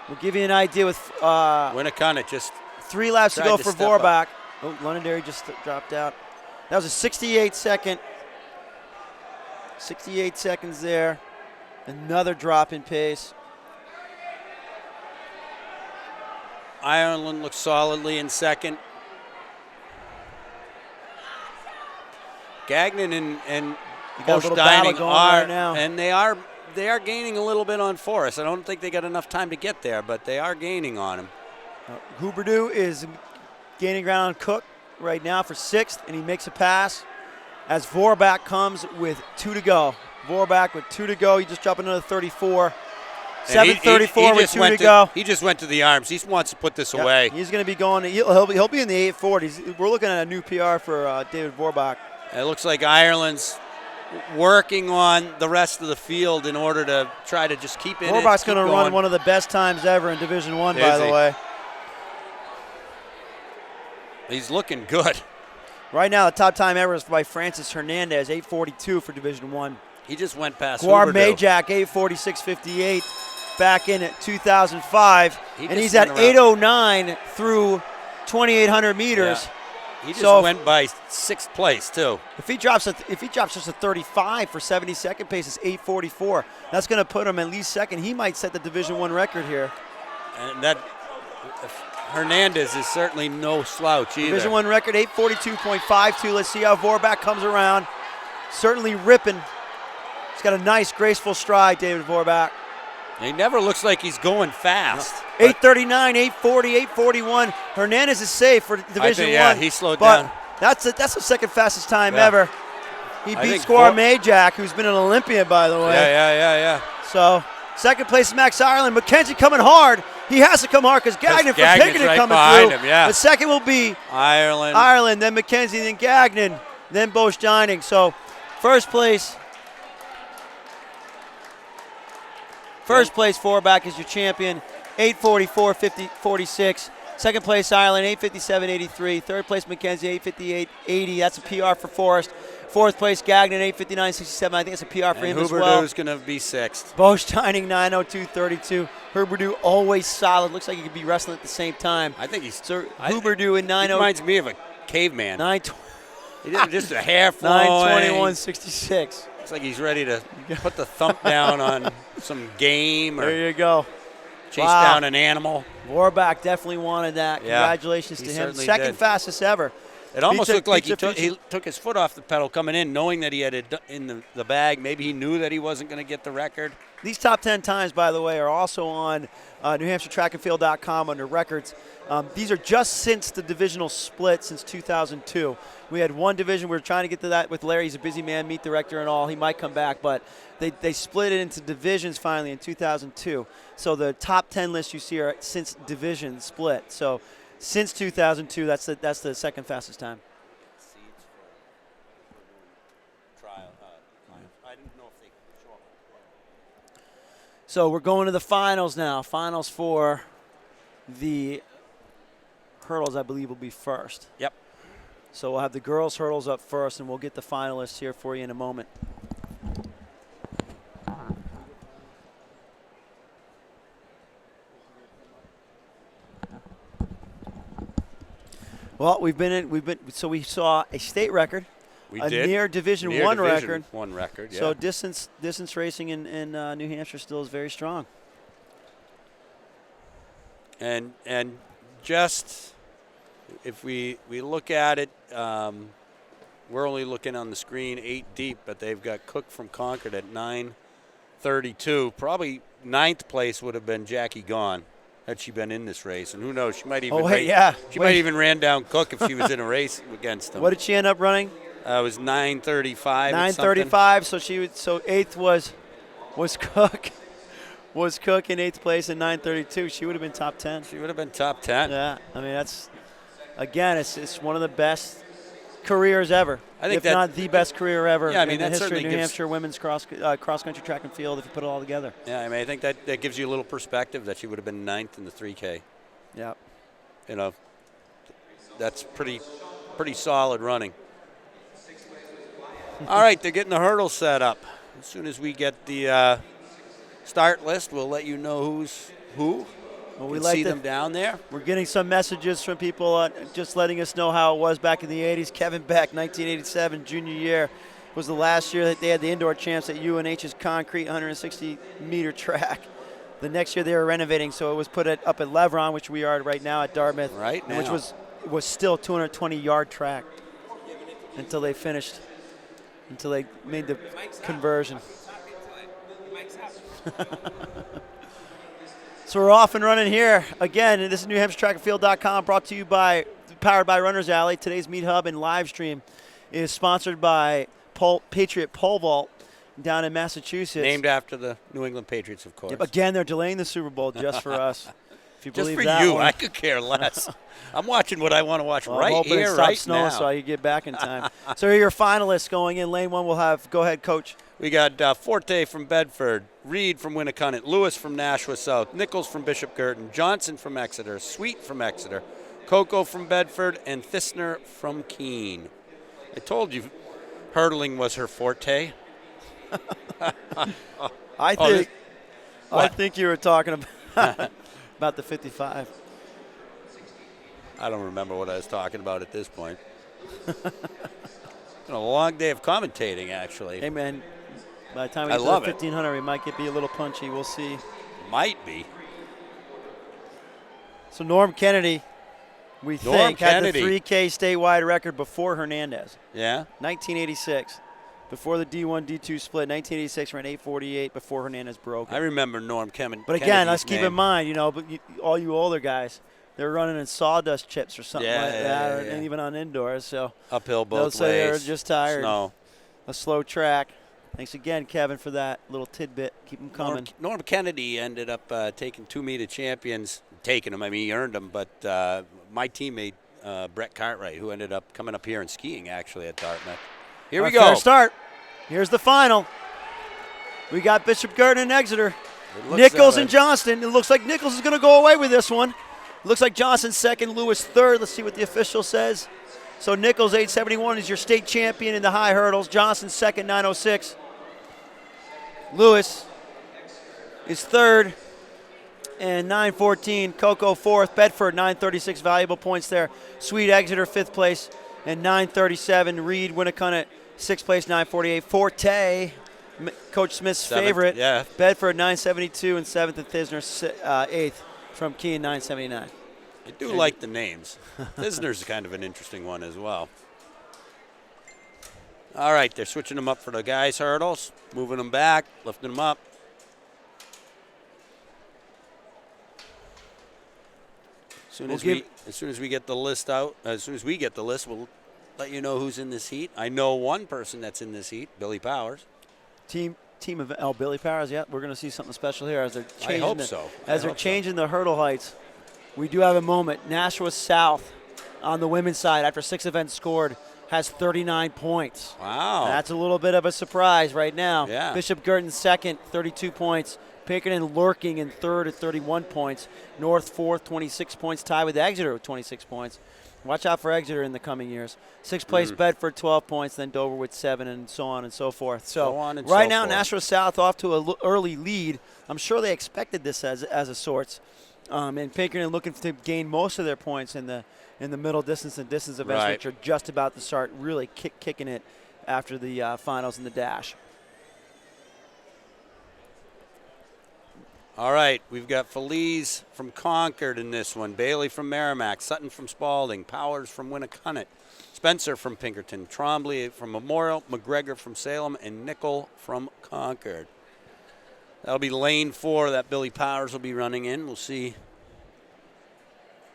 We'll give you an idea with Winnicott just 3 laps to tried go to for step up. Vorbach. Oh, Londonderry just dropped out. That was a 68 second. 68 seconds there. Another drop in pace. Ireland looks solidly in second. Gagnon and You got a little battle Bosteining going are, right now. and they are gaining a little bit on Forrest. I don't think they got enough time to get there, but they are gaining on him. Huberdeau is gaining ground on Cook right now for 6th, and he makes a pass as Vorbach comes with 2 to go. Vorbach with 2 to go. He just dropped another 34. And 7:34 with just 2 went to go. He just went to the arms. He wants to put this Yep, away. He's going to be going. He'll be in the 840s. We're looking at a new PR for David Vorbach. It looks like Ireland's working on the rest of the field in order to try to just keep in Vorbach's it. going to run one of the best times ever in Division One, by the he? way. He's looking good. Right now, the top time ever is by Francis Hernandez, 8:42 for Division One. He just went past Guar Huberdeau. Majak, 8:46.58, back in at 2005, He and just he's at went around. 8:09 through 2,800 meters. He just So- went by 6th place too. If he drops just a 35 for 72nd pace, it's 8:44. That's going to put him at least second. He might set the Division One record here. And that Hernandez is certainly no slouch either. Division One record 8:42.52. Let's see how Vorbach comes around. Certainly ripping. He's got a nice, graceful stride, David Vorbach. He never looks like he's going fast. 8:39, 8:40, 8:41. Hernandez is safe for Division think, yeah, One. he slowed but down. That's the second fastest time Yeah. ever. He I beat think Guar Majak, who's been an Olympian, by the way. Yeah. So second place is Max Ireland. McKenzie coming hard. He has to come hard because Gagnon from Gagnon's Picketed right coming behind through. him, yeah. The second will be Ireland. Ireland, then McKenzie, then Gagnon, then Bosteining. So first place Vorbach is your champion, 8:44.46. Second place Ireland, 8:57.83. Third place McKenzie, 8:58.80. That's a PR for Forrest. Fourth place Gagnon, 8:59.67. I think that's a PR for and him as well. Huberdeau's going to be 6th. Bosteining, 9:02.32. Huberdeau always solid. Looks like he could be wrestling at the same time. I think he's. So Huberdeau in He 9:02. reminds me of a caveman. 9:20. He did just a hair flowing. 9:21.66. Looks like he's ready to put the thump down on some game or There you go. chase Wow. down an animal. Vorbach definitely wanted that. Yeah, Congratulations he to him. certainly Second did. fastest ever. It almost Pizza- looked like Pizza he took his foot off the pedal coming in, knowing that he had it in the bag. Maybe he knew that he wasn't going to get the record. These top 10 times, by the way, are also on NewHampshireTrackandField.com under records. These are just since the divisional split since 2002. We had one division. We were trying to get to that with Larry. He's a busy man, meet director and all. He might come back, but they split it into divisions finally in 2002. So the top 10 lists you see are since division split. So since 2002, that's the second fastest time. So we're going to the finals now. Finals for the hurdles, I believe, will be first. Yep. So we'll have the girls' hurdles up first, and we'll get the finalists here for you in a moment. Well, so we saw a state record, We a did. near Division Near One Division record. One record, yeah. So distance racing in New Hampshire still is very strong. And just if we look at it, we're only looking on the screen 8 deep, but they've got Cook from Concord at 9:32. Probably 9th place would have been Jackie Gone had she been in this race, and who knows, she might even might even ran down Cook if she was in a race against him. What did she end up running? It was 9:35. 9:35. So 8th was Cook. Was Cook in 8th place in 9:32. She would have been top 10. She would have been top 10. Yeah, I mean it's one of the best careers ever. I think if not the best career ever Yeah, I mean, in the that history of certainly New gives- Hampshire women's cross country track and field if you put it all together. Yeah, I mean, I think that gives you a little perspective that she would have been 9th in the 3K. Yeah. You know, that's pretty solid running. All right, they're getting the hurdle set up. As soon as we get the start list, we'll let you know who's who. Well, You we can like see to- them down there. We're getting some messages from people just letting us know how it was back in the 80s. Kevin Beck, 1987, junior year, was the last year that they had the indoor champs at UNH's concrete 160-meter track. The next year they were renovating, so it was put up at Levron, which we are right now at Dartmouth, Right and which now. was still 220-yard track until they finished, until they made the conversion. So we're off and running here. Again, this is NewHampshireTrackandField.com, brought to you by, powered by Runners Alley. Today's Meet Hub and live stream is sponsored by Patriot Pole Vault down in Massachusetts. Named after the New England Patriots, of course. Yep, again, they're delaying the Super Bowl just for us. If you Just believe for that you, one. I could care less. I'm watching what I want to watch Well, right I'm hoping here, it stops right snowing now. so I can get back in time. So here are your finalists going in. Lane 1 will have, go ahead, Coach. We got Forte from Bedford, Reed from Winnicott, Lewis from Nashua South, Nichols from Bishop Girton, Johnson from Exeter, Sweet from Exeter, Coco from Bedford, and Thistner from Keene. I told you hurdling was her forte. I What? think you were talking about the 55. I don't remember what I was talking about at this point. It's been a long day of commentating, actually. Hey, man, by the time we I get to the love it. 1500, we might be a little punchy. We'll see. Might be. So Norm Kennedy, we Norm think, Kennedy. had the 3K statewide record before Hernandez. Yeah? 1986. Before the D1, D2 split, 1986 ran 8:48 before Hernandez broke it. I remember Norm Kennedy. But again, let's keep in mind, all you older guys, they're running in sawdust chips or something Yeah, like yeah, that, yeah, yeah. and even on indoors. So Uphill they'll both say they're ways. just tired. Snow. A slow track. Thanks again, Kevin, for that little tidbit. Keep them coming. Norm Kennedy ended up taking 2 meet champions. Taking them, I mean, he earned them. But my teammate, Brett Cartwright, who ended up coming up here and skiing, actually, at Dartmouth. Here we Our go. fair start. Here's the final. We got Bishop Girton and Exeter. It looks Nichols that and way. Johnston. It looks like Nichols is going to go away with this one. Looks like Johnston second, Lewis third. Let's see what the official says. So Nichols, 871, is your state champion in the high hurdles. Johnston second, 906. Lewis is third, and 914. Coco fourth. Bedford, 936. Valuable points there. Sweet Exeter, fifth place, and 937. Reed, Winnicott, sixth place, 948. Forte, Coach Smith's Seventh, favorite. yeah. Bedford, 972, and seventh, and Thisner, eighth from Keene, 979. I do like the names. Thisner's kind of an interesting one as well. All right, they're switching them up for the guys' hurdles, moving them back, lifting them up. As soon as we get the list out, as soon as we get the list, we'll let you know who's in this heat. I know one person that's in this heat, Billy Powers. Team of Billy Powers. Yeah, we're going to see something special here as they're changing. I hope so. As they're changing the hurdle heights, we do have a moment. Nashua South on the women's side after 6 events scored has 39 points. Wow. That's a little bit of a surprise right now. Yeah. Bishop Girton second, 32 points. Pinkerton lurking in third at 31 points. North fourth, 26 points, tied with Exeter with 26 points. Watch out for Exeter in the coming years. Sixth place Bedford, 12 points, then Dover with 7, and so on and so forth. So right now, Nashua South off to an early lead. I'm sure they expected this as a sorts. And Pinkerton looking to gain most of their points in the middle distance and distance events, Right. which are just about to start really kicking it after the finals in the dash. All right, we've got Feliz from Concord in this one, Bailey from Merrimack, Sutton from Spalding, Powers from Winnicunnet, Spencer from Pinkerton, Trombley from Memorial, McGregor from Salem, and Nickel from Concord. That'll be lane 4 that Billy Powers will be running in. We'll see.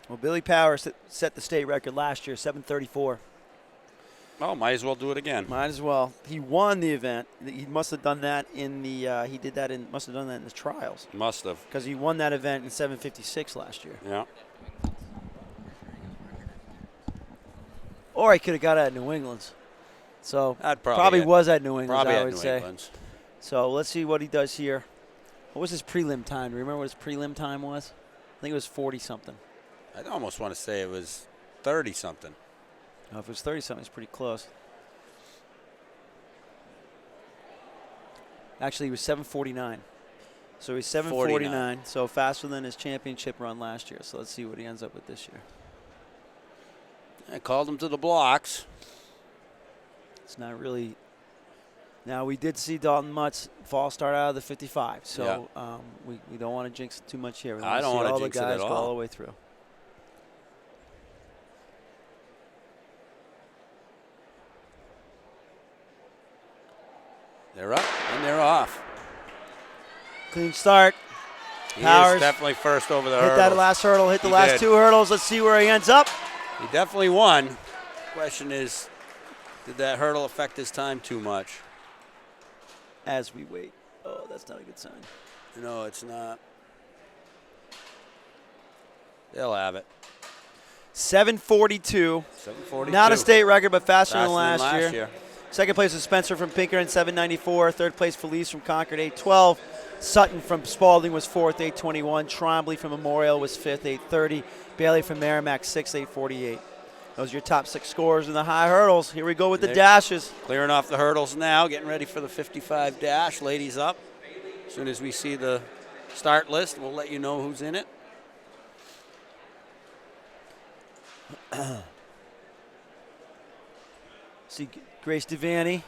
Well, Billy Powers set the state record last year, 7:34. Oh, might as well do it again. Might as well. He won the event. He must have done that in the. Must have done that in the trials Must have. because he won that event in 7:56 last year. Yeah. Or he could have got it at New England's. So That probably was at New England's, Probably I at would New say. England's. So let's see what he does here. What was his prelim time? Do you remember what his prelim time was? I think it was 40-something. I almost want to say it was 30-something. If it was 30-something, it's pretty close. Actually, he was 7:49. So he's 7:49, so faster than his championship run last year. So let's see what he ends up with this year. I called him to the blocks. It's not really. Now, we did see Dalton Mutz fall start out of the 55, so we don't want to jinx it too much here. We I don't want to all jinx the it guys at go all all. the way through. They're up and they're off. Clean start. He Powers is definitely first over the hit hurdles. that last hurdle, hit the He last did. 2 hurdles. Let's see where he ends up. He definitely won. Question is, did that hurdle affect his time too much? As we wait. Oh, that's not a good sign. No, it's not. They'll have it. 7:42. 7:42. Not a state record, but faster than Faster last year. Second place was Spencer from Pinkerton, 7:94. Third place, Felice from Concord, 8:12. Sutton from Spalding was fourth, 8:21. Trombley from Memorial was fifth, 8:30. Bailey from Merrimack, sixth, 8:48. Those are your top 6 scores in the high hurdles. Here we go with the dashes. Clearing off the hurdles now, getting ready for the 55 dash. Ladies up. As soon as we see the start list, we'll let you know who's in it. See Grace Devaney.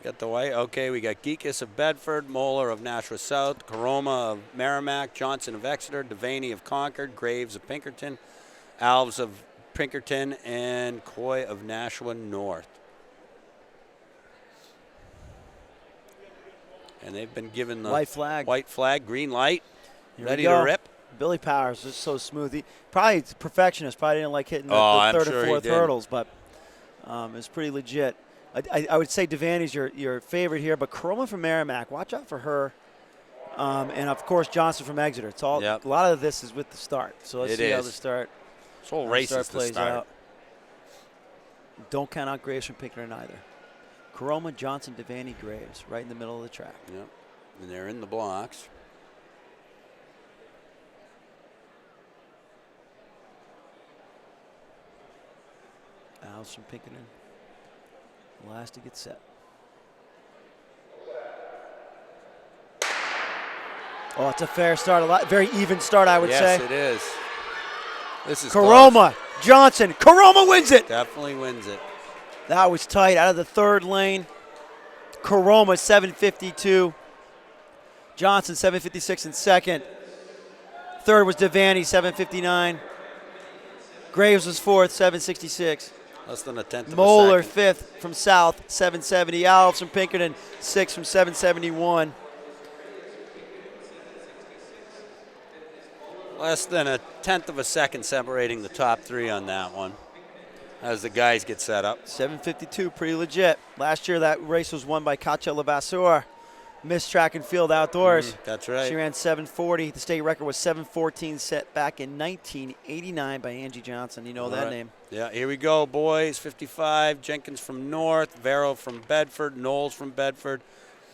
Got the white. Okay, we got Geekus of Bedford, Moeller of Nashua South, Caroma of Merrimack, Johnson of Exeter, Devaney of Concord, Graves of Pinkerton, Alves of Pinkerton, and Coy of Nashua North. And they've been given the White flag. white flag, green light, Here we ready to go. rip. Billy Powers is so smooth. He probably is a perfectionist. Probably didn't like hitting the I'm third sure and he fourth didn't. hurdles, but it's pretty legit. I would say Devaney's your favorite here, but Caroma from Merrimack, watch out for her. And, of course, Johnson from Exeter. It's all Yep. A lot of this is with the start. So let's It see how is. the start, This whole race is the plays start. out. Don't count out Graves from Pinkerton either. Caroma, Johnson, Devaney, Graves, right in the middle of the track. Yep. And they're in the blocks. Alves from Pinkerton. Last to get set. Oh, it's a fair start. Very even start, I would say. Yes, it is. This is Caroma, Johnson. Caroma wins it. close. Definitely wins it. That was tight. Out of the third lane. Caroma, 7:52. Johnson, 7:56 in second. Third was Devaney, 7:59. Graves was fourth, 7:66. Less than a tenth of Moeller, a second. fifth from South, 7:70. Alves from Pinkerton, sixth from 7:71. Less than a tenth of a second separating the top 3 on that one as the guys get set up. 7:52, pretty legit. Last year, that race was won by Katja Levasseur. Miss Track and Field Outdoors. That's right. She ran 7:40. The state record was 7:14, set back in 1989 by Angie Johnson. You know that All right. name. Yeah, here we go, boys. 55, Jenkins from North, Vero from Bedford, Knowles from Bedford,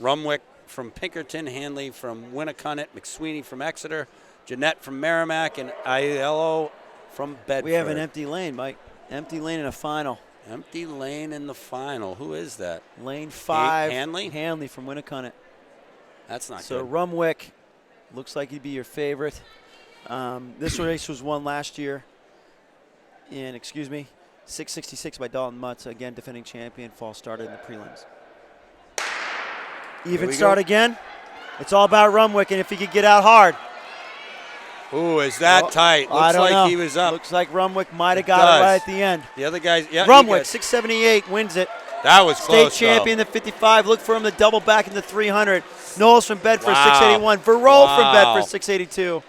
Rumwick from Pinkerton, Hanley from Winnicunnet, McSweeney from Exeter, Jeanette from Merrimack, and Aiello from Bedford. We have an empty lane, Mike. Empty lane in a final. Empty lane in the final. Who is that? Lane 5. Hanley? Hanley from Winnicunnet. That's not So good. Rumwick looks like he'd be your favorite. This race was won last year in, 666 by Dalton Mutz, again defending champion. Fall started in the prelims. Even we start go. again. It's all about Rumwick, and if he could get out hard. Ooh, is that Well, tight? I Looks don't like know. he was up. Looks like Rumwick might have got does. it right at the end. The other guys, yeah. he Rumwick, got- 678, wins it. That was State close, champion, the 55. Look for him to double back in the 300. Knowles from Bedford, Wow. 681. Verreau from Wow. Bedford, 682.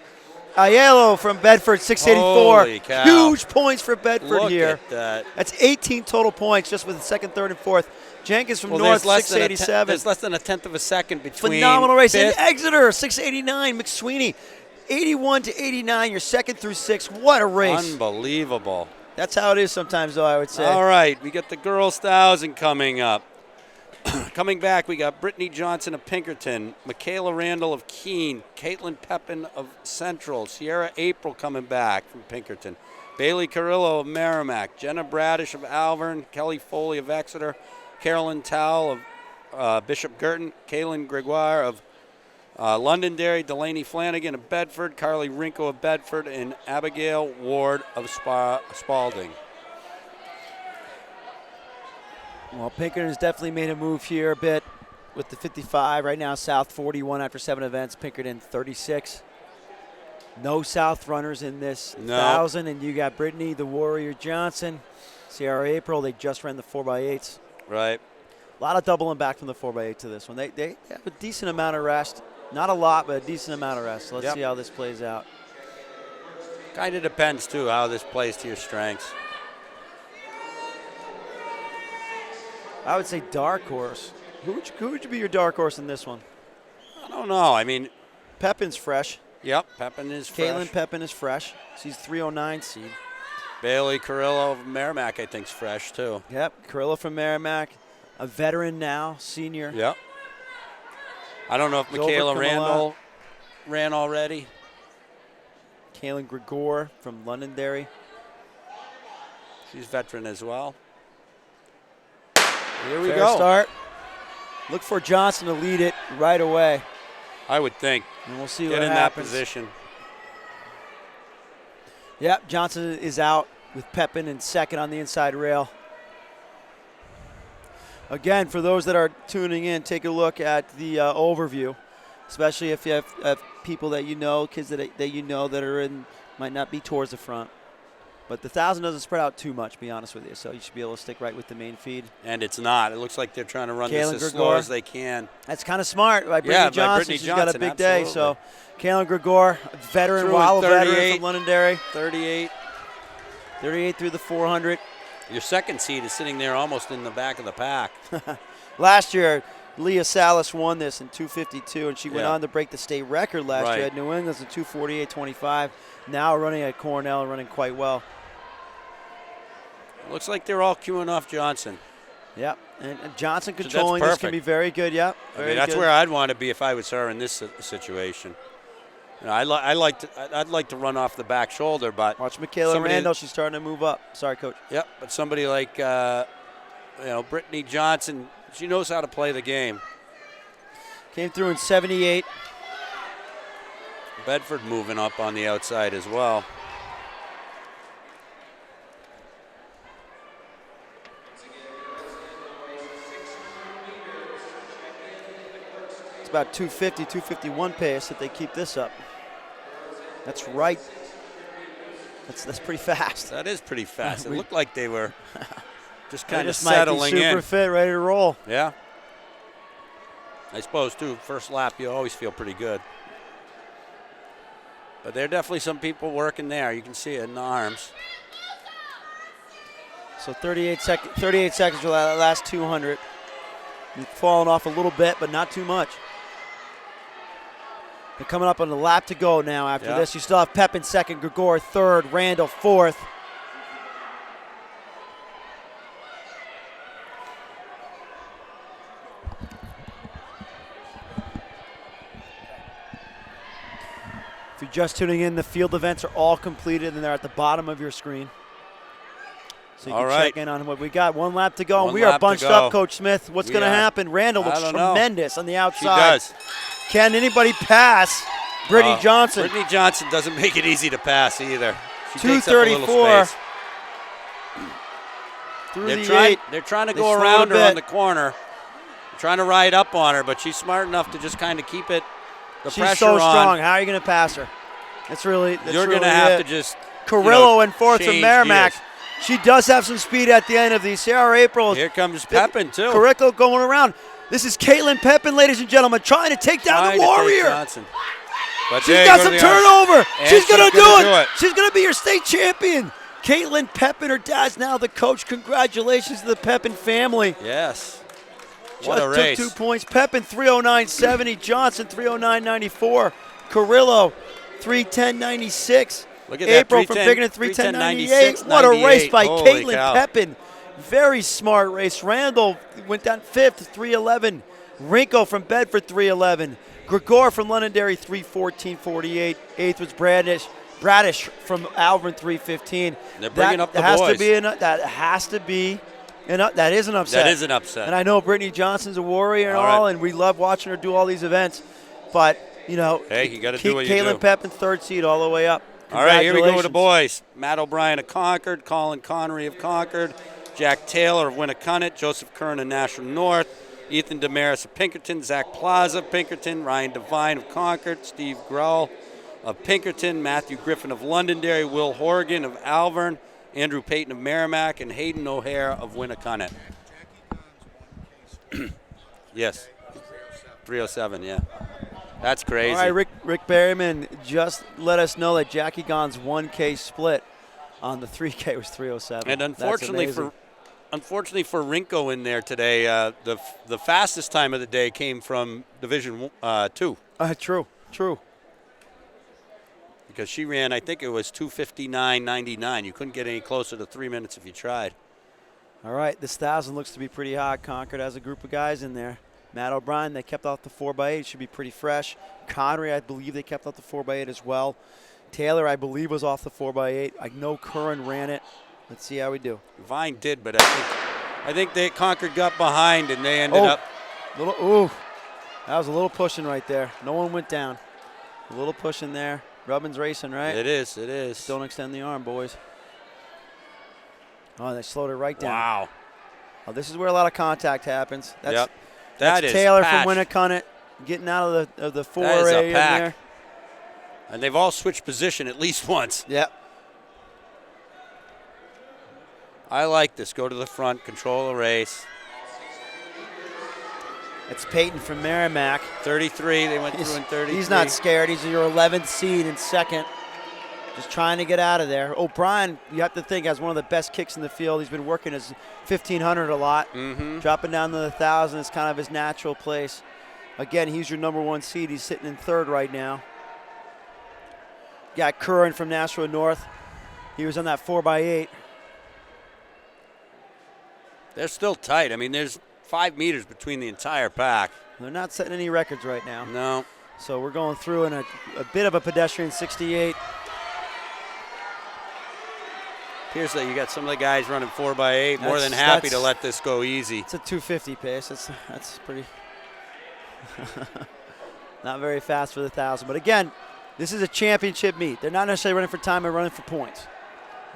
Aiello from Bedford, 684. Holy cow. Huge points for Bedford Look here. at that. That's 18 total points just with the second, third, and fourth. Jenkins from Well, North, there's less than 687. there's less than a tenth of a second between. Phenomenal race. And fifth- Exeter, 689. McSweeney, 81 to 89. Your second through six. What a race. Unbelievable. That's how it is sometimes, though, I would say. All right, we got the girls' 1,000 coming up. Coming back, we got Brittany Johnson of Pinkerton, Michaela Randall of Keene, Caitlin Pepin of Central, Sierra April coming back from Pinkerton, Bailey Carrillo of Merrimack, Jenna Bradish of Alvern, Kelly Foley of Exeter, Carolyn Towle of Bishop Girton, Kaylin Gregoire of Londonderry, Delaney Flanagan of Bedford, Carly Rinko of Bedford, and Abigail Ward of Spalding. Well, Pinkerton has definitely made a move here a bit with the 55. Right now, South 41 after 7 events. Pinkerton 36. No South runners in this No. 1,000. And you got Brittany, the Warrior Johnson, Sierra April. They just ran the 4x8s. Right. A lot of doubling back from the 4x8 to this one. They have a decent amount of rest. Not a lot, but a decent amount of rest. So let's Yep. see how this plays out. Kind of depends, too, how this plays to your strengths. I would say dark horse. Who would you be your dark horse in this one? I don't know. I mean, Pepin's fresh. yep, Pepin is fresh. Caitlin Pepin is fresh. She's 309 seed. Bailey Carrillo of Merrimack, I think, is fresh, too. Yep, Carrillo from Merrimack, a veteran now, senior. Yep. I don't know if Zolber Michaela come a lot. Randall ran already. Kaylin Gregor from Londonderry. She's veteran as well. Here we Fair go. start. Look for Johnson to lead it right away, I would think. and we'll see Get what in happens. that position. Yep, Johnson is out with Pepin in second on the inside rail. Again, for those that are tuning in, take a look at the overview, especially if you have people that you know, kids that you know that are in, might not be towards the front. But the 1,000 doesn't spread out too much, to be honest with you, so you should be able to stick right with the main feed. And it's not. It looks like they're trying to run Kaylin this as slow Gregor. as they can. That's kind of smart by Brittany Yeah, by Johnson. Brittany She's got a Johnson, big day. So, absolutely. Kaylin Gregor, a veteran, Threw in wild veteran 38. from Londonderry. 38. 38 through the 400. Your second seed is sitting there almost in the back of the pack. Last year, Leah Salas won this in 2:52, and she went Yeah. on to break the state record last Right. year at New England's in 2:48.25. Now running at Cornell and running quite well. Looks like they're all queuing off Johnson. Yep, and Johnson that's controlling this can perfect. be very good. Yep, I very mean, that's good. where I'd want to be if I was her in this situation. You know, I'd like to run off the back shoulder, but Watch Michaela somebody- Randall. She's starting to move up. Sorry, Coach. yep. But somebody like Brittany Johnson, she knows how to play the game. Came through in 78. Bedford moving up on the outside as well. It's about 250, 251 pace if they keep this up. That's right. That's pretty fast. That is pretty fast. It We- looked like they were just kind of They just might be settling super in. fit, ready to roll. Yeah. I suppose, too, first lap, you always feel pretty good. But there are definitely some people working there. You can see it in the arms. So 38 seconds for that last 200. You've fallen off a little bit, but not too much. They're coming up on the lap to go now after Yeah. this. You still have Pepin second, Grigor third, Randall fourth. If you're just tuning in, the field events are all completed and they're at the bottom of your screen. So you All can right. check in on what we got. One lap to go. One And we are lap to bunched go. up, Coach Smith. What's We going to are. happen? Randall I looks don't know. tremendous on the She outside. does. Can anybody pass Brittany Johnson? Brittany Johnson doesn't make it easy to pass either. She takes up a little 2:34 space. through They're the trying, 8. they're trying to They go slowed around a her on bit. the corner, trying to ride up on her, but she's smart enough to just kind of keep it, the She's pressure so on. strong. How are you going to pass her? That's You're really going to have to just Carrillo in fourth from change Merrimack. gears. She does have some speed at the end of these. Sarah April. Here comes Pepin, too. Carrillo going around. This is Caitlin Pepin, ladies and gentlemen, trying to take down Trying the to take Warrior. Johnson. But She's there got go some the turnover. And She's going to she's gonna do do it. it. She's going to be your state champion. Caitlin Pepin, her dad's now the coach. Congratulations to the Pepin family. Yes. What Just a race. took 2 points. Pepin 309.70. Johnson 309.94. Carrillo 310.96. Look at that, April from 310, Biggin 310.96, 310.98. What a race by 98. Holy Caitlin cow. Pepin. Very smart race. Randall went down fifth, 311. Rinko from Bedford 311. Grigor from Londonderry 314.48. Eighth was Bradish from Alvin 315. They're bringing up the has boys. To be that has to be that is an upset. That is an upset. And I know Brittany Johnson's a warrior and All all, right. and we love watching her do all these events. But, you know, Hey, you gotta do what you Caitlin do. Pepin, third seed all the way up. All right, here we go with the Congratulations. boys. Matt O'Brien of Concord, Colin Connery of Concord, Jack Taylor of Winnicott, Joseph Kern of National North, Ethan Damaris of Pinkerton, Zach Plaza of Pinkerton, Ryan Devine of Concord, Steve Growl of Pinkerton, Matthew Griffin of Londonderry, Will Horgan of Alvern, Andrew Payton of Merrimack, and Hayden O'Hare of Winnicott. Yes, 307, yeah. That's crazy. All right, Rick Berryman just let us know that Jackie Gaughan's 1K split on the 3K was 307. And That's unfortunately amazing. for Rinko in there today, the fastest time of the day came from Division 2 True. because she ran, I think it was 2:59.99. You couldn't get any closer to 3 minutes if you tried. All right, this 1,000 looks to be pretty hot. Concord has a group of guys in there. Matt O'Brien, they kept off the 4x8. Should be pretty fresh. Connery, I believe they kept off the 4x8 as well. Taylor, I believe, was off the 4x8. I know Curran ran it. Let's see how we do. Vine did, but I think they Concord got behind and they ended up. That was a little pushing right there. No one went down. A little pushing there. Rubbin's racing, right? It is. Don't extend the arm, boys. Oh, they slowed it right down. Wow. Oh, this is where a lot of contact happens. That's, Yep. that's That is Taylor pash. from Winnicott getting out of the 4A That is a in pack. there. And they've all switched position at least once. Yep. I like this. Go to the front, control the race. It's Peyton from Merrimack. 33, they went through in 33. He's not scared. He's your 11th seed in second. Just trying to get out of there. O'Brien, you have to think, has one of the best kicks in the field. He's been working his 1,500 a lot. Dropping down to the 1,000 is kind of his natural place. Again, he's your number 1 seed. He's sitting in third right now. Got Curran from Nashua North. He was on that 4x8. They're still tight. I mean, there's 5 meters between the entire pack. They're not setting any records right now. No. So we're going through in a bit of a pedestrian 68. Here's that you got some of the guys running 4x8. More That's- than happy to that's- let this go easy. It's a 250 pace. That's pretty not very fast for the 1,000. But again, this is a championship meet. They're not necessarily running for time, they're running for points.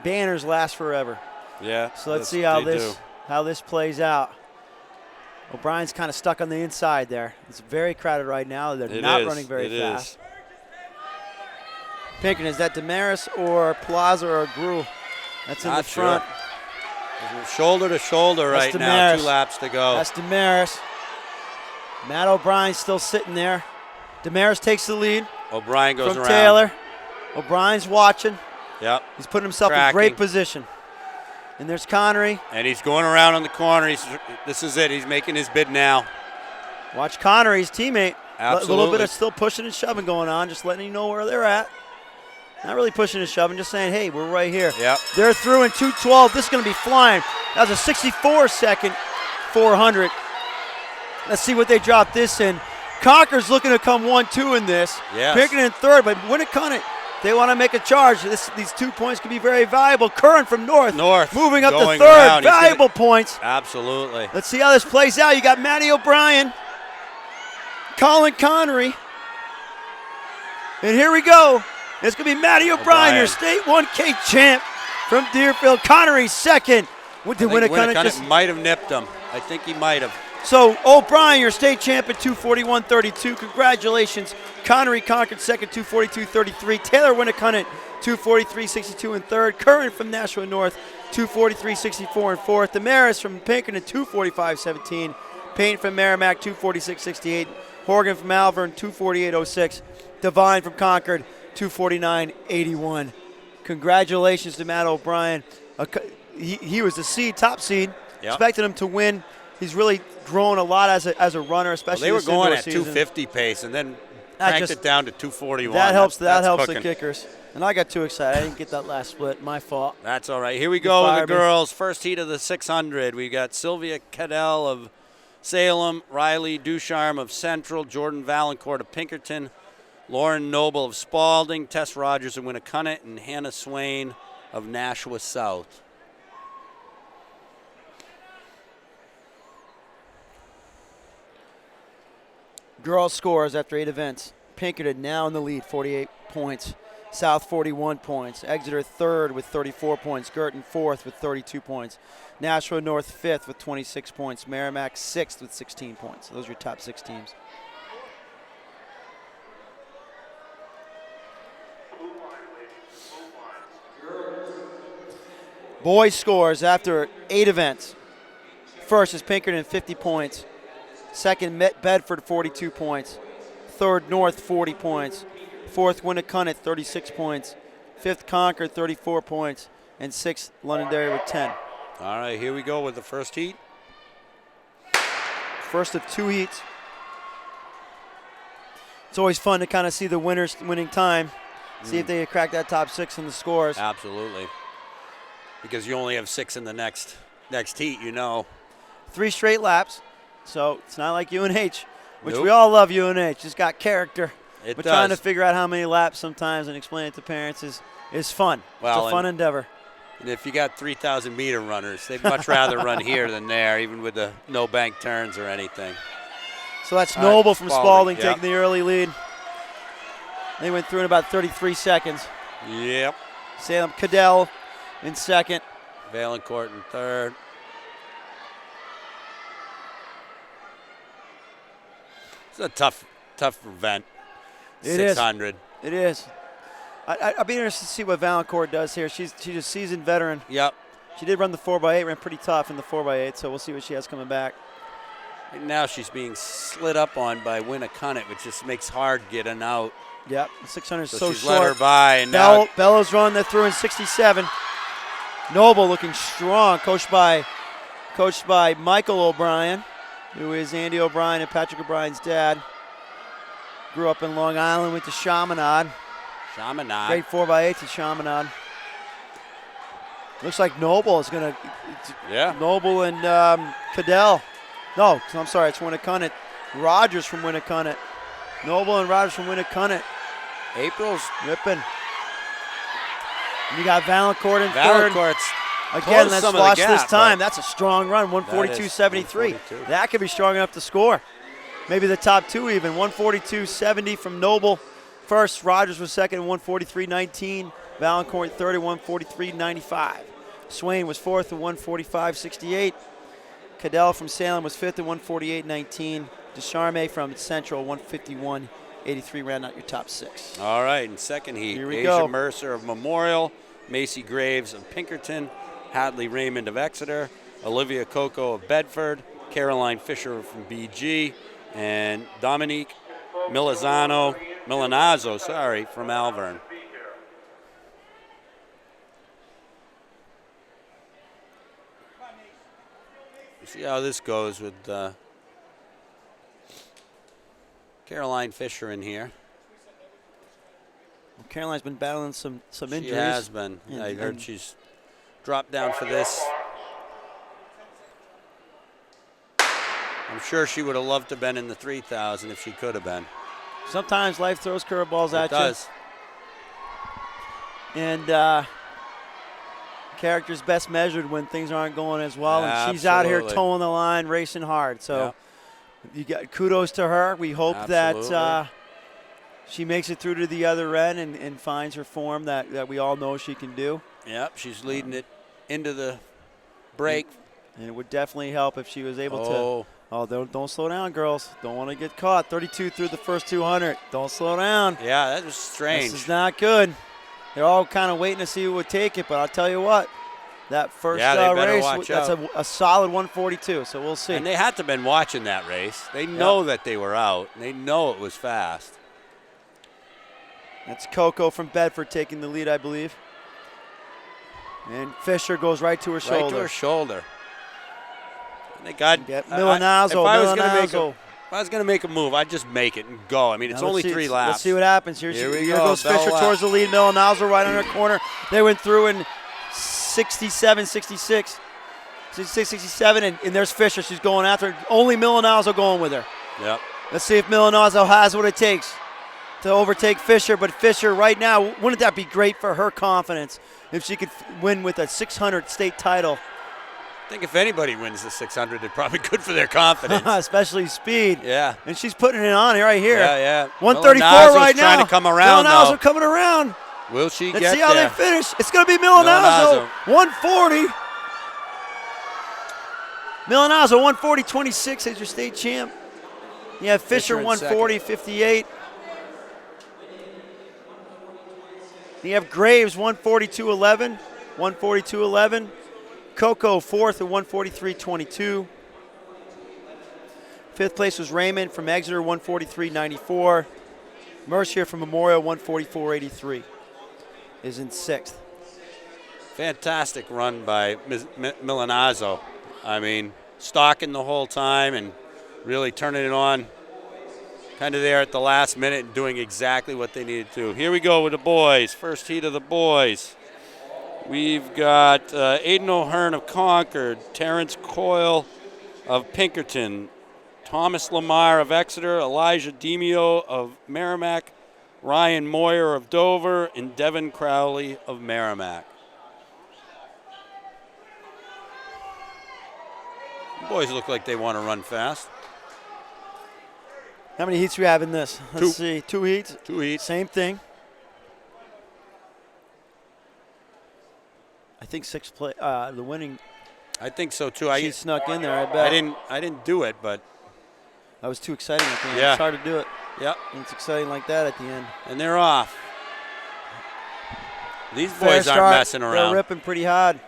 Banners last forever. Yeah. So let's see how this plays out. O'Brien's kind of stuck on the inside there. It's very crowded right now. They're not running very fast. Pinkerton, is that Damaris or Plaza or Grew? That's in Not the front. sure. Shoulder to shoulder That's right now. Damaris. 2 laps to go. That's Damaris. Matt O'Brien's still sitting there. Damaris takes the lead O'Brien goes from around. Taylor. O'Brien's watching. Yep. He's putting himself in Tracking. great position. And there's Connery. And he's going around on the corner. This is it. He's making his bid now. Watch Connery's teammate. A little Absolutely. bit of still pushing and shoving going on, just letting you know where they're at. Not really pushing and shoving, just saying, hey, we're right here. Yep. They're through in 2:12. This is going to be flying. That was a 64-second 400. Let's see what they drop this in. Concord's looking to come 1-2 in this. Yes. Pinkerton in third, but Winnicott, they want to make a charge. These 2 points could be very valuable. Curran from North. Moving up to going third. around. He's Valuable points. Absolutely. Let's see how this plays out. You got Matty O'Brien, Colin Connery. And here we go. It's going to be Matty O'Brien, your state 1K champ from Deerfield. Connery second. What did Winnicott just... might have nipped him. I think he might have. So O'Brien, your state champ at 241.32. Congratulations. Connery Concord second, 242.33. Taylor Winnicott, 243.62 in third. Curran from Nashua North, 243.64 in fourth. Damaris from Pinkerton, 245.17. Payne from Merrimack, 246.68. Horgan from Malvern, 248.06. Devine from Concord, 249.81. Congratulations to Matt O'Brien. He was the seed, top seed. Yep. Expected him to win. He's really grown a lot as a runner, especially They were this going indoor at season. 250 pace and then That cranked just- it down to 241. That helps. That That's helps cooking. the kickers. And I got too excited. I didn't get that last split. My fault. That's all right. Here we go with fired the me. girls. First heat of the 600. We got Sylvia Cadell of Salem, Riley Ducharme of Central, Jordan Valancourt of Pinkerton, Lauren Noble of Spalding, Tess Rogers of Winnicott, and Hannah Swain of Nashua South. Girls scores after 8 events. Pinkerton now in the lead, 48 points. South 41 points. Exeter third with 34 points. Girton fourth with 32 points. Nashua North fifth with 26 points. Merrimack sixth with 16 points. Those are your top 6 teams. Boys scores after 8 events. First is Pinkerton, 50 points. Second, Bedford, 42 points. Third, North, 40 points. Fourth, Winnicott, 36 points. Fifth, Concord, 34 points. And sixth, Londonderry with 10. All right, here we go with the first heat. First of 2 heats. It's always fun to kind of see the winners winning time. See if they crack that top 6 in the scores. Absolutely. Because you only have 6 in the next heat, you know. 3 straight laps. So it's not like UNH, which Nope. we all love UNH. Just got character. It But does. trying to figure out how many laps sometimes and explain it to parents is fun. Well, it's a fun endeavor. And if you got 3,000 meter runners, they'd much rather run here than there, even with the no bank turns or anything. So that's All right, Noble from Spalding yeah. taking the early lead. They went through in about 33 seconds. Yep. Salem Cadell in second. Valancourt in third. It's a tough event. It is. 600. It is. I'll be interested to see what Valancourt does here. She's a seasoned veteran. Yep. She did run the 4x8, ran pretty tough in the 4x8, so we'll see what she has coming back. And now she's being slid up on by Winnicott, which just makes hard getting out. Yep, the 600 is So so she's short. let her by, and now Bellows run that through in 67. Noble looking strong, coached by Michael O'Brien, who is Andy O'Brien and Patrick O'Brien's dad. Grew up in Long Island, went to Chaminade. Chaminade. Great 4x8 to Chaminade. Looks like Noble is going to. Yeah. Noble and Cadell. No, I'm sorry, it's Winnicott. Rogers from Winnicott. Noble and Rogers from Winnicott. April's Ripping. And you got Valancourt in third. Valancourt's Again, closed let's some of the watch this gap, time. but- That's a strong run, 142.73. 142. That could be strong enough to score. Maybe the top 2 even. 142.70 from Noble. First, Rogers was second, 143.19. Valancourt third at 143.95. Swain was fourth at 145.68. Cadell from Salem was fifth at 148.19. Ducharme from Central, 151.83, round out your top 6. all right. In second heat, Here we Asia go. Mercer of Memorial, Macy Graves of Pinkerton, Hadley Raymond of Exeter, Olivia Coco of Bedford, Caroline Fisher from BG, and Dominique Milazzo from Malvern. See how this goes with Caroline Fisher in here. Well, Caroline's been battling some injuries. She has been. I heard she's dropped down for this. I'm sure she would have loved to have been in the 3,000 if she could have been. Sometimes life throws curveballs at you. It does. And character's best measured when things aren't going as well. And she's out here Absolutely. towing the line, racing hard. So you got kudos to her. We hope Absolutely. that she makes it through to the other end and finds her form that we all know she can do. Yep, she's leading it into the break. And it would definitely help if she was able to. Oh, don't slow down, girls. Don't want to get caught. 32 through the first 200. Don't slow down. Yeah, that was strange. This is not good. They're all kind of waiting to see who would take it, but I'll tell you what, that first they better race, watch that's out. a solid 142, so we'll see. And they had to have been watching that race. They know that they were out. They know it was fast. That's Coco from Bedford taking the lead, I believe. And Fisher goes right to her shoulder. Right to her shoulder. And they got Milanazzo. If I was going to make a move, I'd just make it and go. I mean, it's Now, only let's see- 3 laps. Let's see what happens here. Here Here goes Bell Fisher lap. towards the lead. Milanazzo right on her corner. They went through in 67, 66, 66, 67, and there's Fisher. She's going after her. Only Milanazzo going with her. Yep. Let's see if Milanazzo has what it takes to overtake Fisher. But Fisher right now, wouldn't that be great for her confidence if she could win with a 600 state title? I think if anybody wins the 600, it's probably good for their confidence. Especially speed. Yeah. And she's putting it on right here. Yeah. 134 Milanazzo's right now. trying to come around, Milanazzo though. coming around. Will she Let's get see how there? they finish. It's going to be Milanazzo. 140. Milanazzo 140.26 as your state champ. You have Fisher in 140.58. You have Graves 142.11. 142.11. Coco fourth at 143.22. Fifth place was Raymond from Exeter, 143.94. Mercier from Memorial, 144.83 is in sixth. Fantastic run by Milanazzo. I mean, stalking the whole time and really turning it on kind of there at the last minute and doing exactly what they needed to. Here we go with the boys. First heat of the boys. We've got Aiden O'Hearn of Concord, Terrence Coyle of Pinkerton, Thomas Lamar of Exeter, Elijah Demio of Merrimack, Ryan Moyer of Dover, and Devin Crowley of Merrimack. The boys look like they want to run fast. How many heats do we have in this? Let's see. 2 heats? 2 heats. Same thing. I think the winning. I think so too. She snuck in there. I bet. I didn't do it, but that was too exciting at the end. Yeah. It's hard to do it. Yep. And it's exciting like that at the end. And they're off. These Fair boys start. aren't messing They're around. ripping pretty hard.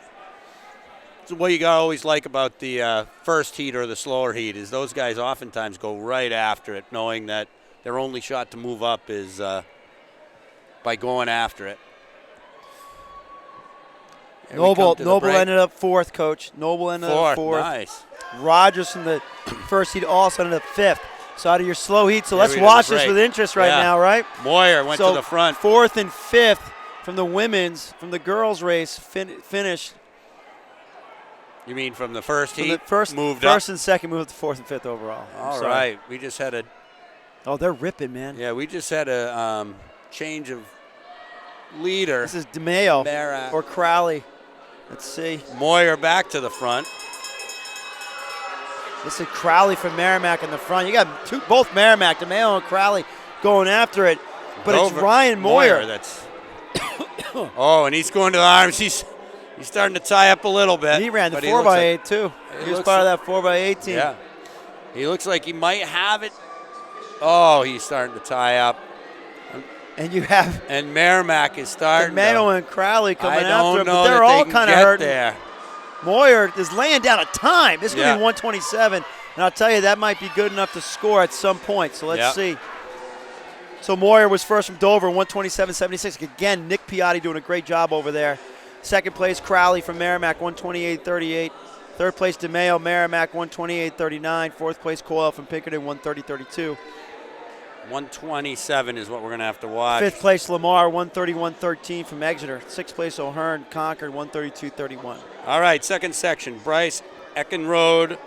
So what you gotta always like about the first heat or the slower heat is those guys oftentimes go right after it, knowing that their only shot to move up is by going after it. Here we come Noble to the break. ended up fourth, Coach. Noble ended up fourth. Nice. Rogers from the first heat also ended up fifth. So out of your slow heat. So Here let's we go, watch the this break. with interest right Yeah. now, right? Moyer went So to the front. Fourth and fifth from the women's, from the girls' race finished. You mean from the first From heat? the first moved up. and second moved to fourth and fifth overall. I'm All sorry. right. We just had a Oh, they're ripping, man. we just had a change of leader. This is DeMayo Mara. or Crowley. Let's see. Moyer back to the front. This is Crowley from Merrimack in the front. You got both Merrimack, DeMayo and Crowley going after it. But it's Dover- Ryan Moyer. That's. Oh, and he's going to the arms. He's starting to tie up a little bit. He ran the but he looks 4x8 too. he He was looks part like- of that 4x8 team. Yeah. He looks like he might have it. Oh, he's starting to tie up. And you have And Merrimack is starting DeMayo to. and Crowley coming I after don't him, know but that they're they all can kind of get hurting. there. Moyer is laying down a time. This is going Yeah. to be 127, and I'll tell you that might be good enough to score at some point. So let's Yeah. see. So Moyer was first from Dover, 127.76. Again, Nick Piatti doing a great job over there. Second place, Crowley from Merrimack, 128.38. Third place, DeMayo, Merrimack, 128.39. Fourth place, Coyle from Pinkerton, 130.32. 127 is what we're going to have to watch. Fifth place, Lamar, 131.13 from Exeter. Sixth place, O'Hearn, Concord, 132.31. All right, second section. Bryce Eckenrode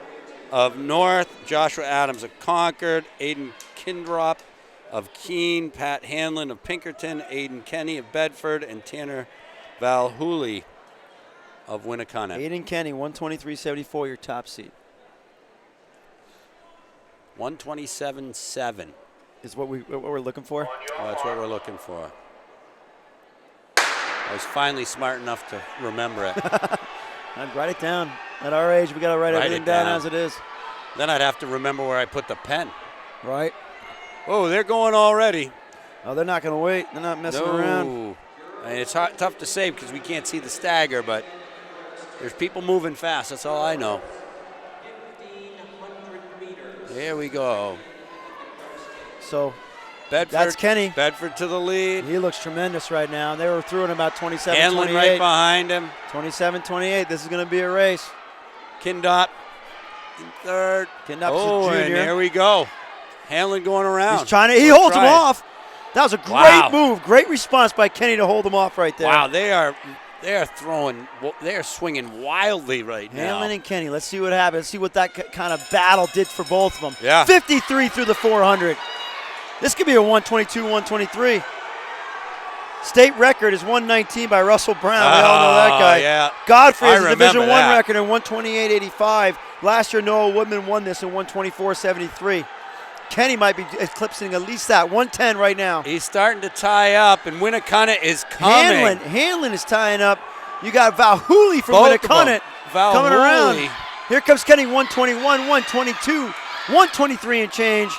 of North, Joshua Adams of Concord, Aiden Kindrop of Keene, Pat Hanlon of Pinkerton, Aiden Kenny of Bedford, and Tanner Valhooley of Winnicott. Aiden Kenny, 123.74, your top seed. 127.7. Is what we're looking for. Well, that's what we're looking for. I was finally smart enough to remember it. I'd write it down. At our age, we got to write everything down as it is. Then I'd have to remember where I put the pen. Right. Oh, they're going already. Oh, they're not going to wait. They're not messing around. I mean, it's tough to say because we can't see the stagger, but there's people moving fast. That's all I know. There we go. So Bedford, that's Kenny. Bedford to the lead. He looks tremendous right now. They were through in about 27-28. Hanlon right behind him. 27-28. This is going to be a race. Kindop in third. Kindop's oh, a junior. And there we go. Hanlon going around. He's trying to. He holds him off. That was a great Wow. move. Great response by Kenny to hold him off right there. Wow, they are throwing. They are swinging wildly right now. Hanlon and Kenny. Let's see what happens. Let's see what that kind of battle did for both of them. Yeah. 53 through the 400. This could be a 122, 123. State record is 119 by Russell Brown. We all know that guy. Yeah. Godfrey has I a Division remember I that. record in 128.85. Last year, Noah Woodman won this in 124.73. Kenny might be eclipsing at least that. 110 right now. He's starting to tie up, and Winnicott is coming. Hanlon is tying up. You got Valhooley from Both of them. Winnicott coming around. Valhooley. Here comes Kenny, 121, 122, 123 and change.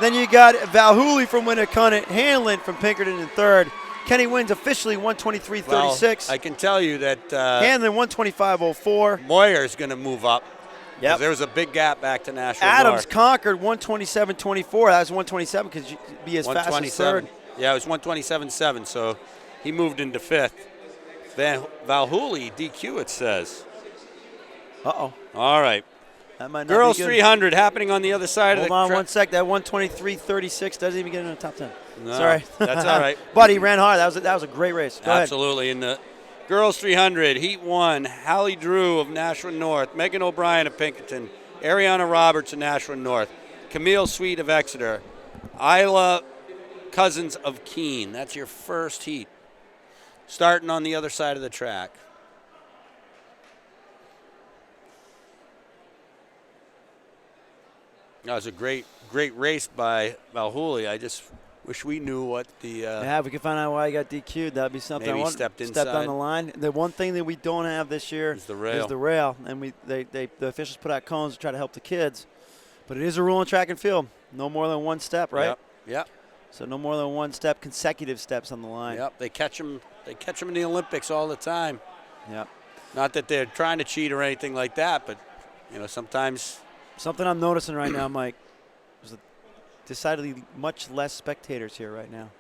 Then you got Valhooley from Winnicott, Hanlon from Pinkerton in third. Kenny wins officially 123.36. Well, I can tell you that Hanlon 125.04. Moyer's going to move up. Yep. There was a big gap back to Nashville Adams North. conquered 127.24. That was 127 because you could be as fast as third. Yeah, it was 127.7, so he moved into fifth. Valhooley, DQ it says. Uh-oh. All right. That might not Girls be good. 300 happening on the other side Hold of the on track. 1 sec. That 123.36 doesn't even get in the top 10. No, Sorry. that's all right. But he ran hard. That was a great race. Go ahead. Absolutely. In the girls 300, Heat 1, Hallie Drew of Nashua North, Megan O'Brien of Pinkerton, Ariana Roberts of Nashua North, Camille Sweet of Exeter, Isla Cousins of Keene. That's your first heat. Starting on the other side of the track. That was a great race by Valhooley. I just wish we knew what the Yeah, if we could find out why he got DQ'd, that'd be something. Maybe I want. stepped on inside. the line. The one thing that we don't have this year Is the rail. and the officials put out cones to try to help the kids, but it is a rule in track and field. No more than one step, right? Yep. So no more than one step, consecutive steps on the line. Yep. They catch them in the Olympics all the time. Yep. Not that they're trying to cheat or anything like that, but sometimes. Something I'm noticing right now, Mike, is decidedly much less spectators here right now.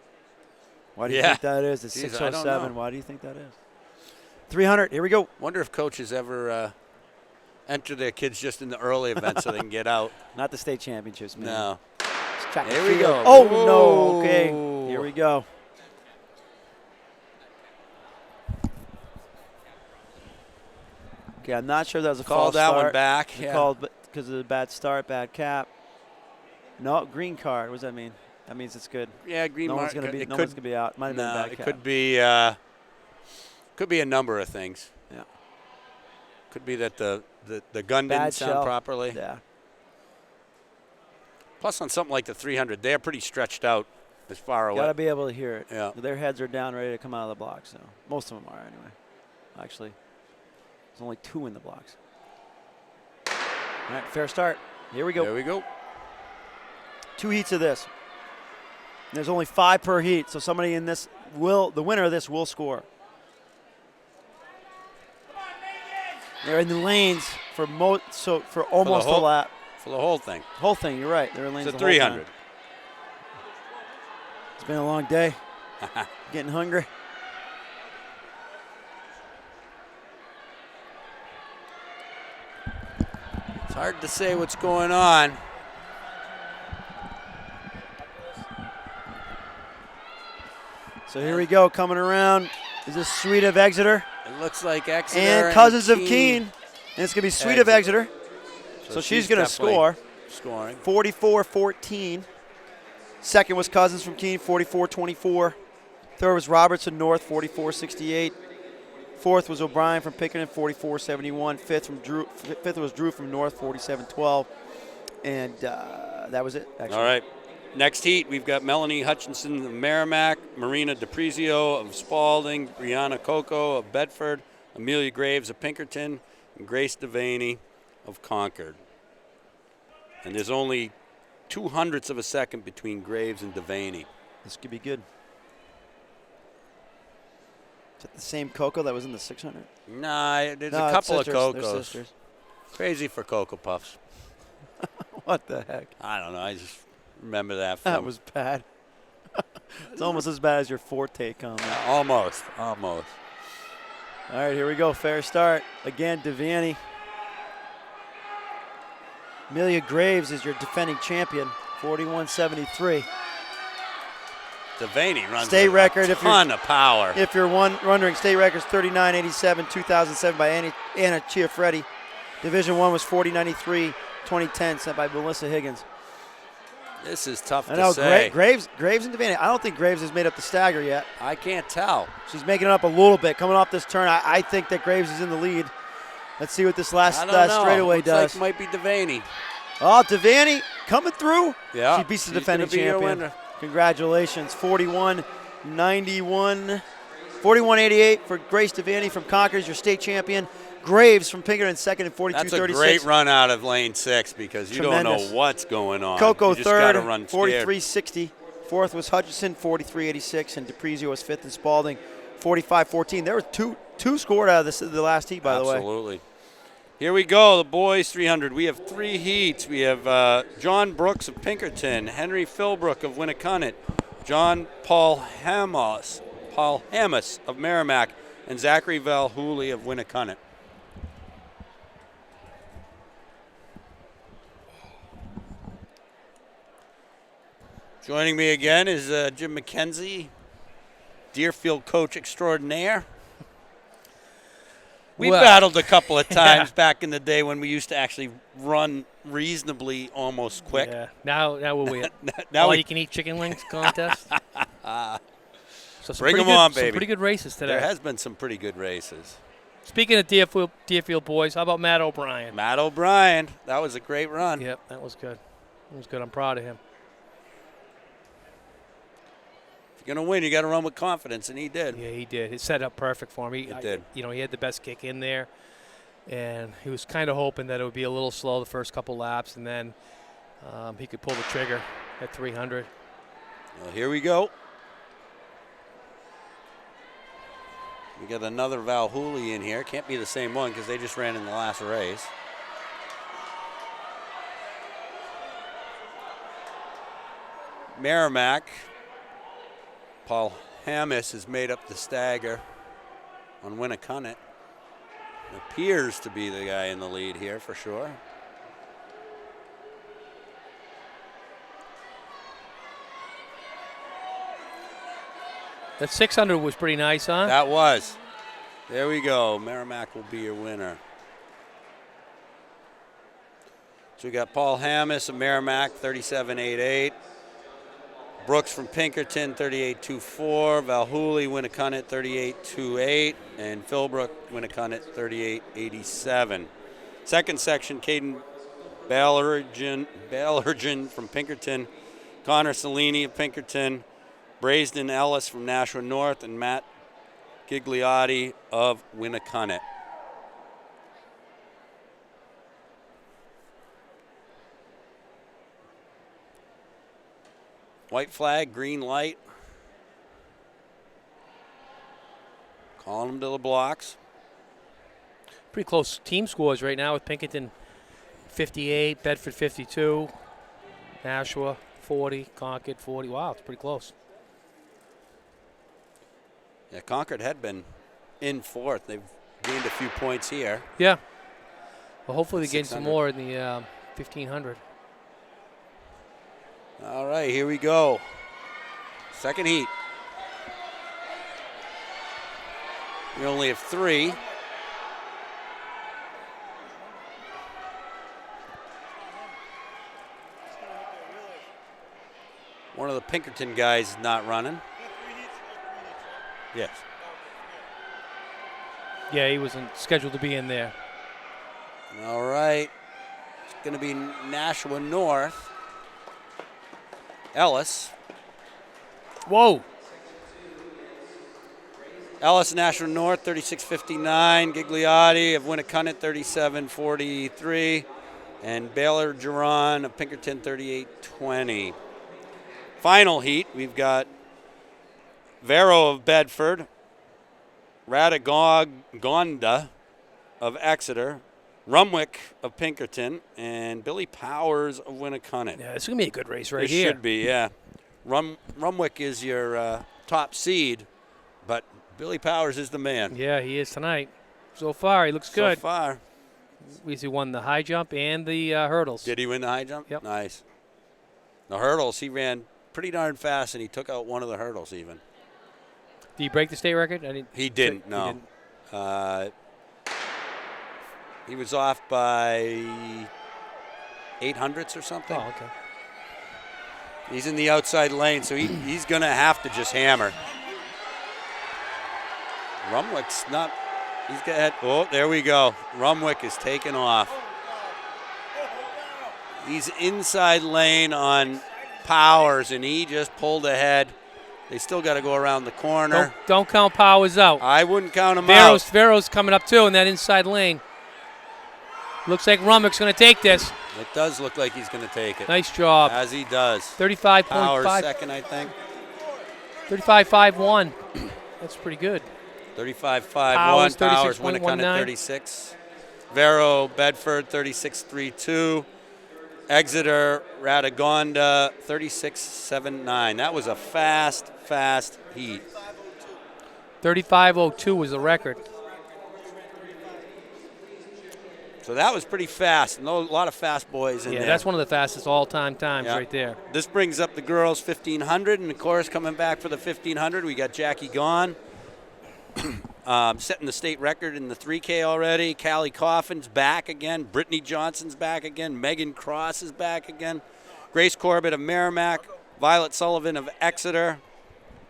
Why do you think that is? It's Jeez, I don't 6:07. know. Why do you think that is? 300. Here we go. Wonder if coaches ever enter their kids just in the early events so they can get out. Not the state championships, man. No. It's track and There we field. go. Oh, Whoa. no. Okay. Here we go. Okay, I'm not sure that was a Call false that start. one back. They Yeah. called because of the bad start, bad cap. No, green card. What does that mean? That means it's good. Yeah, green No mark. one's gonna be. It No could, one's gonna be out. Might have been no, bad it cap. could be a number of things. Yeah. Could be that the gun didn't Bad sound shell. properly. Yeah. Plus, on something like the 300, they're pretty stretched out as far away. Got to be able to hear it. Yeah. Their heads are down, ready to come out of the blocks. So most of them are anyway. Actually, there's only 2 in the blocks. All right, fair start. Here we go. There we go. 2 heats of this. There's only 5 per heat, so somebody in this the winner of this will score. They're in the lanes for almost a lap. For the whole thing. Whole thing, you're right. They're in lanes It's a the whole time. 300. It's been a long day. Getting hungry. It's hard to say what's going on. So here we go, coming around. Is this Sweet of Exeter? It looks like Exeter And Cousins of Keene. And it's going to be Sweet of Exeter. So she's going to score. Scoring. 44-14. Second was Cousins from Keene, 44-24. Third was Robertson North, 44-68. Fourth was O'Brien from Pinkerton, 44-71. Fifth was Drew from North, 47-12. And that was it, actually. All right. Next heat, we've got Melanie Hutchinson of Merrimack, Marina DePrizio of Spalding, Brianna Coco of Bedford, Amelia Graves of Pinkerton, and Grace Devaney of Concord. And there's only 0.02 of a second between Graves and Devaney. This could be good. Is that the same Coco that was in the 600? Nah, there's No, a couple sisters. of They're Cocos. sisters. Crazy for Cocoa Puffs. What the heck? I don't know. I just remember that from. That was bad. It's almost as bad as your Forte comment. Almost. All right, here we go. Fair start. Again, Devaney. Amelia Graves is your defending champion, 41-73. Devaney runs State with record, a if you're- ton of power. If you're wondering, state record's 39-87, 2007 by Anna Chiafretti. Division I was 40-93, 2010, sent by Melissa Higgins. This is tough I to know say. Graves and Devaney. I don't think Graves has made up the stagger yet. I can't tell. She's making it up a little bit. Coming off this turn, I think that Graves is in the lead. Let's see what this last I don't know. straightaway Looks does. like it might be Devaney. Oh, Devaney coming through. Yeah. She beats the she's defending gonna be your champion. winner. Congratulations. 41-91. 41-88 for Grace Devaney from Concord, your state champion. Graves from Pinkerton second and 42-36. That's a great run out of lane 6 because you don't Tremendous. know what's going on. Coco you just third, gotta run scared. 43-60. Fourth was Hutchinson, 43-86, and DePrizio was fifth, and Spalding, 45-14. There were two scored out of the last heat, by the way. Absolutely. Here we go, the boys 300. We have 3 heats. We have John Brooks of Pinkerton, Henry Philbrook of Winnicunnet, John Paul Hamas of Merrimack, and Zachary Valhooley of Winnicunnet. Joining me again is Jim McKenzie, Deerfield coach extraordinaire. We battled a couple of times back in the day when we used to actually run reasonably almost quick. Yeah. Now we're weird. Now All we, you can eat chicken wings contest. So some Bring pretty 'em good- on, Some baby. pretty good races today. there has been some pretty good races. Speaking of Deerfield boys, how about Matt O'Brien? Matt O'Brien, that was a great run. Yep, that was good. That was good. I'm proud of him. If you're going to win, you got to run with confidence, and he did. Yeah, he did. It set up perfect for him. It did. He had the best kick in there, and he was kind of hoping that it would be a little slow the first couple laps, and then he could pull the trigger at 300. Well, here we go. We got another Valhooley in here. Can't be the same one because they just ran in the last race. Merrimack. Paul Hammis has made up the stagger on Winnicunnet. Appears to be the guy in the lead here for sure. That 600 was pretty nice, huh? That was. There we go. Merrimack will be your winner. So we got Paul Hammis of Merrimack, 37.88. Brooks from Pinkerton, 38.24. Valhooley, Winnicunnet, 38.28. And Philbrook, Winnicunnet, 38.87. Second section, Caden Ballergen from Pinkerton. Connor Cellini of Pinkerton. Braisden Ellis from Nashua North, and Matt Gigliotti of Winnicunnet. White flag, green light. Calling them to the blocks. Pretty close team scores right now with Pinkerton 58, Bedford 52, Nashua 40, Concord 40. Wow, it's pretty close. Yeah, Concord had been in fourth. They've gained a few points here. Yeah. Well, hopefully they gain some 600. more in the 1500. All right, here we go. Second heat. We only have 3. One of the Pinkerton guys is not running. Yes. Yeah, he wasn't scheduled to be in there. All right. It's going to be Nashua North. Ellis. Whoa. Ellis, Nashua North, 36.59. Gigliotti of Winnicott, 37.43. And Baylor Geron of Pinkerton, 38.20. Final heat, we've got Vero of Bedford, Radagonda of Exeter, Rumwick of Pinkerton, and Billy Powers of Winnicott. Yeah, it's going to be a good race right It here. should be, yeah. Rumwick is your top seed, but Billy Powers is the man. Yeah, he is tonight. So far, he looks good. So far. He won the high jump and the hurdles. Did he win the high jump? Yep. Nice. The hurdles, he ran pretty darn fast, and he took out one of the hurdles even. Did he break the state record? He didn't, no. He didn't. He was off by 800ths or something. Oh, okay. He's in the outside lane, so he's going to have to just hammer. Rumwick's not. He's got. Oh, there we go. Rumwick is taking off. He's inside lane on Powers, and he just pulled ahead. They still got to go around the corner. Don't count Powers out. I wouldn't count him out. Vero's coming up too in that inside lane. Looks like Rumwick's going to take this. It does look like he's going to take it. Nice job. As he does. 35.5. Powers second, I think. 35.51. That's pretty good. 35.51. Powers, Powers Winnicott 36.19. 36. Vero, Bedford, 36.32. Exeter, Radagonda, 36.79. That was a fast heat. 35.02 was the record. So that was pretty fast. A lot of fast boys in there. Yeah, that's one of the fastest all-time times Yeah. right there. This brings up the girls' 1,500, and of course, coming back for the 1,500, we got Jackie Gahn, setting the state record in the 3K already. Callie Coffin's back again. Brittany Johnson's back again. Megan Cross is back again. Grace Corbett of Merrimack. Violet Sullivan of Exeter.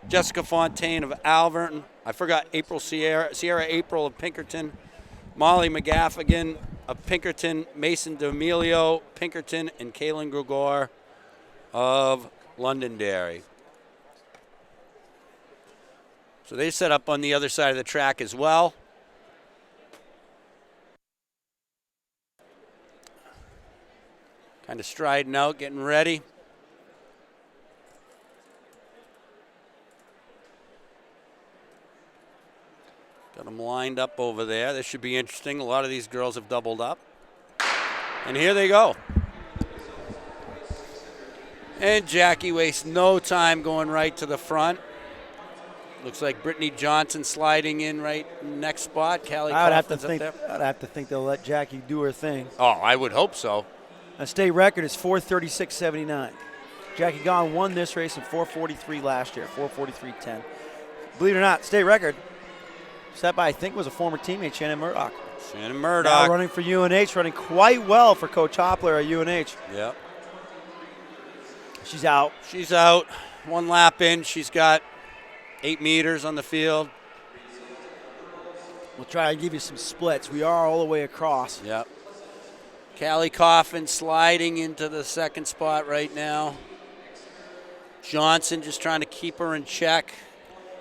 Jessica Fontaine of Alverton. I forgot Sierra April of Pinkerton. Molly McGaffigan of Pinkerton. Mason D'Amelio, Pinkerton, and Kaylin Gregor of Londonderry. So they set up on the other side of the track as well. Kind of striding out, getting ready. Got them lined up over there. This should be interesting. A lot of these girls have doubled up. And here they go. And Jackie wastes no time going right to the front. Looks like Brittany Johnson sliding in right next spot. Callie I'd have Coffin's up there. I'd have to think they'll let Jackie do her thing. Oh, I would hope so. A state record is 4:36.79. Jackie Gahn won this race in 4:43 last year, 4:43.10. Believe it or not, state record set by, I think, was a former teammate, Shannon Murdoch. Shannon Now Murdoch. running for UNH, running quite well for Coach Hopler at UNH. Yep. She's out. She's out. One lap in. She's got 8 meters on the field. We'll try and give you some splits. We are all the way across. Yep. Callie Coffin sliding into the second spot right now. Johnson just trying to keep her in check.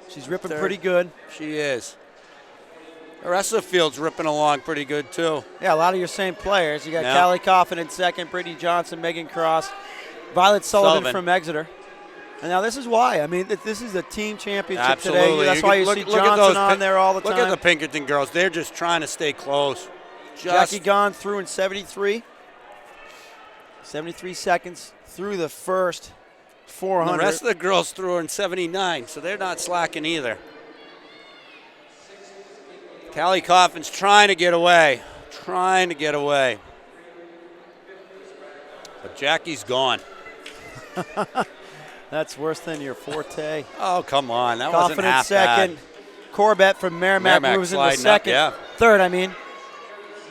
She's ripping Third. pretty good. She is. The rest of the field's ripping along pretty good, too. Yeah, a lot of your same players. You got Yeah. Callie Coffin in second, Brittany Johnson, Megan Cross, Violet Sullivan from Exeter. And now this is why. I mean, this is a team championship Absolutely. today. That's why you see at Johnson those on there all the Look time. at the Pinkerton girls. They're just trying to stay close. Jackie Gahn through in 73. 73 seconds through the first 400. And the rest of the girls threw in 79, so they're not slacking either. Callie Coffin's trying to get away. But Jackie's gone. That's worse than your forte. Oh, come on. That Coffin wasn't in half second. bad. Corbett from Merrimack moves into sliding second. up, Third, I mean.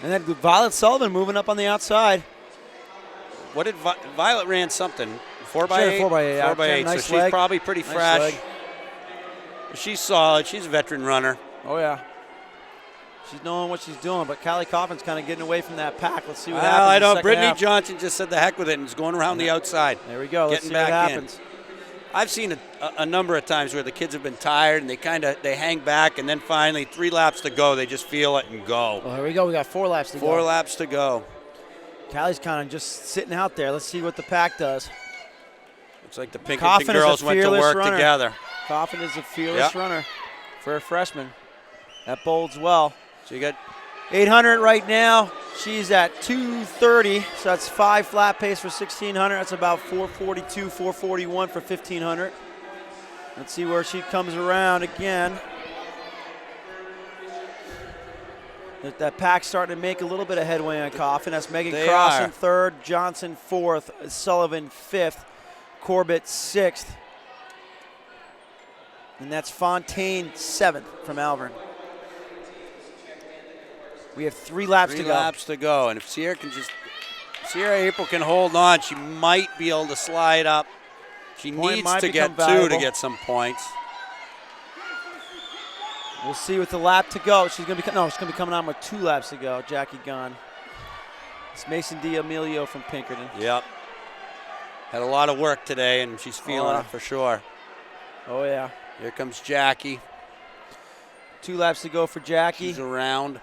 And then Violet Sullivan moving up on the outside. What did Violet ran something? 4x8? 4x8. 4x8. Nice So leg. she's probably pretty Nice fresh. leg. She's solid. She's a veteran runner. Oh, yeah. She's knowing what she's doing, but Callie Coffin's kind of getting away from that pack. Let's see what happens. I in the know. second Brittany half. Johnson just said the heck with it and is going around the outside. There we go. Let's Getting see what back in. happens. I've seen a number of times where the kids have been tired and they hang back, and then finally 3 laps to go, they just feel it and go. Well, here we go. We got 4 laps to go. 4 laps to go. Callie's kind of just sitting out there. Let's see what the pack does. Looks like the Pinkerton Coffin is a girls went to fearless work runner. together. Coffin is a fearless Yep. runner for a freshman. That bodes well. So you got 800 right now. She's at 230, so that's 5 flat pace for 1600. That's about 442, 441 for 1500. Let's see where she comes around again. That pack's starting to make a little bit of headway on Coffin. That's Megan They Cross are. in third, Johnson fourth, Sullivan fifth, Corbett sixth. And that's Fontaine seventh from Malvern. We have 3 laps 3 to go. laps to go. And if Sierra April can hold on, she might be able to slide up. She Point needs might to get become 2 to valuable. get some points. We'll see with the lap to go. She's gonna be coming on with 2 laps to go. Jackie Gunn. It's Mason D'Amelio from Pinkerton. Yep. Had a lot of work today, and she's feeling it for sure. Oh yeah. Here comes Jackie. 2 laps to go for Jackie. She's around.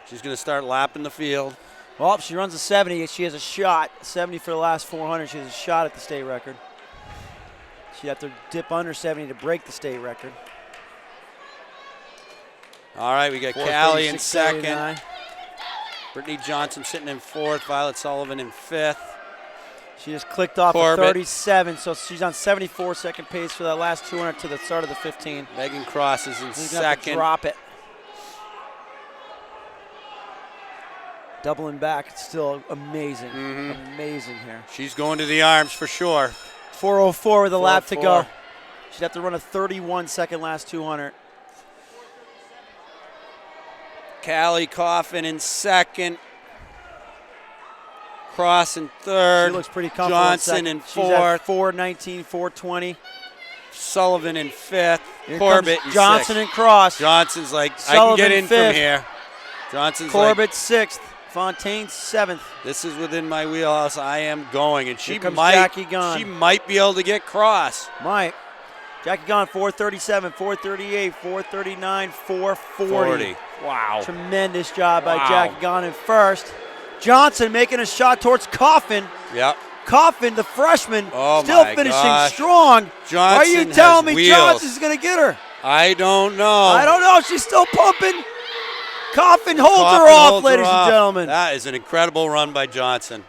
She's going to start lapping the field. Well, if she runs a 70, she has a shot. 70 for the last 400. She has a shot at the state record. She'd have to dip under 70 to break the state record. All right, we got 4:36, Callie in second. 39. Brittany Johnson sitting in fourth. Violet Sullivan in fifth. She just clicked off Corbett. at 37, so she's on 74 second pace for that last 200 to the start of the 15. Megan Cross is in She's gonna have to second. drop it. Doubling back, it's still amazing. Mm-hmm. Amazing here. She's going to the arms for sure. 4:04 with a lap to 4:04. go. She'd have to run a 31 second last 200. Callie Coffin in second. Cross in third. She looks pretty comfortable. Johnson in in second. She's at fourth. 4:19, 4:20. Sullivan in fifth. Here Corbett comes in Johnson sixth. and Cross. Johnson's like, I Sullivan can get in fifth. from here. Johnson's Corbett sixth. Fontaine seventh. like, this is within my wheelhouse. I am going, and she Here comes might, Jackie Gunn. she might be able to get Cross. Mike. Jackie Gunn 4:37, 4:38, 4:39, 4:40. Wow. Tremendous job by Wow. Jackie Gunn in first. Johnson making a shot towards Coffin. Yep. Coffin, the freshman, Oh still my finishing gosh. strong. Why are you Johnson telling has me wheels. Johnson's going to get her? I don't know. I don't know. She's still pumping. Coffin holds Coffin her off, holds her ladies off. and gentlemen. That is an incredible run by Johnson.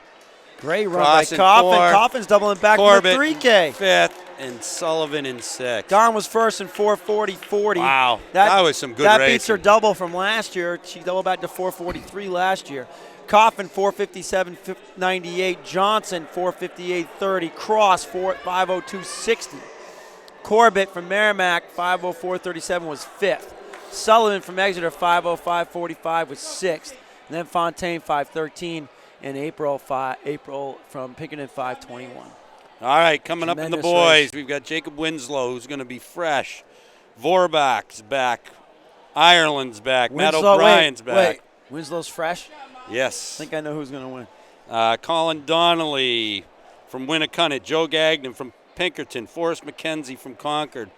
Great run Cross by in Coffin. fourth. Coffin's doubling back Corbett from the 3K. fifth, and Sullivan in sixth. Gunn was first in 4:40.40. Wow, that was some good That racing. beats her double from last year. She doubled back to 4:43 last year. Coffin 4:57.98. Johnson 4:58.30. Cross 5:02.60. Corbett from Merrimack 5:04.37 was fifth. Sullivan from Exeter 5:05.45 was sixth. And then Fontaine 5:13. And April from Pinkerton 5:21. All right, coming up in the Tremendous boys, race. we've got Jacob Winslow, who's going to be fresh. Vorbach's back. Ireland's back. Matt O'Brien's back. Wait. Winslow's fresh? Yes. I think I know who's going to win. Colin Donnelly from Winnicunnet. Joe Gagnon from Pinkerton. Forrest McKenzie from Concord.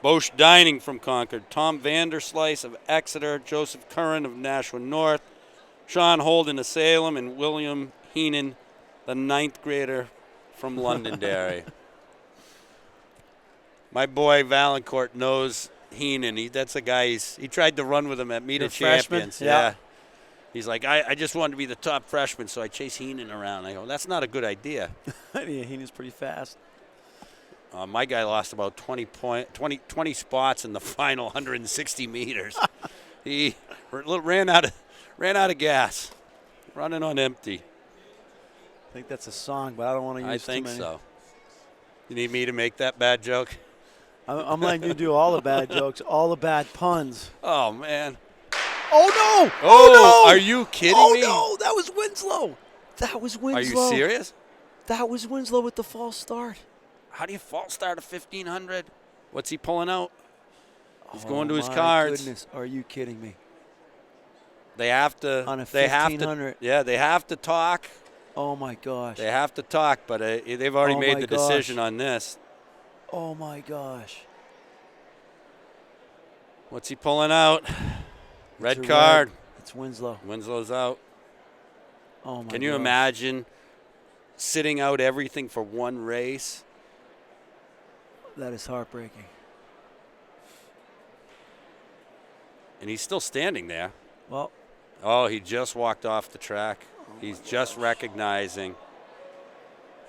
Bosch Dining from Concord. Tom Vanderslice of Exeter. Joseph Curran of Nashua North. Sean Holden of Salem. And William Heenan, the 9th grader from Londonderry. My boy Valancourt knows Heenan. That's a guy, he tried to run with him at Meet The of Champions. freshman? Yeah. He's like, I just wanted to be the top freshman, so I chase Heenan around. I go, that's not a good idea. Yeah, Heenan's pretty fast. My guy lost about 20 spots in the final 160 meters. He ran out of gas, running on empty. I think that's a song, but I don't want to use I too think many. so. You need me to make that bad joke? I'm letting you do all the bad jokes, all the bad puns. Oh, man. Oh, no! Oh, no! are you kidding Oh, me? no! That was Winslow. That was Winslow. Are you serious? That was Winslow with the false start. How do you false start a 1500? What's he pulling out? He's going to his my cards. Goodness, are you kidding me? They have to. On a they have to. 1500. Yeah, they have to talk. Oh my gosh. They have to talk, but they've already Oh made my the gosh. decision on this. Oh my gosh. What's he pulling out? It's Red a card. It's Winslow. Winslow's out. Oh my Can you gosh. imagine sitting out everything for one race? That is heartbreaking. And he's still standing there. Well, Oh, he just walked off the track. He's just recognizing.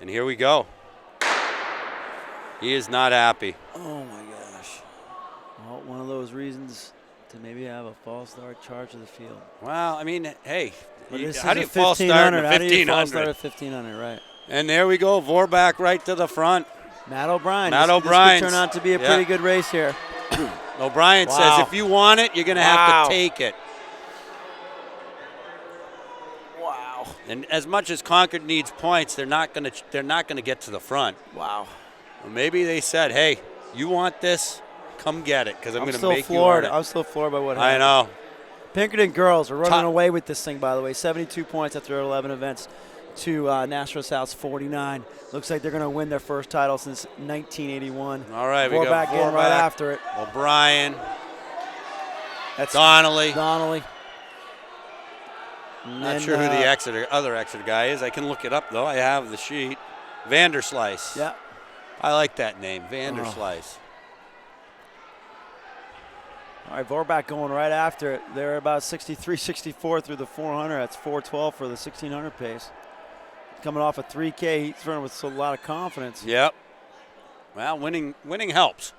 And here we go. He is not happy. oh my gosh. Well, one of those reasons to maybe have a false start charge of the field. Well, I mean, hey, But this how is do a you false start in a 1500. How do you false start 1500? at 1500, right? And there we go, Vorback right to the front. Matt O'Brien. Matt This O'Brien's- could turn out to be a yeah. pretty good race here. O'Brien Wow. says if you want it, you're going to have to take it. Wow. And as much as Concord needs points, they're not going to get to the front. Wow. Well, maybe they said, "Hey, you want this? Come get it, because I'm going to still make floored. you earn it." I'm still floored by what I happened. know. Pinkerton girls are running Top- away with this thing, by the way. 72 points after 11 events to Nashville South's 49. Looks like they're going to win their first title since 1981. All right, we got Vorback in right Vorback, after it. O'Brien, That's Donnelly. Donnelly. Not sure who the other Exeter guy is. I can look it up, though. I have the sheet. Vanderslice. Yeah. I like that name, Vanderslice. All right, Vorback going right after it. They're about 63, 64 through the 400. That's 412 for the 1600 pace. Coming off a 3K, he's running with a lot of confidence. Yep. Well, winning helps.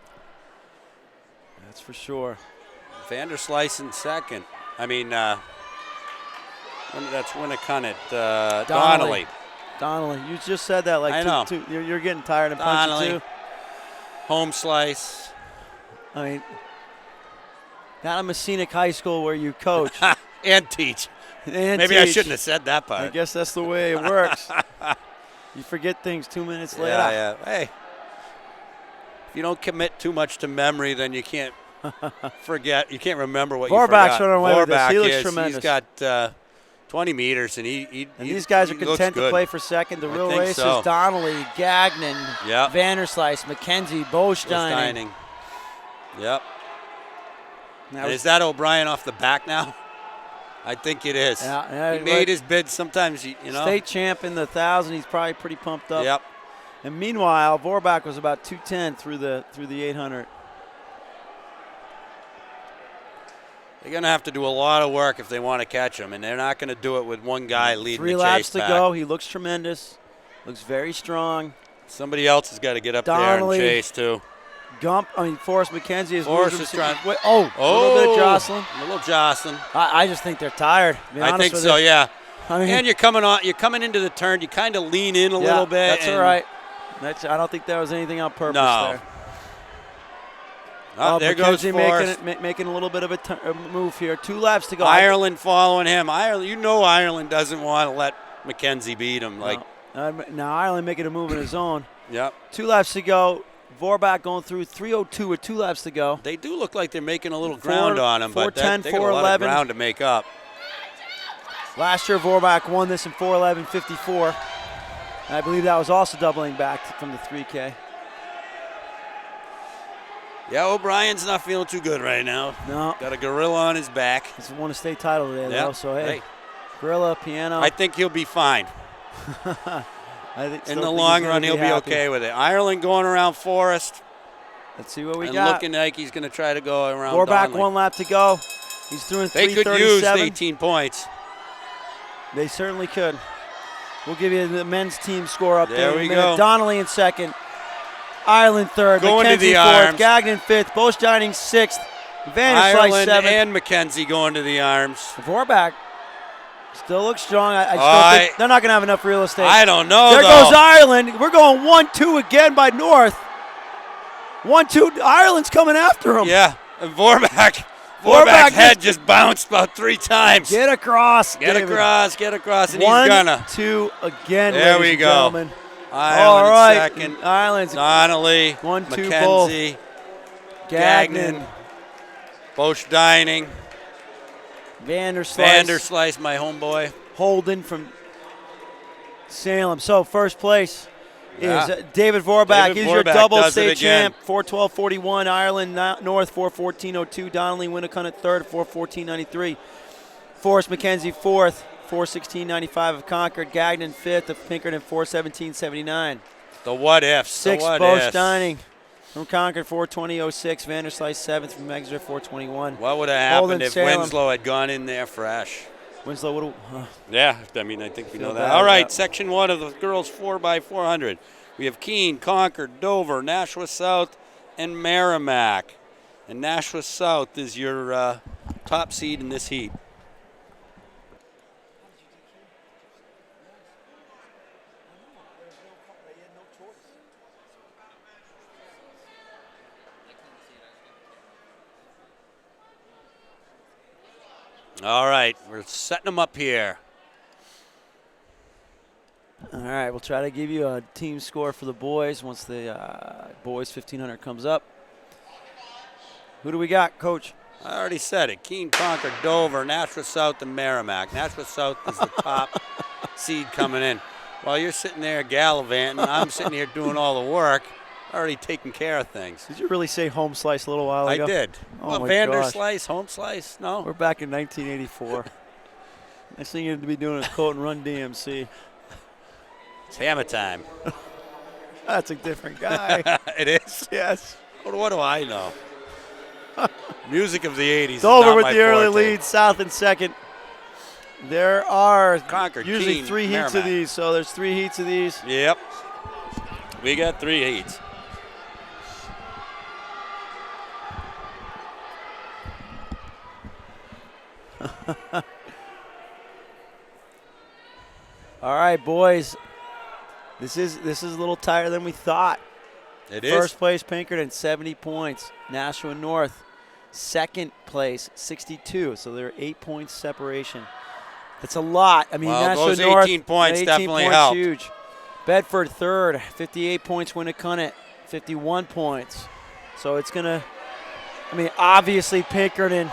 That's for sure. Vanderslice in second. I mean, that's Winnicott. Donnelly. Donnelly. Donnelly, you just said that like I know. You're getting tired and punchy Donnelly. too. Home slice. I mean, not a Messinic High School where you coach. And teach. and Maybe I teach. shouldn't have said that part. I guess that's the way it works. You forget things 2 minutes later. Yeah. Hey, if you don't commit too much to memory, then you can't forget. You can't remember what you Vorback's forgot. running away with this. Vorback He looks is. tremendous. He's got 20 meters, and he These guys are he looks content to good. play for second. The I real think race so. is Donnelly, Gagnon, Yep. Vanderslice, McKenzie, Bostining. Dining. Yep. Now And is that O'Brien off the back now? I think it is. Yeah, He made his bid. Sometimes, you know. State champ in the 1,000. He's probably pretty pumped up. Yep. And meanwhile, Vorback was about 210 through the 800. They're going to have to do a lot of work if they want to catch him, and they're not going to do it with one guy leading 3 the laps chase to back. go. He looks tremendous. Looks very strong. Somebody else has got to get up Donnelly. there and chase, too. Forrest McKenzie is Forrest moving is some- trying- Wait, a little bit of jostling. A little jostling. I just think they're tired. to be I honest think with so, you. yeah. I mean, And you're coming into the turn. You kind of lean in a little bit. That's and- all right. I don't think there was anything on purpose No. there. Oh, there goes McKenzie Forrest. making a little bit of a move here. 2 laps to go. Ireland following him. Ireland doesn't want to let McKenzie beat him. Now Ireland making a move in his own. Yep. 2 laps to go. Vorback going through 3:02 with 2 laps to go. They do look like they're making a little ground on him, but 4:10, they got a lot of 4:11. ground to make up. Last year, Vorback won this in 4:11.54. And I believe that was also doubling back from the 3K. Yeah, O'Brien's not feeling too good right now. No, Got a gorilla on his back. he's won a state title today, though. Yep. So, hey, Gorilla, piano. I think he'll be fine. I think In the long run, he'll be okay with it. Ireland going around Forrest Let's see what we and got. looking like he's going to try to go around Vorback, Donnelly. 1 lap to go. He's through in They could use 3:37. 18 points. They certainly could. We'll give you the men's team score up There there. we in a minute. go. Donnelly in second. Ireland third. Going to McKenzie the fourth. arms. Gagnon fifth. Bostining sixth. Vanderslice Ireland seventh. and McKenzie going to the arms. Vorback still looks strong. I still I- think they're not going to have enough real estate. I don't know, There though. goes Ireland. We're going 1-2 again by North. 1-2. Ireland's coming after him. Yeah, and Vorback's Vorback head just bounced about 3 times. Get across. Get David. across, and 1, he's gonna. 2 again. There ladies we and go. Gentlemen. Ireland All right. second. Ireland's Donnelly, 1-2 both. McKenzie, Gagnon. Bosch Dining, Vanderslice. Vanderslice, my homeboy. Holden from Salem. So first place Yeah. is David Vorback. David He's your Vorback double does it state again. champ. 4:12.41. Ireland North 4:14.02. Donnelly Winnicott third 4:14.93. Forrest McKenzie fourth 4:16.95 of Concord. Gagnon fifth of Pinkerton 4:17.79. The what ifs. Sixth the what Bosch ifs. Dining from Concord 4:20.06. Vanderslice seventh from Exeter 4:21. What would have happened Holden, if Salem. Winslow had gone in there fresh? Winslow would have. Yeah, I mean, I think we Feel know bad, that. All right, yeah. section 1 of the girls 4x400. We have Keene, Concord, Dover, Nashua South, and Merrimack. And Nashua South is your top seed in this heat. All right, we're setting them up here. All right, we'll try to give you a team score for the boys once the boys 1500 comes up. Who do we got, Coach? I already said it. Keene, Concord, Dover, Nashua South, and Merrimack. Nashua South is the top seed coming in. While you're sitting there gallivanting, I'm sitting here doing all the work, already taking care of things. Did you really say home slice a little while I ago? did. Oh Well, my Vanderslice, gosh. home slice? No. We're back in 1984. Next thing you're to be doing is quote and run DMC. It's hammer time. That's a different guy. It is? Yes. What do I know? Music of the 80s. is Dover not with my the early forte. lead, South in second. There are Concord, usually Keene, 3 heats Merrimack. of these, so there's 3 heats of these. Yep. We got 3 heats. All right, boys. This is a little tighter than we thought. It is. First place Pinkerton, 70 points. Nashua North, second place, 62. So they're 8 points separation. That's a lot. I mean, Well, Nashua those North, 18 points 18 definitely points helped. huge. Bedford third, 58 points. Winnicott, 51 points. So it's gonna. I mean, obviously Pinkerton's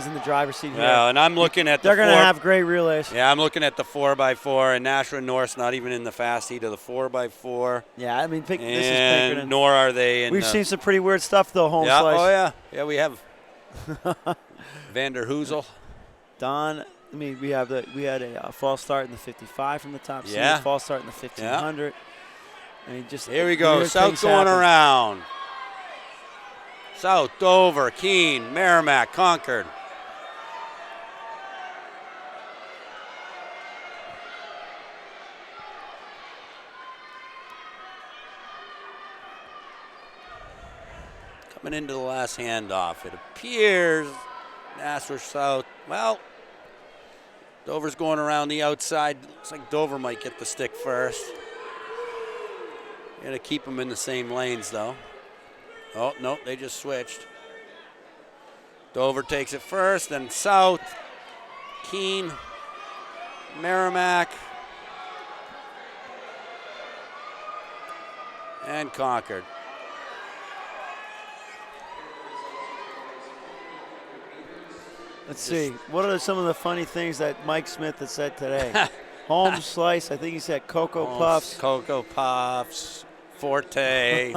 in the driver's seat here. Yeah, and I'm looking at the They're gonna 4 have great relays. Yeah, I'm looking at the 4x4, and Nashua North's not even in the fast heat of the 4x4. Yeah, I mean, this is And Pinkerton. nor are they in We've the, seen some pretty weird stuff though. Home yeah, slice. oh yeah. Yeah, we have Vander Hoosel. Don, I mean, we had a false start in the 55 from the top seed, Yeah. false start in the 1500. I mean, just Here we go. weird South things going happen. around. South, Dover, Keene, Merrimack, Concord. Coming into the last handoff, it appears Nashua South, well, Dover's going around the outside. Looks like Dover might get the stick first. Got to keep them in the same lanes, though. Oh, no, they just switched. Dover takes it first, then South, Keene, Merrimack, and Concord. Let's see. What are some of the funny things that Mike Smith has said today? Home slice. I think he said Cocoa Puffs. Cocoa Puffs, Forte.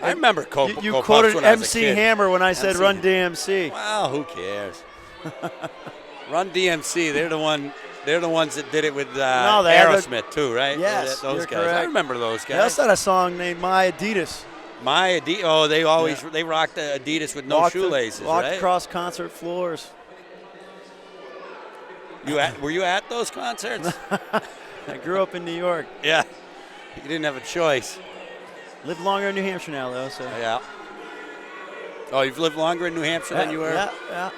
I remember Cocoa You Puffs quoted when I was a MC kid. Hammer when I said MC Run DMC. Well, who cares? Run DMC. They're the ones that did it with they had the- Aerosmith too, right? Yes, those you're guys. I correct. remember those guys. That's not a song named My Adidas. My Adidas. Oh, they always they rocked the Adidas with no Walked shoelaces, walked right? across concert floors. Were you at those concerts? I grew up in New York. Yeah. You didn't have a choice. Lived longer in New Hampshire now, though. So Yeah. Oh, you've lived longer in New Hampshire than you were? Yeah.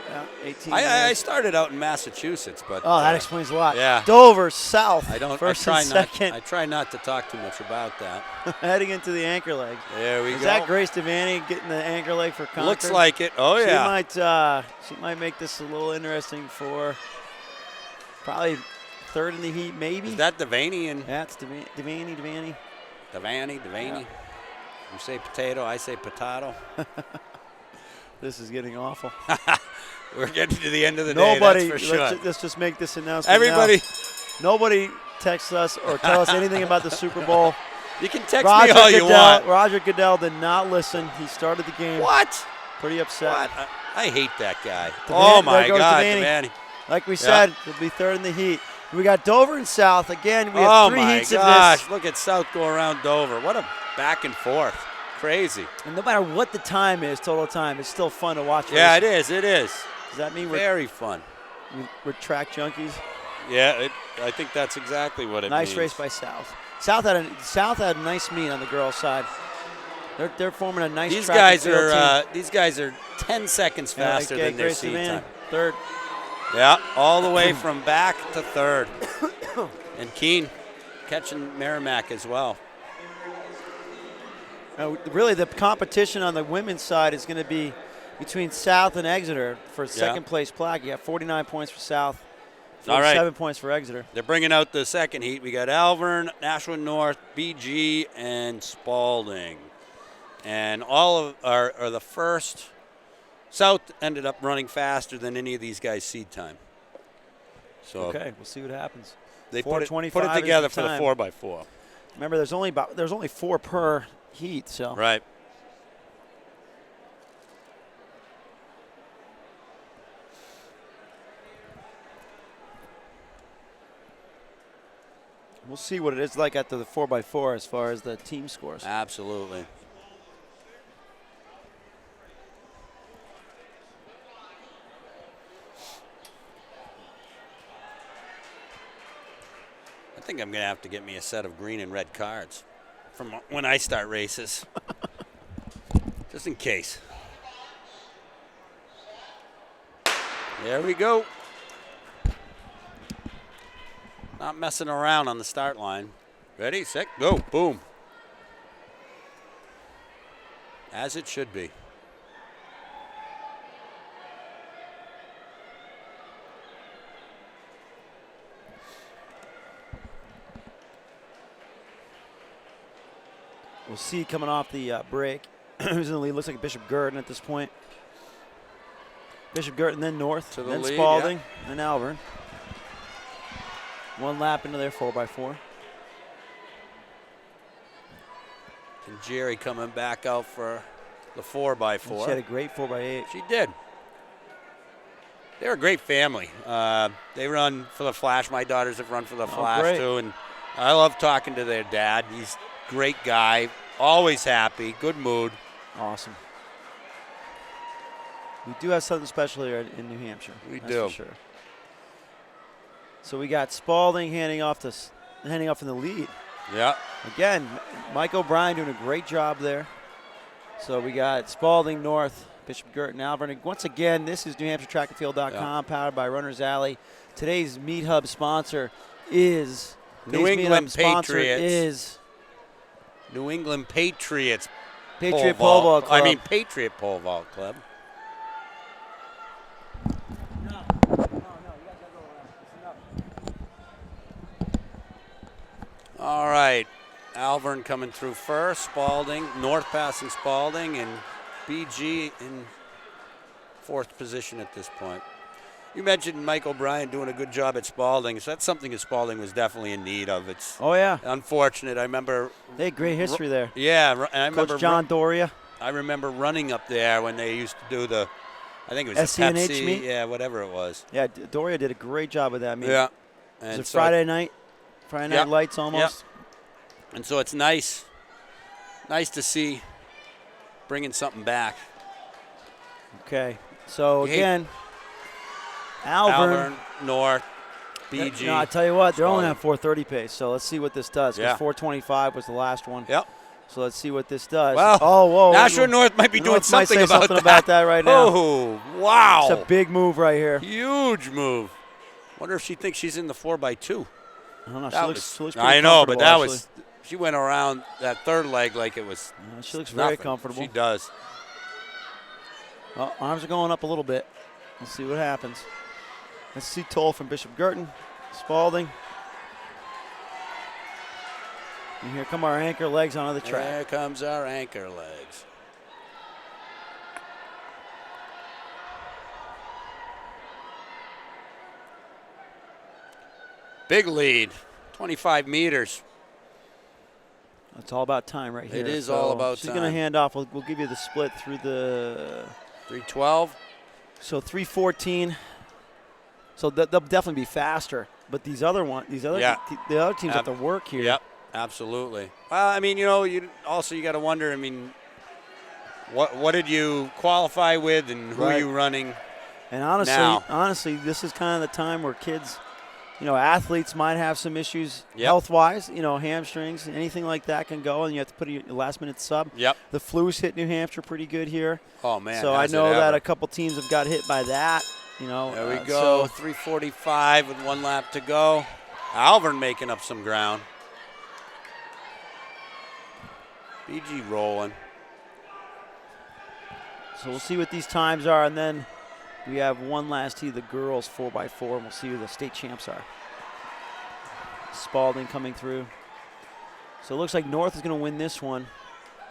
18 I years. started out in Massachusetts, but Oh, that explains a lot. yeah. Dover South. I don't. First I try and not. second. I try not to talk too much about that. Heading into the anchor leg. There we Is go. that Grace Devaney getting the anchor leg for Concord? Looks like it. Oh yeah. She might make this a little interesting for probably third in the heat, maybe. Is that Devaney and That's Devaney. Devaney? Yeah. You say potato, I say potato. This is getting awful. We're getting to the end of the Nobody. day, that's for sure. Let's just make this announcement. Everybody, Now. Nobody text us or tell us anything about the Super Bowl. you can text me all you want. Roger Goodell did not listen. He started the game. What? Pretty upset. What? I hate that guy. Devaney- Oh my there goes God, Devaney. Devaney. Like we said, it'll be third in the heat. We got Dover and South. Again, we have Oh 3 my heats of gosh! this. Look at South go around Dover. What a back and forth. Crazy. And no matter what the time is, total time, it's still fun to watch. Yeah, racing. it is. It is. Does that mean we're Very fun. track junkies? Yeah, I think that's exactly what it Nice means. race by South. South had a nice meet on the girls' side. They're forming a nice These track guys and field are team. these guys are 10 seconds Yeah, faster okay, than their Grace seed Devaney, time. third. Yeah, all the way from back to third. And Keene catching Merrimack as well. Really, the competition on the women's side is going to be between South and Exeter for second place plaque. You have 49 points for South, All right. 47 points for Exeter. They're bringing out the second heat. We got Alvern, Nashua North, BG, and Spalding. And all of are the first. South ended up running faster than any of these guys' seed time. So Okay, we'll see what happens. they put it 4:25 is together the for the time. 4x4. Remember, there's only 4 per heat, so Right. we'll see what it is like after the 4x4 as far as the team scores. Absolutely. I think I'm going to have to get me a set of green and red cards from when I start races. Just in case. There we go. Not messing around on the start line. Ready, set, go, boom. As it should be. We'll see coming off the break. Who's in the lead? Looks like Bishop Gurdon at this point. Bishop Gurdon, then North, To the then lead, Spalding, then Alvern. 1 lap into their 4x4. And Jerry coming back out for the 4x4. She had a great 4x8. She did. They're a great family. They run for the Flash. My daughters have run for the Flash great. too, and I love talking to their dad. He's a great guy, always happy, good mood. Awesome. We do have something special here in New Hampshire. We that's do. for sure. So we got Spalding handing off in the lead. Yeah. Again, Mike O'Brien doing a great job there. So we got Spalding, North, Bishop Gurdon, Alvern. And once again, this is NewHampshireTrackandField.com, powered by Runners Alley. Today's Meat Hub sponsor is New England Patriots. Is New England Patriots. Patriot Pole Vault Club. I mean, Patriot Pole Vault Club. All right. Alvern coming through first. Spalding, North passing Spalding, and BG in 4th position at this point. You mentioned Mike O'Brien doing a good job at Spalding, so that's something that Spalding was definitely in need of. It's Oh, yeah. unfortunate. I remember. They had great history there. Yeah, and I remember Coach John Doria. I remember running up there when they used to do the, I think it was the SCNH Pepsi, meet? yeah, whatever it was. Yeah, Doria did a great job with that. Yeah. Was And it so- Friday night? Friday night Yep. lights almost? And so it's nice to see bringing something back. Okay. So, You hate- again, Alvern. Alvern, North, BG. No, I tell you what, they're only Spalding. on 4:30 pace, so let's see what this does. Because Yeah. 4:25 was the last one. Yep. So let's see what this does. Well, oh, whoa. Nashua North might be doing North might something say about something about that right now. Oh, wow. It's a big move right here. Huge move. Wonder if she thinks she's in the 4x2. I don't know. She That looks was- pretty I know, but comfortable, that actually. was. She went around that third leg like it was. She looks very nothing. comfortable. She does. Well, arms are going up a little bit. Let's see what happens. Let's see toll from Bishop Girton. Spalding. And here come our anchor legs onto the track. There comes our anchor legs. Big lead, 25 meters. It's all about time right here. It is So all about she's going to time. hand off. We'll give you the split through the 3:12. so 3:14. So they'll definitely be faster. But these other Yeah. the other teams have to work here. Yep, absolutely. Well, I mean, you got to wonder. I mean, what did you qualify with, and who are Right. you running? And honestly, Now. this is kind of the time where kids, athletes might have some issues Yep. health-wise. Hamstrings, anything like that can go, and you have to put a last-minute sub. Yep. The Flu's hit New Hampshire pretty good here. Oh man. so I has it know that ever. a couple teams have got hit by that. There we go. 3:45 with 1 lap to go. Alvern making up some ground. BG rolling. So we'll see what these times are, and then we have one last heat, the girls 4x4, and we'll see who the state champs are. Spalding coming through. So it looks like North is going to win this one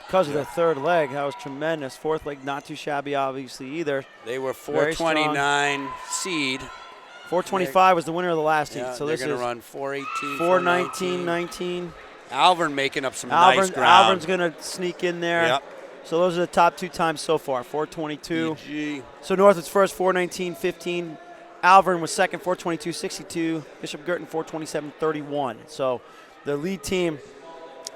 because of their third leg. That was tremendous. Fourth leg, not too shabby, obviously, either. They were Very strong. 429 seed. 425 was the winner of the last heat. Yeah, So they're this going is to run 418, 419, 19. Alvern making up some nice ground. Alvern's going to sneak in there. Yep. So those are the top two times so far, 422. BG. So North was first, 419.15. Alvern was second, 422.62. Bishop Girton, 427.31. So the lead team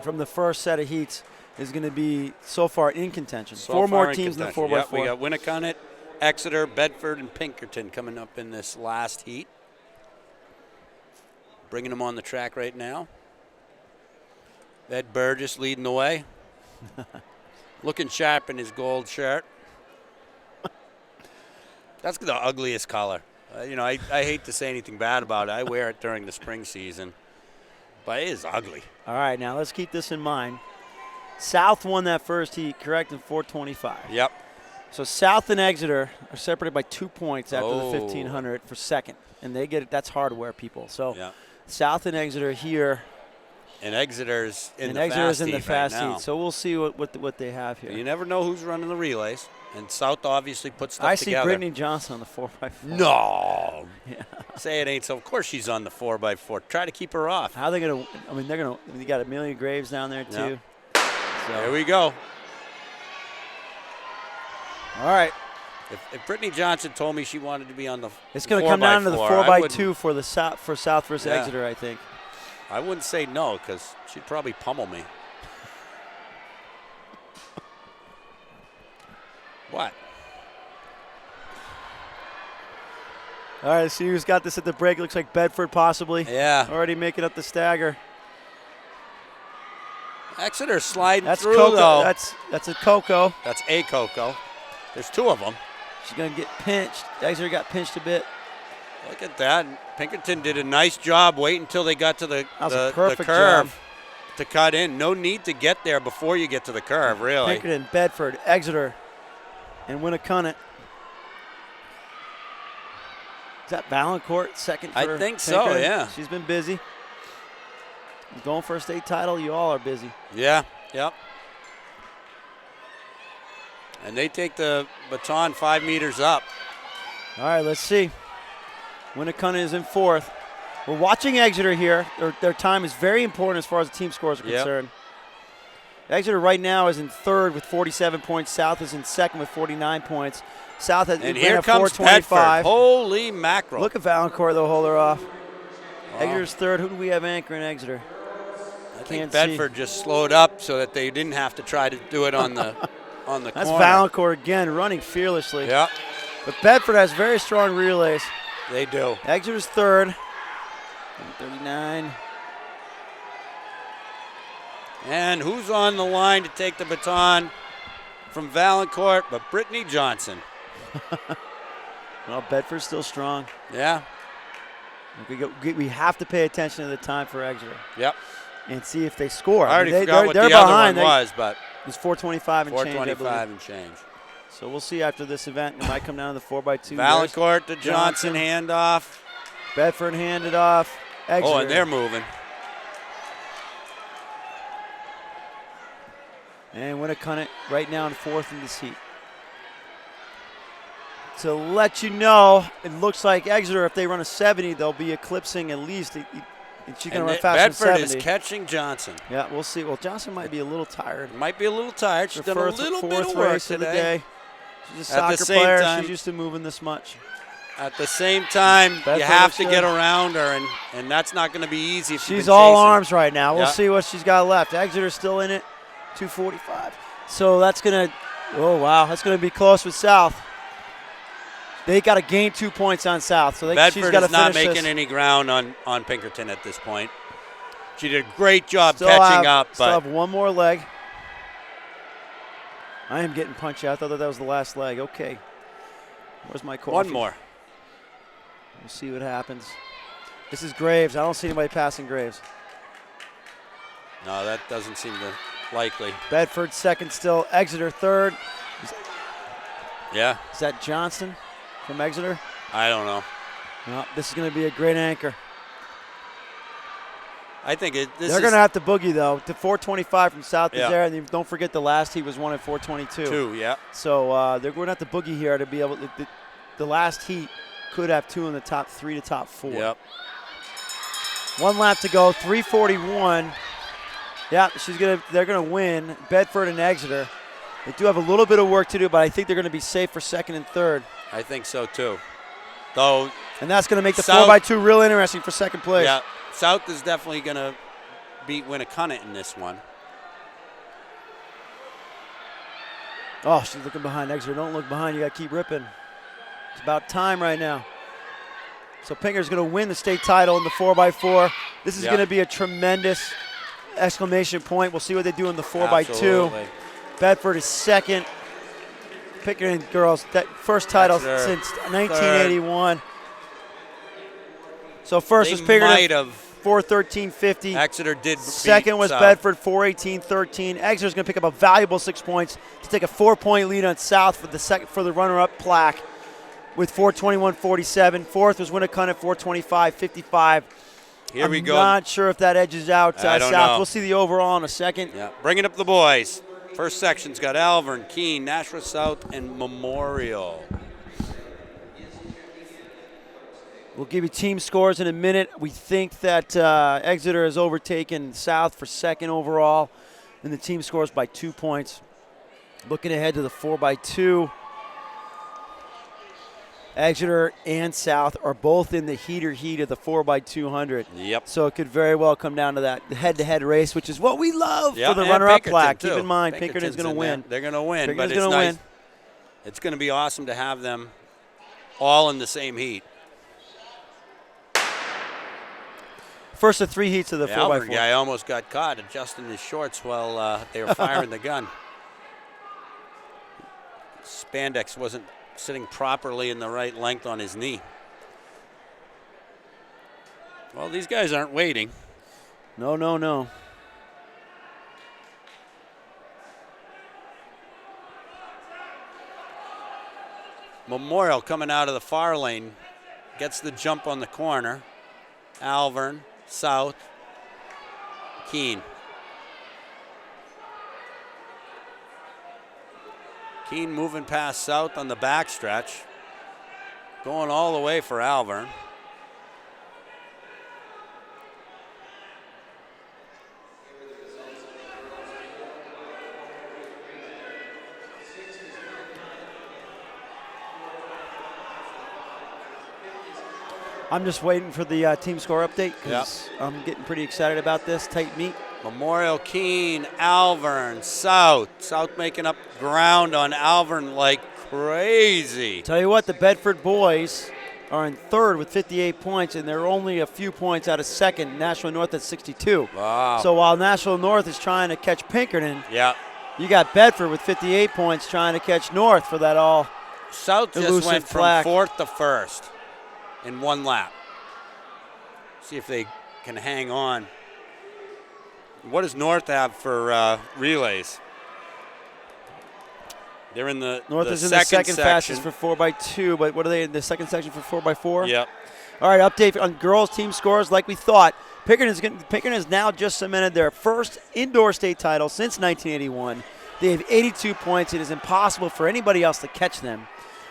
from the first set of heats is going to be so far in contention. So Four far more teams in the contention. 4x4. Yep, we got Winnicott, Exeter, Bedford, and Pinkerton coming up in this last heat. Bringing them on the track right now. Ed Burgess leading the way. Looking sharp in his gold shirt. That's the ugliest color. I hate to say anything bad about it. I wear it during the spring season. But it is ugly. All right, now let's keep this in mind. South won that first heat, correct, in 425. Yep. So South and Exeter are separated by 2 points after Oh. the 1500 for second. And they get it. That's hardware, people. So Yep. South and Exeter here. And Exeter's in and the Exeter's fast in the heat fast right now. heat. So we'll see what they have here. You never know who's running the relays. And South obviously puts stuff I together. see Brittany Johnson on the 4x4. No. Yeah. Say it ain't so. Of course she's on the 4x4. Try to keep her off. How are they going to? I mean, they're going to. You got Amelia Graves down there too. Yep. So, There we go. all right, If Brittany Johnson told me she wanted to be on the it's going to come down to the 4x4, 4x2 for the South versus Yeah. Exeter, I think. I wouldn't say no because she'd probably pummel me. What? All right, let's see who's got this at the break. Looks like Bedford possibly. Yeah. Already making up the stagger. Exeter sliding That's through Coco. though. That's a Coco. That's a Coco. There's two of them. She's going to get pinched. Exeter got pinched a bit. Look at that. Pinkerton did a nice job waiting until they got to the was a the perfect curve job. to cut in. No need to get there before you get to the curve, really. Pinkerton, Bedford, Exeter, and Winnicott. Is that Valancourt second for I think so, Pinkerton? yeah. She's been busy. Going for a state title, you all are busy. Yeah, yep. And they take the baton 5 meters up. All right, let's see. Winnicott is in fourth. We're watching Exeter here. Their time is very important as far as the team scores are Yep. concerned. Exeter right now is in third with 47 points. South is in second with 49 points. South has And ran here a comes 425. Bedford. Holy mackerel. Look at Valancourt, they'll hold her off. Wow. Exeter's third. Who do we have anchoring Exeter? I can't think Bedford just slowed up so that they didn't have to try to do it on the on the That's corner. Valancourt again, running fearlessly. Yeah, But Bedford has very strong relays. they do. Exeter's third. 39. And who's on the line to take the baton from Valancourt but Brittany Johnson? Well, Bedford's still strong. Yeah. We have to pay attention to the time for Exeter Yep. and see if they score. I already mean, forgot what the they're other behind. one was, but It's 4:25 and change, I believe. 4:25 and change. So we'll see after this event. It might come down to the 4x2. Valancourt to Johnson, handoff. Bedford handed off. Exeter. Oh, and they're moving. And Winnicott right now in fourth in this heat. To let you know, it looks like Exeter, if they run a 70, they'll be eclipsing at least. And she's going to run faster Bedford than 70. is catching Johnson. Yeah, we'll see. Well, Johnson might be a little tired. Might be a little tired. She's Her done a little bit fourth of work race of the today. day. She's a At the soccer same player. time- She's used to moving this much. At the same time, Bedford you have looks to good. get around her, and that's not going to be easy. If you've She's been all chasing. arms right now. We'll Yeah. see what she's got left. Exeter's still in it, 2:45. So that's going to, oh, wow, that's going to be close with South. They got to gain 2 points on South. So she's Bedford got to is not finish making this. any ground on Pinkerton at this point. She did a great job Still catching up, Still but have one more leg. I am getting punched out. I thought that was the last leg. Okay. Where's my coffee? one more. We'll see what happens. This is Graves. I don't see anybody passing Graves. No, that doesn't seem to likely. Bedford second still. Exeter third. Yeah, Is that Johnson from Exeter? I don't know. No, this is going to be a great anchor. I think this They're is going to have to boogie, though. To 425 from South is Yeah. there. And don't forget the last heat was one at 422. two. Yeah, So they're going to have to boogie here to be able to. The last heat could have two in the top three to top four. yep. 1 lap to go, 341. Yeah, they're gonna win. Bedford and Exeter. They do have a little bit of work to do, but I think they're gonna be safe for second and third. I think so too. Though, And that's gonna make the South- 4x2 real interesting for second place. yeah, South is definitely going to beat Winnicott in this one. Oh, she's looking behind Exeter. Don't look behind. You gotta keep ripping. It's about time right now. So Pinker's gonna win the state title in the 4x4. This is Yeah. gonna be a tremendous exclamation point. We'll see what they do in the 4x2. Absolutely. Bedford is second. Pinkerton girls, that first title Exeter, since 1981. So first They was Pinkerton, might have. 4:13.50. Exeter did. Second beat was South. Bedford, 4:18.13. Exeter's going to pick up a valuable 6 points to take a 4-point lead on South for the runner-up plaque with 4:21.47. Fourth was Winnicott at 4:25.55. Here we go. I'm not sure if that edges out I don't South. know. We'll see the overall in a second. Yeah, bringing up the boys. First section's got Alvern, Keene, Nashua South, and Memorial. We'll give you team scores in a minute. We think that Exeter has overtaken South for second overall in the team scores by 2 points. Looking ahead to the 4x2. Exeter and South are both in the heat of the 4x200. Yep. So it could very well come down to that head-to-head race, which is what we love Yeah, for the and runner-up Pinkerton, plaque. too. Keep in mind, Pinkerton's going to in win. there. They're going to win, but Pinkerton's it's gonna nice. win. It's going to be awesome to have them all in the same heat. First of 3 heats of the The 4x4. Alvern guy almost got caught adjusting his shorts while they were firing the gun. Spandex wasn't sitting properly in the right length on his knee. Well, these guys aren't waiting. No, no, no. Memorial coming out of the far lane gets the jump on the corner. Alvern, South, Keene. Keene moving past South on the backstretch. Going all the way for Alvern. I'm just waiting for the team score update because I'm getting pretty excited about this. Tight meet. Memorial, Keene, Alvern, South. South making up ground on Alvern like crazy. Tell you what, the Bedford boys are in third with 58 points, and they're only a few points out of second. Nashua North at 62. Wow. So while Nashua North is trying to catch Pinkerton, yeah. you got Bedford with 58 points trying to catch North for that all. South just Elusive went from flag. 4th to 1st in one lap. See if they can hang on. What does North have for relays? They're in the North the is in the second section. fastest for 4x2, but what are they in the second section for 4x4? Yep. All right, update on girls' team scores like we thought. Pinkerton has now just cemented their first indoor state title since 1981. They have 82 points. It is impossible for anybody else to catch them.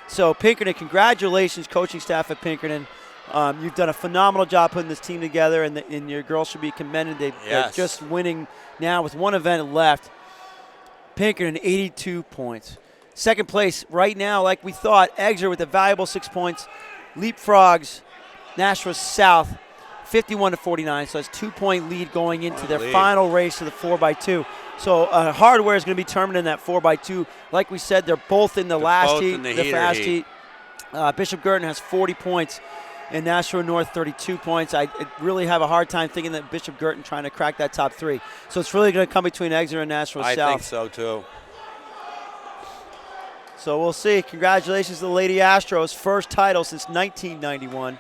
So Pinkerton, congratulations, coaching staff at Pinkerton. You've done a phenomenal job putting this team together, and your girls should be commended. They're Yes. just winning now with one event left. Pinkerton, 82 points. Second place right now, like we thought, Exeter with a valuable 6 points. Leapfrogs, Nashua South, 51-49. So it's 2-point lead going into their lead. final race of the 4x2. So Hardware is going to be determined in that 4x2. Like we said, they're both in the last both heat, in the the heater fast heat. heat. Bishop Girton has 40 points, and Nashua North 32 points. I really have a hard time thinking that Bishop Girton trying to crack that top 3. So it's really going to come between Exeter and Nashua I South. think so too. So we'll see. Congratulations to the Lady Astros, first title since 1991.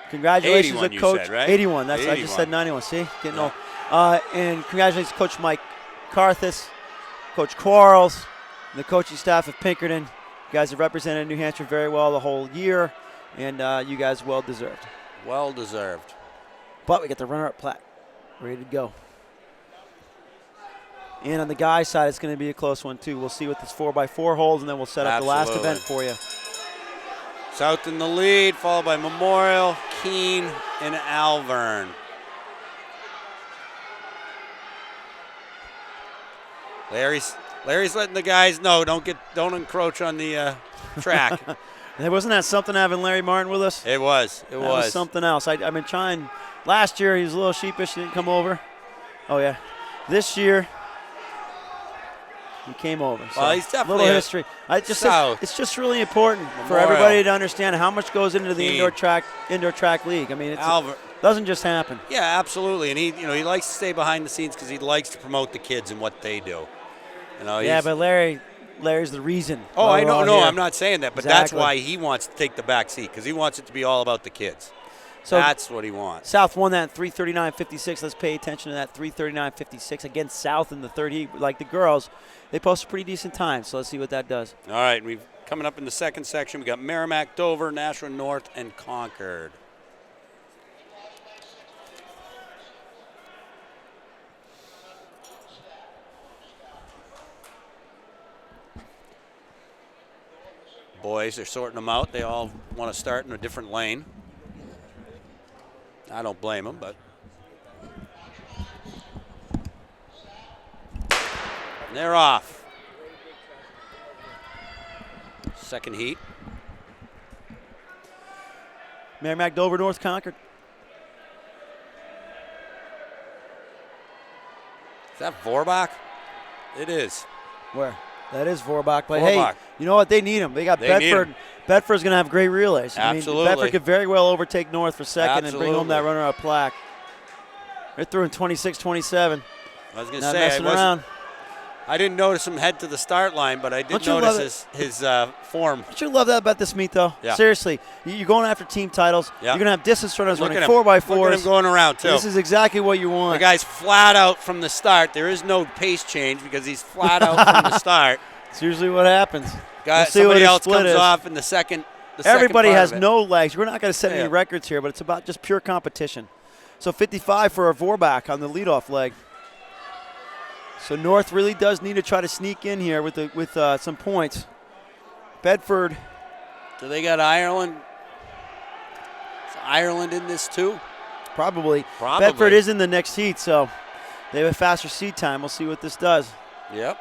Congratulations 81 to you Coach. said, right? 81. That's I just 81. said 91. See, getting Yeah. old. And congratulations to Coach Mike Carthus, Coach Quarles, and the coaching staff of Pinkerton. You guys have represented New Hampshire very well the whole year, and you guys well deserved. Well deserved. But we got the runner-up plaque ready to go. And on the guys' side, it's going to be a close one, too. We'll see what this 4x4 holds, and then we'll set up the last Absolutely. event for you. South in the lead, followed by Memorial, Keene, and Alvern. Larry's letting the guys know don't encroach on the track. Hey, wasn't that something having Larry Martin with us? It was. That was something else. I've been trying. Last year he was a little sheepish. He didn't come over. Oh yeah. This year he came over. So Well, he's definitely little a history. South. It's just really important for Memorial. everybody to understand how much goes into the Keene. indoor track league. I mean, it Alvern. doesn't just happen. Yeah, absolutely. And he likes to stay behind the scenes because he likes to promote the kids and what they do. Yeah, he's- but Larry's the reason. Oh, why I we're know. all No, here. I'm not saying that, but that's Exactly. why he wants to take the back seat because he wants it to be all about the kids. So That's what he wants. South won that 339.56. Let's pay attention to that 339.56 against South in the third heat. Like the girls, they posted pretty decent time. So let's see what that does. All right, we've coming up in the second section. We got Merrimack, Dover, Nashua North, and Concord. Boys, they're sorting them out. They all want to start in a different lane. I don't blame them, but they're off. Second heat. Merrimack, Dover, North, Concord. Is that Vorbach? It is. Where? That is Vorbach. But Vorbach. hey, you know what? They need them. They got They need Bedford. 'em. Bedford's going to have great relays. Absolutely. I mean, Bedford could very well overtake North for second and bring home that Absolutely. runner-up plaque. They're through in 26-27. I was going to Not say, messing around. I didn't notice him head to the start line, but I did Don't you love notice his form. Don't you love that about this meet, though? Yeah. Seriously, you're going after team titles. Yeah. You're going to have distance runners Look running at him. 4x4s. Look at him going around, too. This is exactly what you The want. guy's flat out from the start. There is no pace change because he's flat out from the start. It's usually what happens. Guy, We'll see what somebody his else split comes is. off in the second. Everybody part has of it. no legs. We're not going to set Yeah. any records here, but it's about just pure competition. So 55 for a Vorbach on the leadoff leg. So North really does need to try to sneak in here with some points. Bedford, Do they got Ireland? Is Ireland in this too? probably. Probably. Bedford is in the next heat, so they have a faster seat time. We'll see what this does. Yep.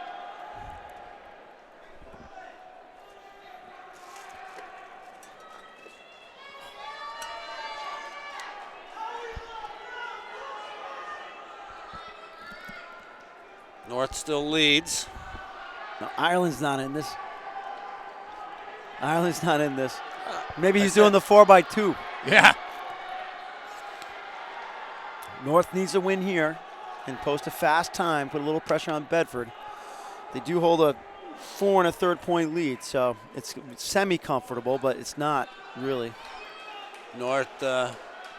North still leads. No, Ireland's not in this. Ireland's not in this. Maybe he's doing the 4x2. Yeah. North needs a win here and post a fast time, put a little pressure on Bedford. They do hold a 4 1/3 point lead, so it's semi-comfortable, but it's not really. North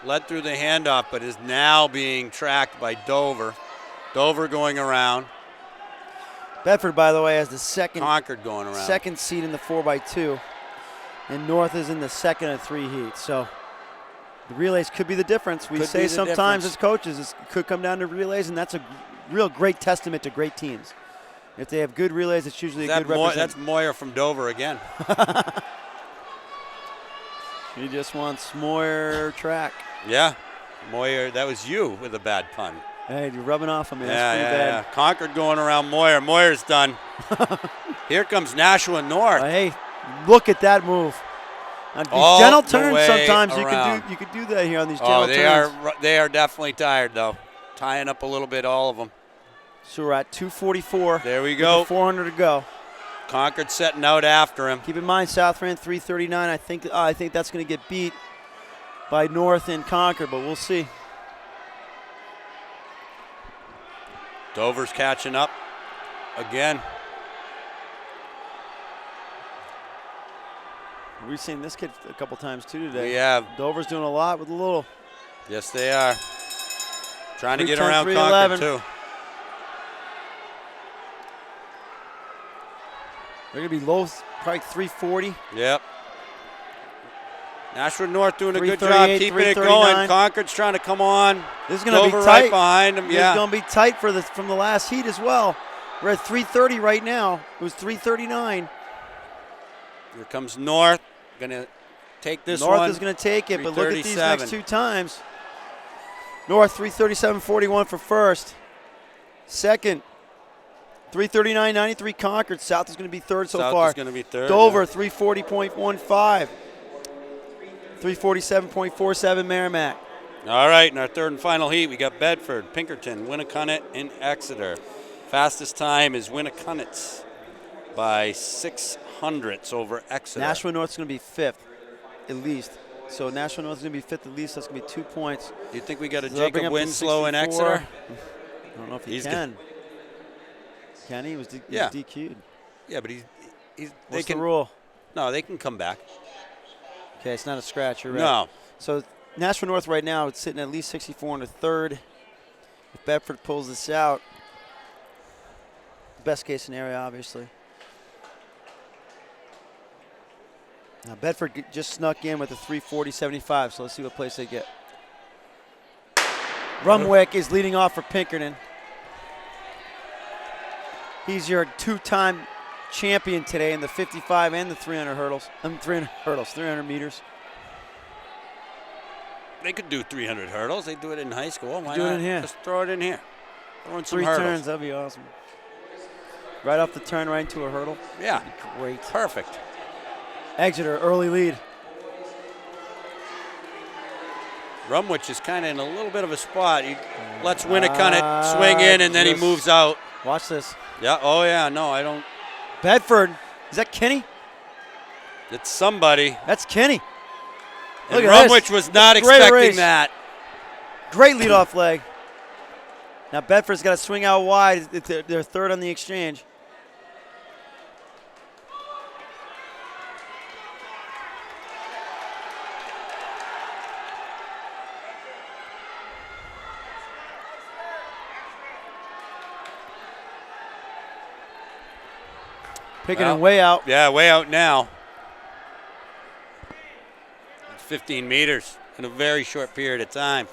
led through the handoff, but is now being tracked by Dover. Dover going around. Bedford, by the way, has the second Concord going around. second seed in the 4x2, and North is in the second of 3 heats. So the relays could be the difference. We Could say be the sometimes difference. as coaches it could come down to relays, and that's a real great testament to great teams. If they have good relays, it's usually a good That's representation. Moyer from Dover again. He just wants more track. Yeah. Moyer, that was you with a bad pun. Hey, you're rubbing off on me. Yeah, That's pretty yeah. bad. Concord going around Moyer. Moyer's done. Here comes Nashua North. Hey, look at that move. On these All gentle the turns, way sometimes around. you could do that here on these gentle Oh, turns. they are definitely tired though. Tying up a little bit, all of them. So we're at 2:44. There we with go. the 400 to go. Concord setting out after him. Keep in mind, South ran 3:39. I think that's going to get beat by North and Concord, but we'll see. Dover's catching up again. We've seen this kid a couple times too today. We have. Dover's doing a lot with a little. Yes, they are. Trying to get 3:10, around 3:11. Concord too. They're going to be low, probably 340. Yep. Nashua North doing a good 338, job keeping it 339. going. Concord's trying to come on. This is going to be Dover tight. right behind him. This is Yeah. going to be tight from the last heat as well. We're at 330 right now. It was 339. Here comes North. Gonna take this North one. is going to take it, but look at these 337. next two times. North 337.41 for first. Second, 339.93 Concord. South is going to be third so South far. is going to be third. Dover yeah. 340.15. 347.47 Merrimack. All right, in our third and final heat, we got Bedford, Pinkerton, Winnicott, and Exeter. Fastest time is Winnicott's by 600ths over Exeter. Nashua North's going to be fifth, at least. So Nashua North's going to be fifth at least. That's going to be 2 points. Do you think we got a So that'll bring Jacob up to Winslow in 64. Exeter? I don't know if he He's can. Can he? He was Yeah. DQ'd. Yeah, but he's they What's can the rule? No, they can come back. Okay, it's not a scratch. You're right. No. So Nashua North right now, it's sitting at least 64 in the third. If Bedford pulls this out, best case scenario, obviously. Now Bedford just snuck in with a 340.75, so let's see what place they get. Rumwick is leading off for Pinkerton. He's your two-time champion today in the 55 and the 300 hurdles. 300 meters. They could do 300 hurdles. They do it in high school. Why Do it not? in here. Just throw it in here. Throw in some 3 hurdles. turns, that'd be awesome. Right off the turn, right into a hurdle. Yeah, Great. perfect. Exeter, early lead. Rumwich is kind of in a little bit of a spot. He lets Winnicott swing in, and then he just- moves out. Watch this. Yeah. Oh yeah. No, I don't. Bedford. Is that Kenny? It's somebody. That's Kenny. And Look at this. Rumwich was not Great expecting race. that. Great leadoff leg. Now Bedford's got to swing out wide. They're third on the exchange. Picking Well, it way out. Yeah, way out now. It's 15 meters in a very short period of time.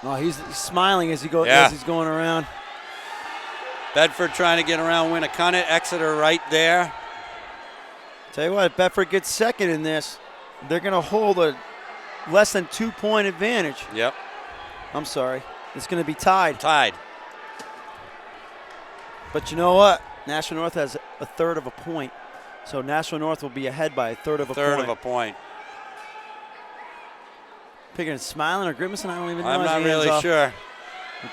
Oh, he's smiling as Yeah. as he's going around. Bedford trying to get around Winnicott. Exeter right there. Tell you what, if Bedford gets second in this, they're going to hold a less than 2 point advantage. Yep. I'm sorry. It's going to be tied. Tied. But you know what? Nashua North has a third of a point. So Nashua North will be ahead by a third of a Third point. of a point. Picking smiling or grimacing, I don't even know. I'm his not hands really off. sure.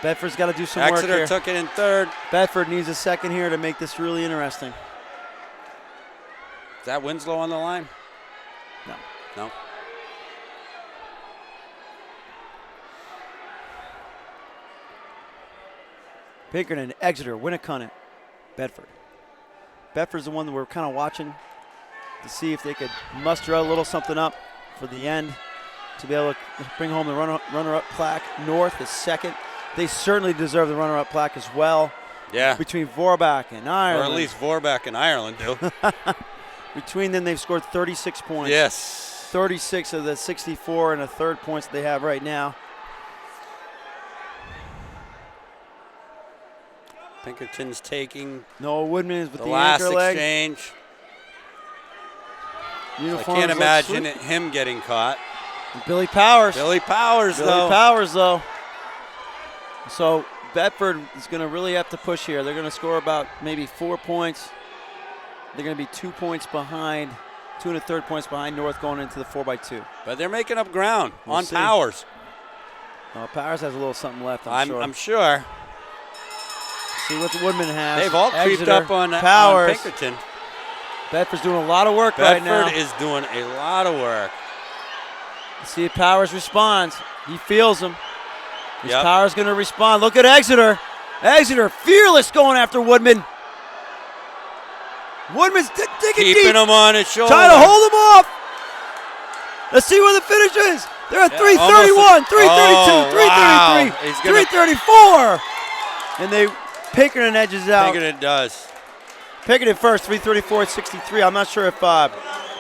Bedford's got to do some work Exeter here. took it in third. Bedford needs a second here to make this really interesting. that Winslow on the line? No. No. Pinkerton, Exeter, Winnicott, Bedford. Bedford's the one that we're kind of watching to see if they could muster a little something up for the end to be able to bring home the runner-up plaque. North is second. They certainly deserve the runner-up plaque as well. Yeah. Between Vorbach and Or Ireland. at least Vorbach and Ireland do. Between them, they've scored 36 points. Yes. 36 of the 64 and a third points that they have right now. Pinkerton's taking Noah Woodman is with the the last anchor leg. exchange. I Uniforms can't look imagine sweet. him getting caught. And Billy Powers. Billy Powers, Billy though. Powers, though. So Bedford is going to really have to push here. They're going to score about maybe 4 points. They're going to be 2 points behind, 2 1/3 points behind North going into the 4x2. But they're making up ground We'll on see. Powers. Powers has a little something left, I'm sure. I'm sure. See what the Woodman has. They've all creeped Exeter, up on Powers. Pinkerton. Bedford's doing a lot of work right now. Bedford is doing a lot of work. See if Powers responds. He feels him. Is Yep. Powers going to respond? Look at Exeter. Exeter fearless going after Woodman. Woodman's digging Keeping deep. him on his shoulder. Trying to hold him off. Let's see where the finish is. They're at 331, 332, Oh, wow. 333, He's gonna- 334. And they Pinkerton edges out. Pinkerton does. Pinkerton first, 334-63. I'm not sure if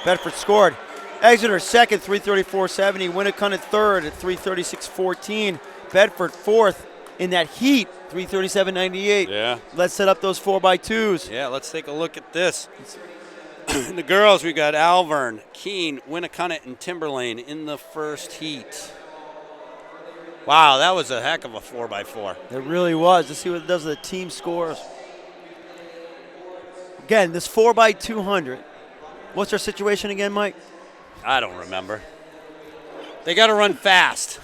Bedford scored. Exeter second, 334-70. Winnicott third at 336-14. Bedford fourth in that heat, 337-98. Yeah. Let's set up those 4x2s. Yeah, let's take a look at this. In the girls, we got Alvern, Keene, Winnicott, and Timberlane in the first heat. Wow, that was a heck of a 4x4. It really was. Let's see what it does with the team scores. Again, this 4x200. What's our situation again, Mike? I don't remember. They got to run fast.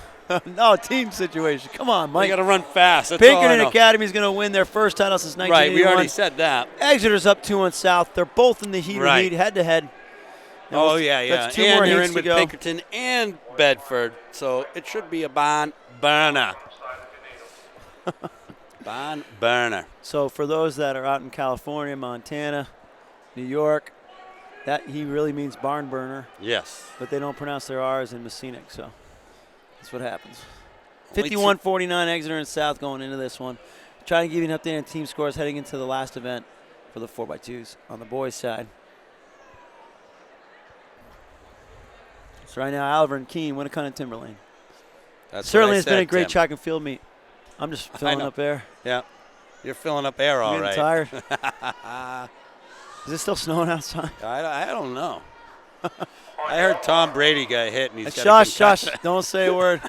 No, team situation. Come on, They Mike. got to run fast. That's all I Pinkerton know. Academy is going to win their first title since 1981. Right, we already said that. Exeter's up 2 on South. They're both in the heat Right. of heat, head to head. And Oh, we'll- yeah, yeah. That's 2 and more they're heats in to with go. Pinkerton and Bedford, so it should be a barn burner. Barn burner. So for those that are out in California, Montana, New York, that he really means barn burner, Yes. but they don't pronounce their R's in Messinic, so that's what happens. Only 51-49 Exeter and South going into this one. Trying to give you an update on team scores heading into the last event for the 4x2s on the boys' side. So right now, Alvern, Keene, Winnicott, and Timberlane. That's Certainly what I has been a said, great Tim. track and field meet. I'm just filling know. up air. Yeah. You're filling up air all I'm right. getting tired. Is it still snowing outside? I don't know. I heard Tom Brady got hit and he's got a Shush, concussion. shush. Don't say a word.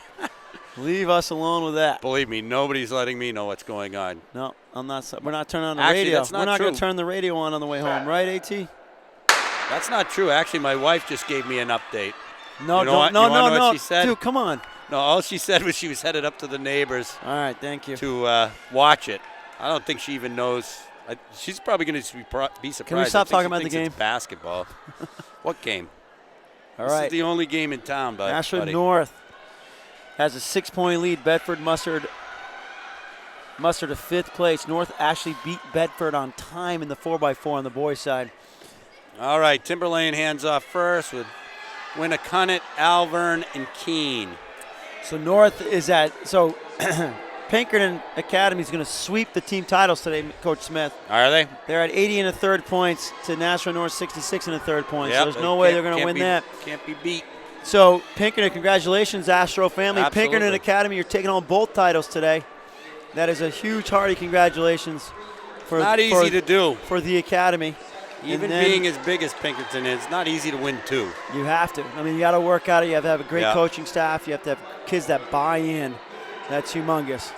Leave us alone with that. Believe me, nobody's letting me know what's going on. No, I'm not. We're not turning on the Actually, radio. that's not We're not going true. to turn the radio on the way home, right, AT? That's not true. Actually, my wife just gave me an update. No, You know don't, what? no, You wanna no, know no. what she said? Dude, come on. No, all she said was she was headed up to the neighbors All right, thank you. to watch it. I don't think she even knows. She's probably going to be surprised. Can we stop I think talking she about the thinks game? It's basketball. What game? All This right. is the only game in town, Ashland buddy. North has a 6-point lead. Bedford mustered to 5th place. North actually beat Bedford on time in the 4x4 on the boys' side. All right, Timberlane hands off first with Winnicott, Alvern, and Keene. So North is so Pinkerton Academy is going to sweep the team titles today, Coach Smith. Are they? They're at 80 and a third points to National North 66 and a third points. Yep, So there's no way they're going to can't win be- that. Can't be beat. So Pinkerton, congratulations, Astro family. Absolutely. Pinkerton Academy, you're taking on both titles today. That is a huge, hearty congratulations for Not easy to do. for the academy. Even And then being as big as Pinkerton is, not easy to win two. you have to. I mean, you got to work at it. You have to have a great Yeah. coaching staff. You have to have kids that buy in. That's humongous.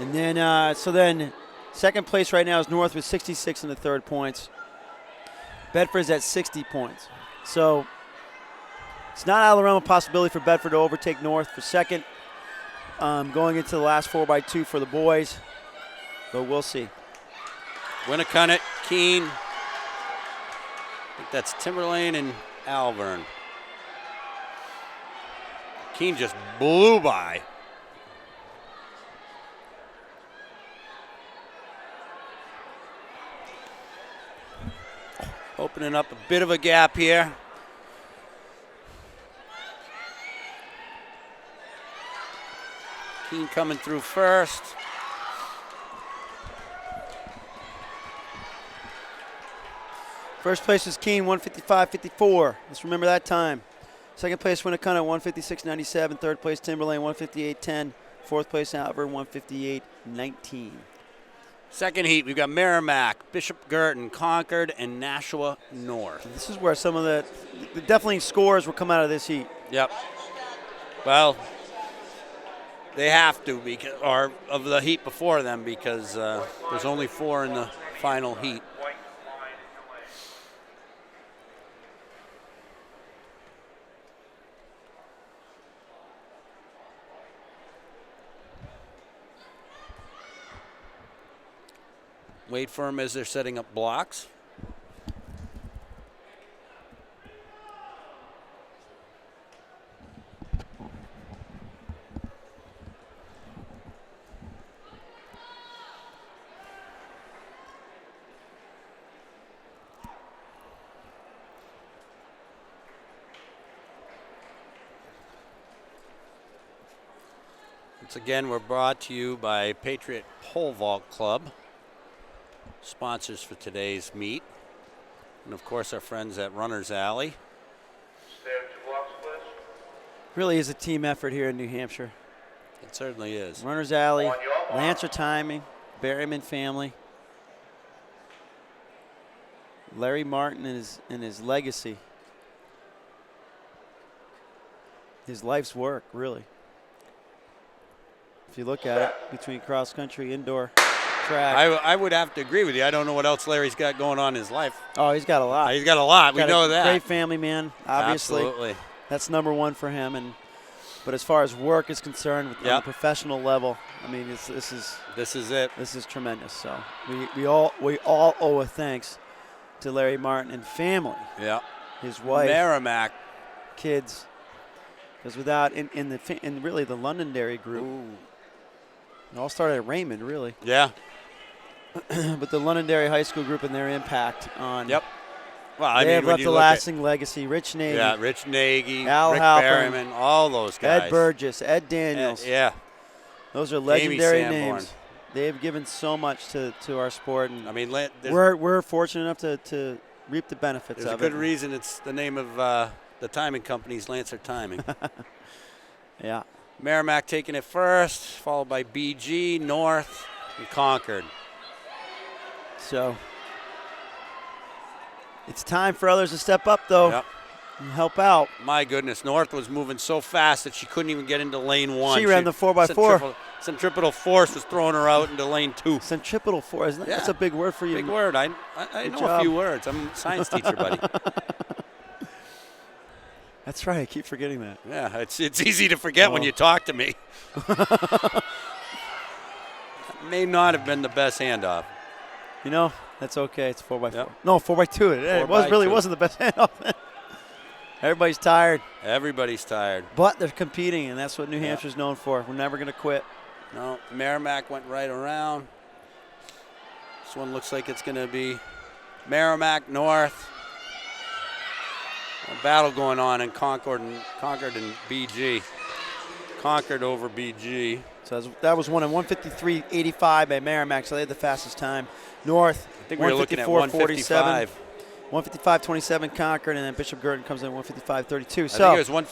And then, second place right now is North with 66 and the third points. Bedford's at 60 points. So it's not out of the realm of possibility for Bedford to overtake North for second. Going into the last 4x2 for the boys. But we'll see. Winnicott, Keene, That's Timberlane and Alvern. Keene just blew by. Opening up a bit of a gap here. Keene coming through first. First place is Keene, 155.54. Let's remember that time. Second place, Winnacunnet, 156.97. Third place, Timberlane, 158.10. Fourth place, Alvern, 158.19. Second heat, we've got Merrimack, Bishop Girton, Concord, and Nashua North. This is where some of the definitely scores will come out of this heat. Yep. Well, they have to, because, or of the heat before them, because there's only 4 in the final heat. Wait for them as they're setting up blocks. Once again, we're brought to you by Patriot Pole Vault Club, sponsors for today's meet, and of course our friends at Runner's Alley. Really is a team effort here in New Hampshire. It certainly is. Runner's Alley, Lancer Timing, Berryman family, Larry Martin and his legacy, his life's work, really. If you look at it, between cross country, indoor, track. I would have to agree with you. I don't know what else Larry's got going on in his life. Oh, he's got a lot. He's got a lot. Got we know a that. Great family man, obviously. Absolutely. That's number one for him. But as far as work is concerned, on a professional level, I mean, this is it. This is tremendous. So we all owe a thanks to Larry Martin and family. Yeah. His wife, Merrimack, kids. Because without in really the Londonderry group, it all started at Raymond, really. Yeah. But the Londonderry High School group and their impact on. Yep. Well, they I mean, have left a lasting legacy. Rich Nagy. Yeah, Rich Nagy, Al Rick Halpern, Berryman, all those guys. Ed Burgess, Ed Daniels. Yeah. Those are legendary Amy Sanborn. names. They have given so much to our sport, and I mean, we're fortunate enough to reap the benefits of it. There's a good reason it's the name of the timing company's Lancer Timing. Yeah. Merrimack taking it first, followed by BG, North, and Concord. So it's time for others to step up, though, and help out. My goodness, North was moving so fast that she couldn't even get into lane 1. She ran the 4x4. Centripetal force was throwing her out into lane 2. Centripetal force, that's a big word for you. Big word. I know job. a few words. I'm a science teacher, buddy. That's right. I keep forgetting that. Yeah, it's easy to forget when you talk to me. May not have been the best handoff. You know, that's okay. It's 4x4. Yep. No, 4x2. It wasn't the best handoff. Everybody's tired. Everybody's tired. But they're competing, and that's what New Hampshire's known for. We're never going to quit. No, Merrimack went right around. This one looks like it's going to be Merrimack North. A battle going on in Concord and BG. Concord over BG. So that was one in 153.85 by Merrimack, so they had the fastest time. North, I think we were looking at 155. 155.27 Concord, and then Bishop Girton comes in 155.32. So I think it was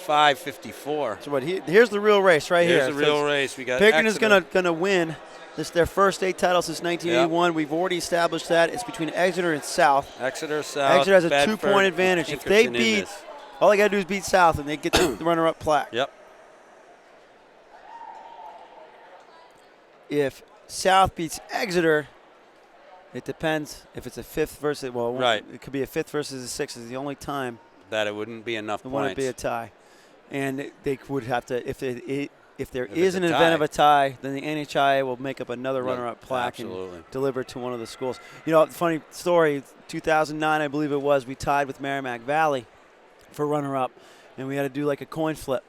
155.54. So here's the real race right here. Here's the real race. We got Pinkerton Exeter. is going to win. This is their first state title since 1981. We've already established that. It's between Exeter and South. Exeter, South. Exeter has a Bedford, 2-point advantage. If they beat, all they got to do is beat South, and they get the runner-up plaque. Yep. If South beats Exeter, it depends if it's a fifth versus, it could be a fifth versus a sixth. Is the only time that it wouldn't be enough it points. wouldn't be a tie. And they would have to, if if there If is it's an a event tie. of a tie, then the NHIA will make up another Yeah, runner-up plaque absolutely. and deliver it to one of the schools. You know, funny story, 2009, I believe it was, we tied with Merrimack Valley for runner-up, and we had to do like a coin flip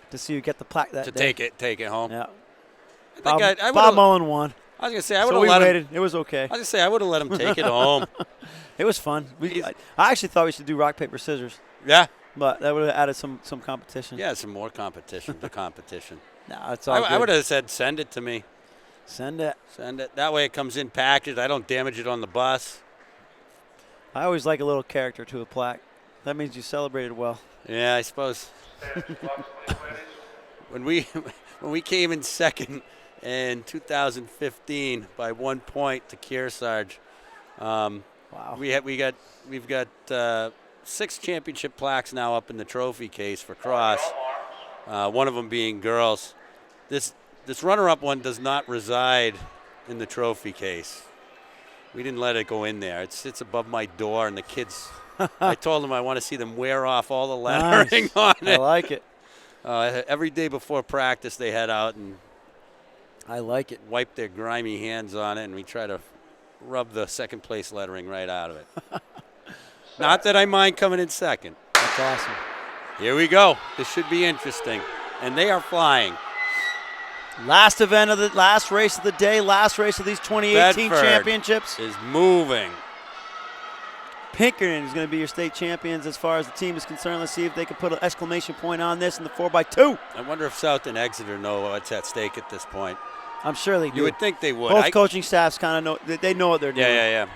to see who get the plaque that To day. take it home. Yeah. I think Bob, I Bob would've- Mullen won. I was gonna say I would So have we let him. waited. It was okay. I was gonna say I would have let him take it home. It was fun. I actually thought we should do rock, paper, scissors, Yeah, but that would have added some competition. yeah, some more competition. The competition. No, it's all I would good. have said send it to me. Send it. Send it. That way it comes in packaged. I don't damage it on the bus. I always like a little character to a plaque. That means you celebrated well. Yeah, I suppose. when we came in second in 2015 by 1 point to Kearsarge, Wow. we've got 6 championship plaques now up in the trophy case for cross. One of them being girls. This runner-up one does not reside in the trophy case. We didn't let it go in there. It sits above my door, and the kids. I told them I want to see them wear off all the lettering Nice. on I it. like it. Every day before practice, they head out and I like it. wipe their grimy hands on it, and we try to rub the second place lettering right out of it. Not that I mind coming in second. That's awesome. Here we go. This should be interesting. And they are flying. Last event of the last race of the day, last race of these 2018 Bedford championships. is moving. Pinkerton is going to be your state champions as far as the team is concerned. Let's see if they can put an exclamation point on this in the 4x2. I wonder if South and Exeter know what's at stake at this point. I'm sure they do. You would think they would. Both coaching staffs kind of know. They know what they're doing. Yeah.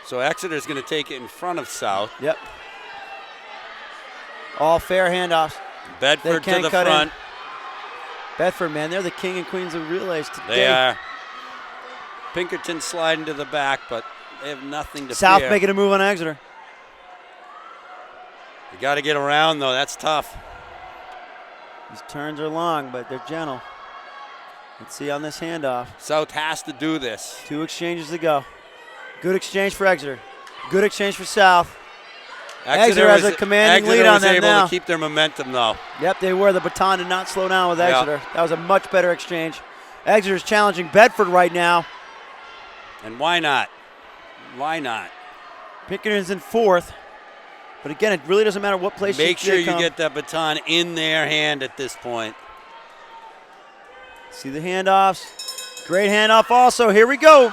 So Exeter's going to take it in front of South. Yep. All fair handoffs. Bedford to can't the cut in. front. Bedford, man, they're the king and queens of relays today. They are. Pinkerton sliding to the back, but they have nothing to South fear. making a move on Exeter. You got to get around, though. That's tough. These turns are long, but they're gentle. Let's see on this handoff. South has to do this. 2 exchanges to go. Good exchange for Exeter. Good exchange for South. Exeter has a commanding lead on them Exeter was able now. to keep their momentum, though. Yep, they were. The baton did not slow down with Yeah. Exeter. That was a much better exchange. Exeter's challenging Bedford right now. And why not? Why not? Pinkerton's in 4th. But again, it really doesn't matter what place Make sure they you come. get that baton in their hand at this point. See the handoffs. Great handoff also. Here we go.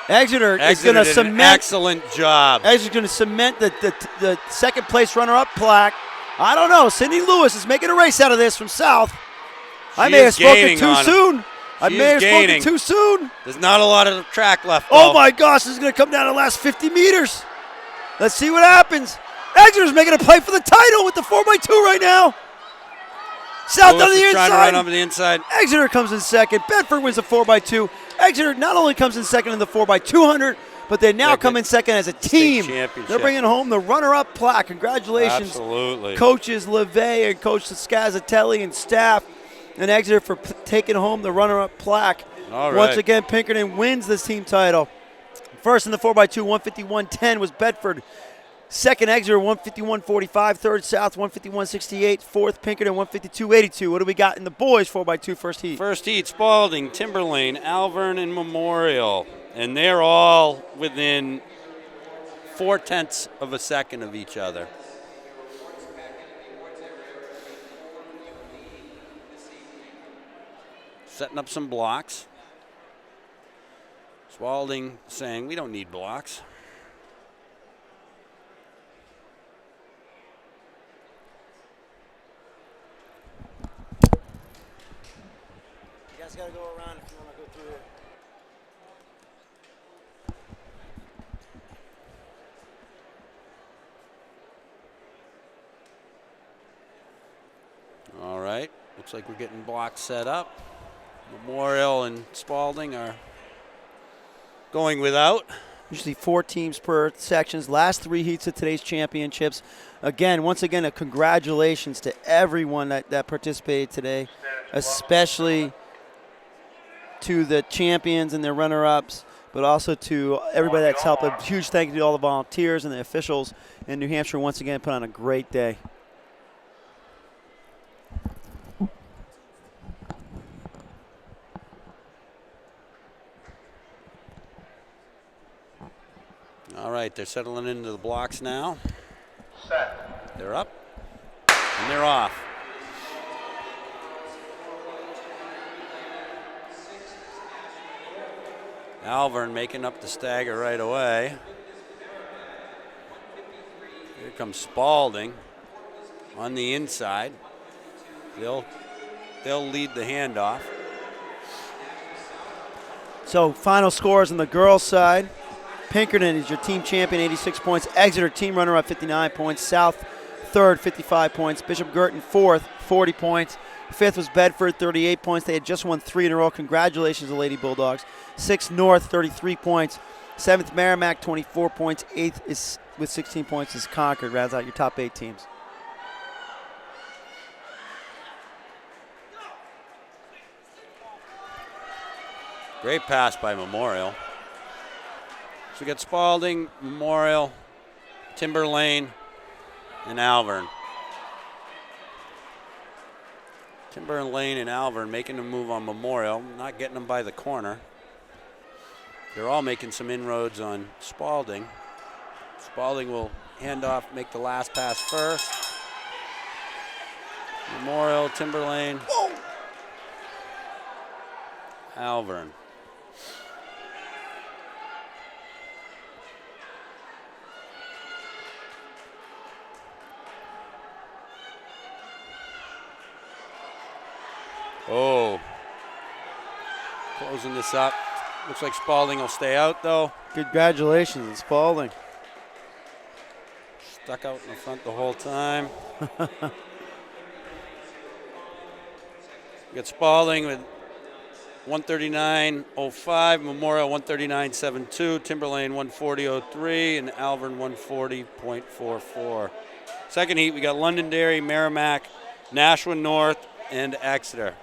Exeter is Exeter going to did an cement. excellent job. Exeter's going to cement the second place runner-up plaque. I don't know. Sydney Lewis is making a race out of this from South. I She may have is spoken gaining too on him. soon. I She may is have spoken gaining. too soon. There's not a lot of track left. Oh though. my gosh, this is going to come down to the last 50 meters. Let's see what happens. Exeter's making a play for the title with the 4x2 right now. South Lewis on the is trying to run inside. up the inside. Exeter comes in second. Bedford wins the 4x2. Exeter not only comes in second in the 4x200, but they now Yeah, come good in second as a team. championship. They're bringing home the runner-up plaque. Congratulations, Absolutely. coaches LeVay and Coach Scazatelli and staff, and Exeter for taking home the runner-up plaque. All Once right. again, Pinkerton wins this team title. First in the 4x2, 151.10 was Bedford. Second, Exeter, 151.45. Third, South, 151.68. Fourth, Pinkerton, 152.82. What do we got in the boys 4x2 first heat? First heat, Spalding, Timberlane, Alvern, and Memorial. And they're all within 0.4 of a second of each other. Setting up some blocks. Spalding saying, we don't need blocks. You guys got to go around if you want to go through here. All right, looks like we're getting blocks set up. Memorial and Spalding are going without. Usually 4 teams per sections. Last 3 heats of today's championships. Again, once again, a congratulations to everyone that participated today, especially to the champions and their runner-ups, but also to everybody that's helped. A huge thank you to all the volunteers and the officials in New Hampshire. Once again, put on a great day. right, they're settling into the blocks now. They're up, and they're off. Alvern making up the stagger right away. Here comes Spalding on the inside. They'll lead the handoff. So final scores on the girls' side. Pinkerton is your team champion, 86 points. Exeter, team runner-up, 59 points. South, third, 55 points. Bishop Girton, fourth, 40 points. Fifth was Bedford, 38 points. They had just won 3 in a row. Congratulations to Lady Bulldogs. Sixth, North, 33 points. Seventh, Merrimack, 24 points. Eighth is with 16 points is Concord. Rounds out your top 8 teams. Great pass by Memorial. So we got Spalding, Memorial, Timber Lane, and Alvern. Timber Lane and Alvern making a move on Memorial, not getting them by the corner. They're all making some inroads on Spalding. Spalding will hand off, make the last pass first. Memorial, Timber Lane, Alvern. Oh, closing this up. Looks like Spalding will stay out, though. Congratulations, Spalding. Stuck out in the front the whole time. We got Spalding with 139.05, Memorial 139.72, Timberlane 140.03, and Alvern 140.44. Second heat, we got Londonderry, Merrimack, Nashua North, and Exeter.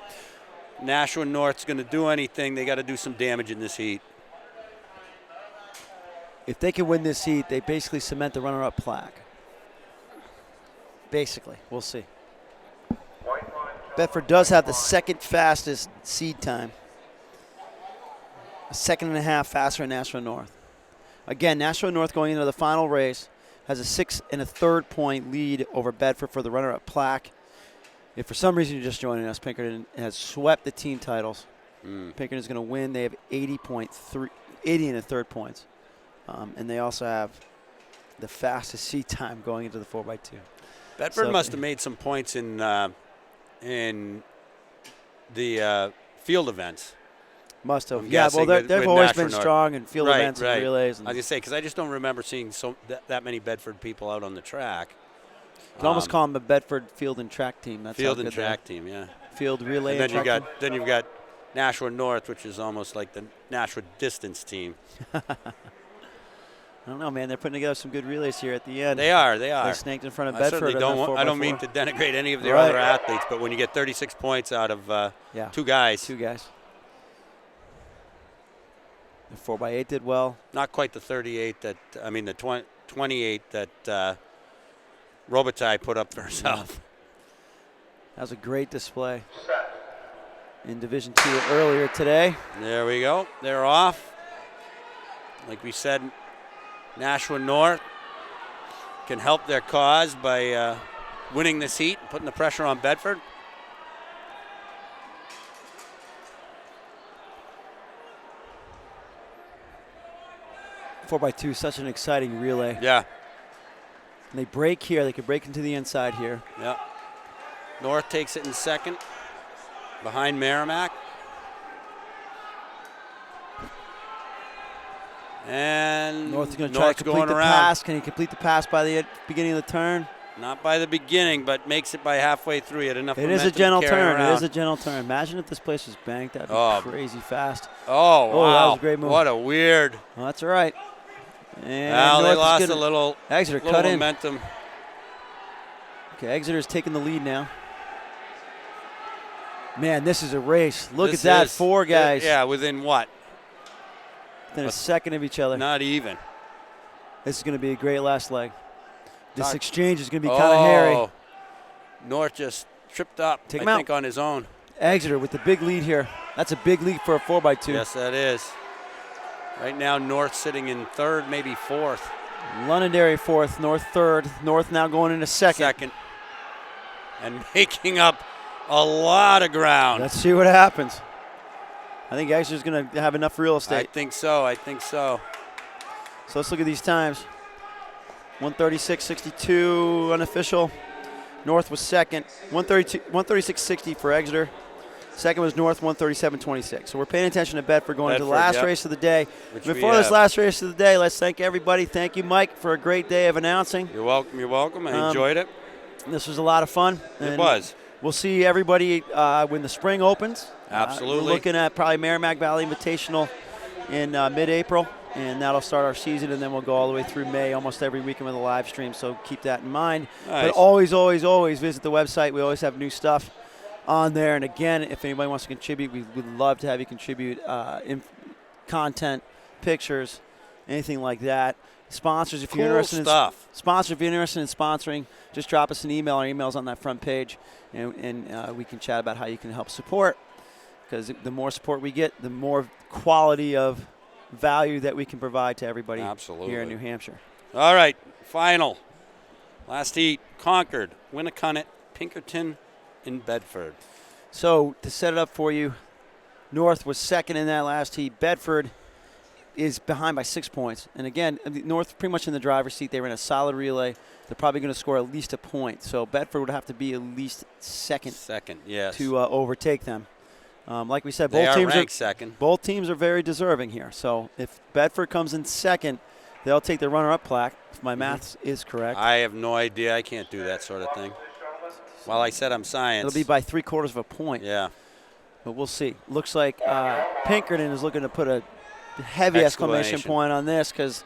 Nashua North's going to do anything. They got to do some damage in this heat. If they can win this heat, they basically cement the runner-up plaque. Basically, we'll see. Bedford does have the second fastest seed time. A second and a half faster than Nashua North. Again, Nashua North going into the final race has a 6 1/3 point lead over Bedford for the runner-up plaque. If for some reason you're just joining us, Pinkerton has swept the team titles. Pinkerton is going to win. They have 80 1/3 points. And they also have the fastest seat time going into the 4x2. Bedford must have made some points in the field events. Must have. I'm Yeah, well, guessing they've with always Nashua been North. strong in field events and relays. I was going to say, because I just don't remember seeing that many Bedford people out on the track. You can almost call them a Bedford field and track team. That's Field how and good they are. track team, yeah. Field relay And and track team. then you've got Nashua North, which is almost like the Nashua distance team. I don't know, man. They're putting together some good relays here at the end. They are. They snaked in front of I Bedford. certainly on don't. that I don't 4x4. mean to denigrate any of their Right. other athletes, but when you get 36 points out of two guys, Two guys. The 4x8 did well. not quite the 38 that the 28 that Robitaille put up for herself. That was a great display in Division II earlier today. There we go. They're off. Like we said, Nashua North can help their cause by winning this heat and putting the pressure on Bedford. Four by two, such an exciting relay. Yeah. And they break here. They could break into the inside here. Yep. North takes it in second, behind Merrimack. And North is going to try to complete going the around. pass. Can he complete the pass by the beginning of the turn? Not by the beginning, but makes it by halfway through. He had enough It momentum is a gentle to carry turn. around. It is a gentle turn. Imagine if this place was banked. That'd be Oh. crazy fast. Oh, wow. that was a great move. What a weird. Well, that's all right. And Well, they North is lost a gonna- little, Exeter little cut in. momentum. Okay, Exeter's taking the lead now. Man, this is a race. Look This at that. is- 4 guys Yeah, within what? within a second of each other. Not even. This is going to be a great last leg. This Talk- exchange is going to be kind of hairy. North just tripped up, Take I him out. think, on his own. Exeter with the big lead here. That's a big lead for a 4x2. Yes, that is. Right now, North sitting in third, maybe fourth. Londonderry fourth, North third. North now going into second. And making up a lot of ground. Let's see what happens. I think Exeter's going to have enough real I estate. think so. So let's look at these times. 136.62 unofficial. North was second. 136.60 for Exeter. Second was North, 137.26. So we're paying attention to Bedford going into the last race of the day. Which Before this last race of the day, let's thank everybody. Thank you, Mike, for a great day of announcing. You're welcome. I enjoyed it. This was a lot of fun. It was. We'll see everybody when the spring opens. Absolutely. We're looking at probably Merrimack Valley Invitational in mid-April, and that'll start our season, and then we'll go all the way through May, almost every weekend with a live stream, so keep that in mind. Nice. But always, always, always visit the website. We always have new stuff on there. And again, if anybody wants to contribute, we would love to have you contribute content, pictures, anything like that. Sponsors, if you're interested if you're interested in sponsoring, just drop us an email. Our email's on that front page, and we can chat about how you can help support. Because the more support we get, the more quality of value that we can provide to everybody here in New Hampshire. All right, final. Last heat, Concord, Winnicott, Pinkerton, in Bedford. So to set it up for you, North was second in that last heat. Bedford is behind by 6 points. And again, North pretty much in the driver's seat. They were in a solid relay. They're probably going to score at least a point. So Bedford would have to be at least second. Yes. To overtake them. Like we said, both teams are second. Both teams are very deserving here. So if Bedford comes in second, they'll take the runner-up plaque, if my math is correct. I have no idea. I can't do that sort of thing. Well, I said I'm science. It'll be by 3/4 of a point. Yeah. But we'll see. Looks like Pinkerton is looking to put a heavy exclamation point on this because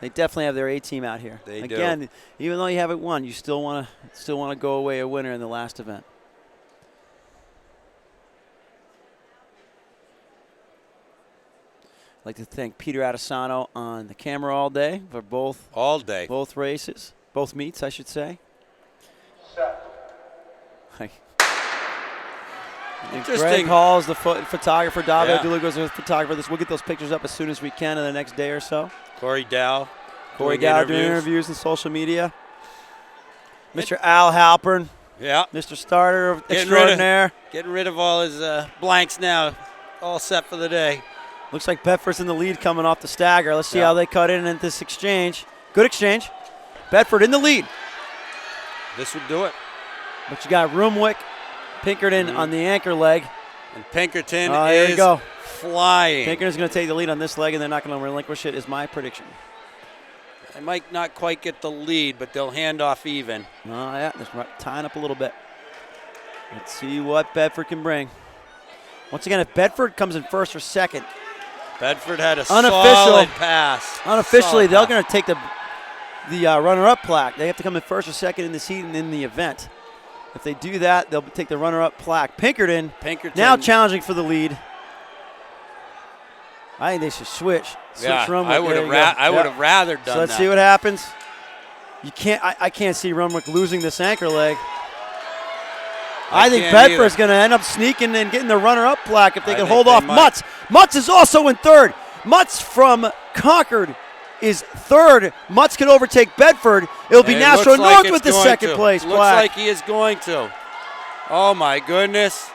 they definitely have their A team out here. They Again, do. even though you haven't won, you still want to go away a winner in the last event. I'd like to thank Peter Adesano on the camera all day for both races, both meets, I should say. Greg Hall is the photographer. Davio Dulugo is the photographer. We'll get those pictures up as soon as we can in the next day or so. Corey Dow doing interviews and social media. Mr. Al Halpern. Yeah. Mr. Starter extraordinaire. Getting rid of all his blanks now. All set for the day. Looks like Bedford's in the lead coming off the stagger. Let's see how they cut in at this exchange. Good exchange. Bedford in the lead. This would do it. But you got Roomwick, Pinkerton on the anchor leg. And Pinkerton there you go. Flying. Pinkerton's going to take the lead on this leg, and they're not going to relinquish it, is my prediction. They might not quite get the lead, but they'll hand off even. Yeah, they're tying up a little bit. Let's see what Bedford can bring. Once again, if Bedford comes in first or second. Bedford had a solid pass. Unofficially, they're going to take the runner-up plaque. They have to come in first or second in the heat and in the event. If they do that, they'll take the runner-up plaque. Pinkerton now challenging for the lead. I think they should switch. Rumwick. I would have rather done that. So let's see what happens. You can't. I can't see Rumwick losing this anchor leg. I think Bedford's going to end up sneaking and getting the runner-up plaque if they can hold off Mutz. Mutz is also in third. Mutz from Concord is third. Mutz can overtake Bedford. It'll be Nashua North with the second place plaque. Looks like he is going to. Oh, my goodness.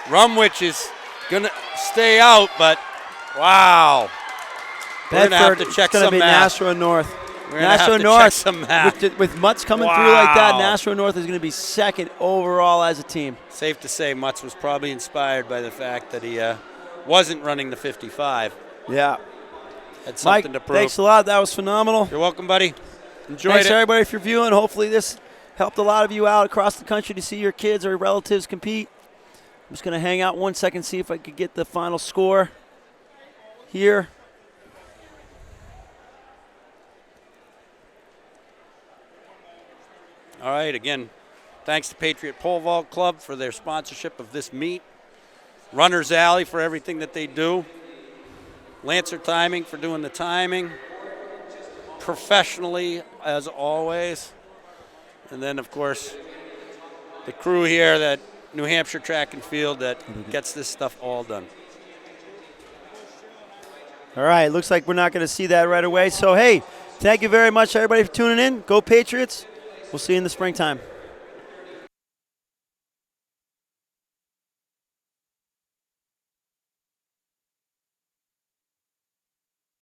Rumwich is going to stay out, but wow. We're going to have to check some math. Nashua North. Nashua North with Mutz coming through like that, Nashua North is going to be second overall as a team. Safe to say Mutz was probably inspired by the fact that he wasn't running the 55. Yeah. Had something Mike, to prove. Thanks a lot. That was phenomenal. You're welcome, buddy. Enjoyed Thanks it. everybody for viewing. Hopefully this helped a lot of you out across the country to see your kids or relatives compete. I'm just going to hang out 1 second, see if I could get the final score here. All right, again, thanks to Patriot Pole Vault Club for their sponsorship of this meet. Runner's Alley for everything that they do. Lancer Timing for doing the timing. Professionally, as always. And then, of course, the crew here at New Hampshire Track and Field that gets this stuff all done. All right, looks like we're not going to see that right away. So, hey, Thank you very much, everybody, for tuning in. Go Patriots. We'll see you in the springtime.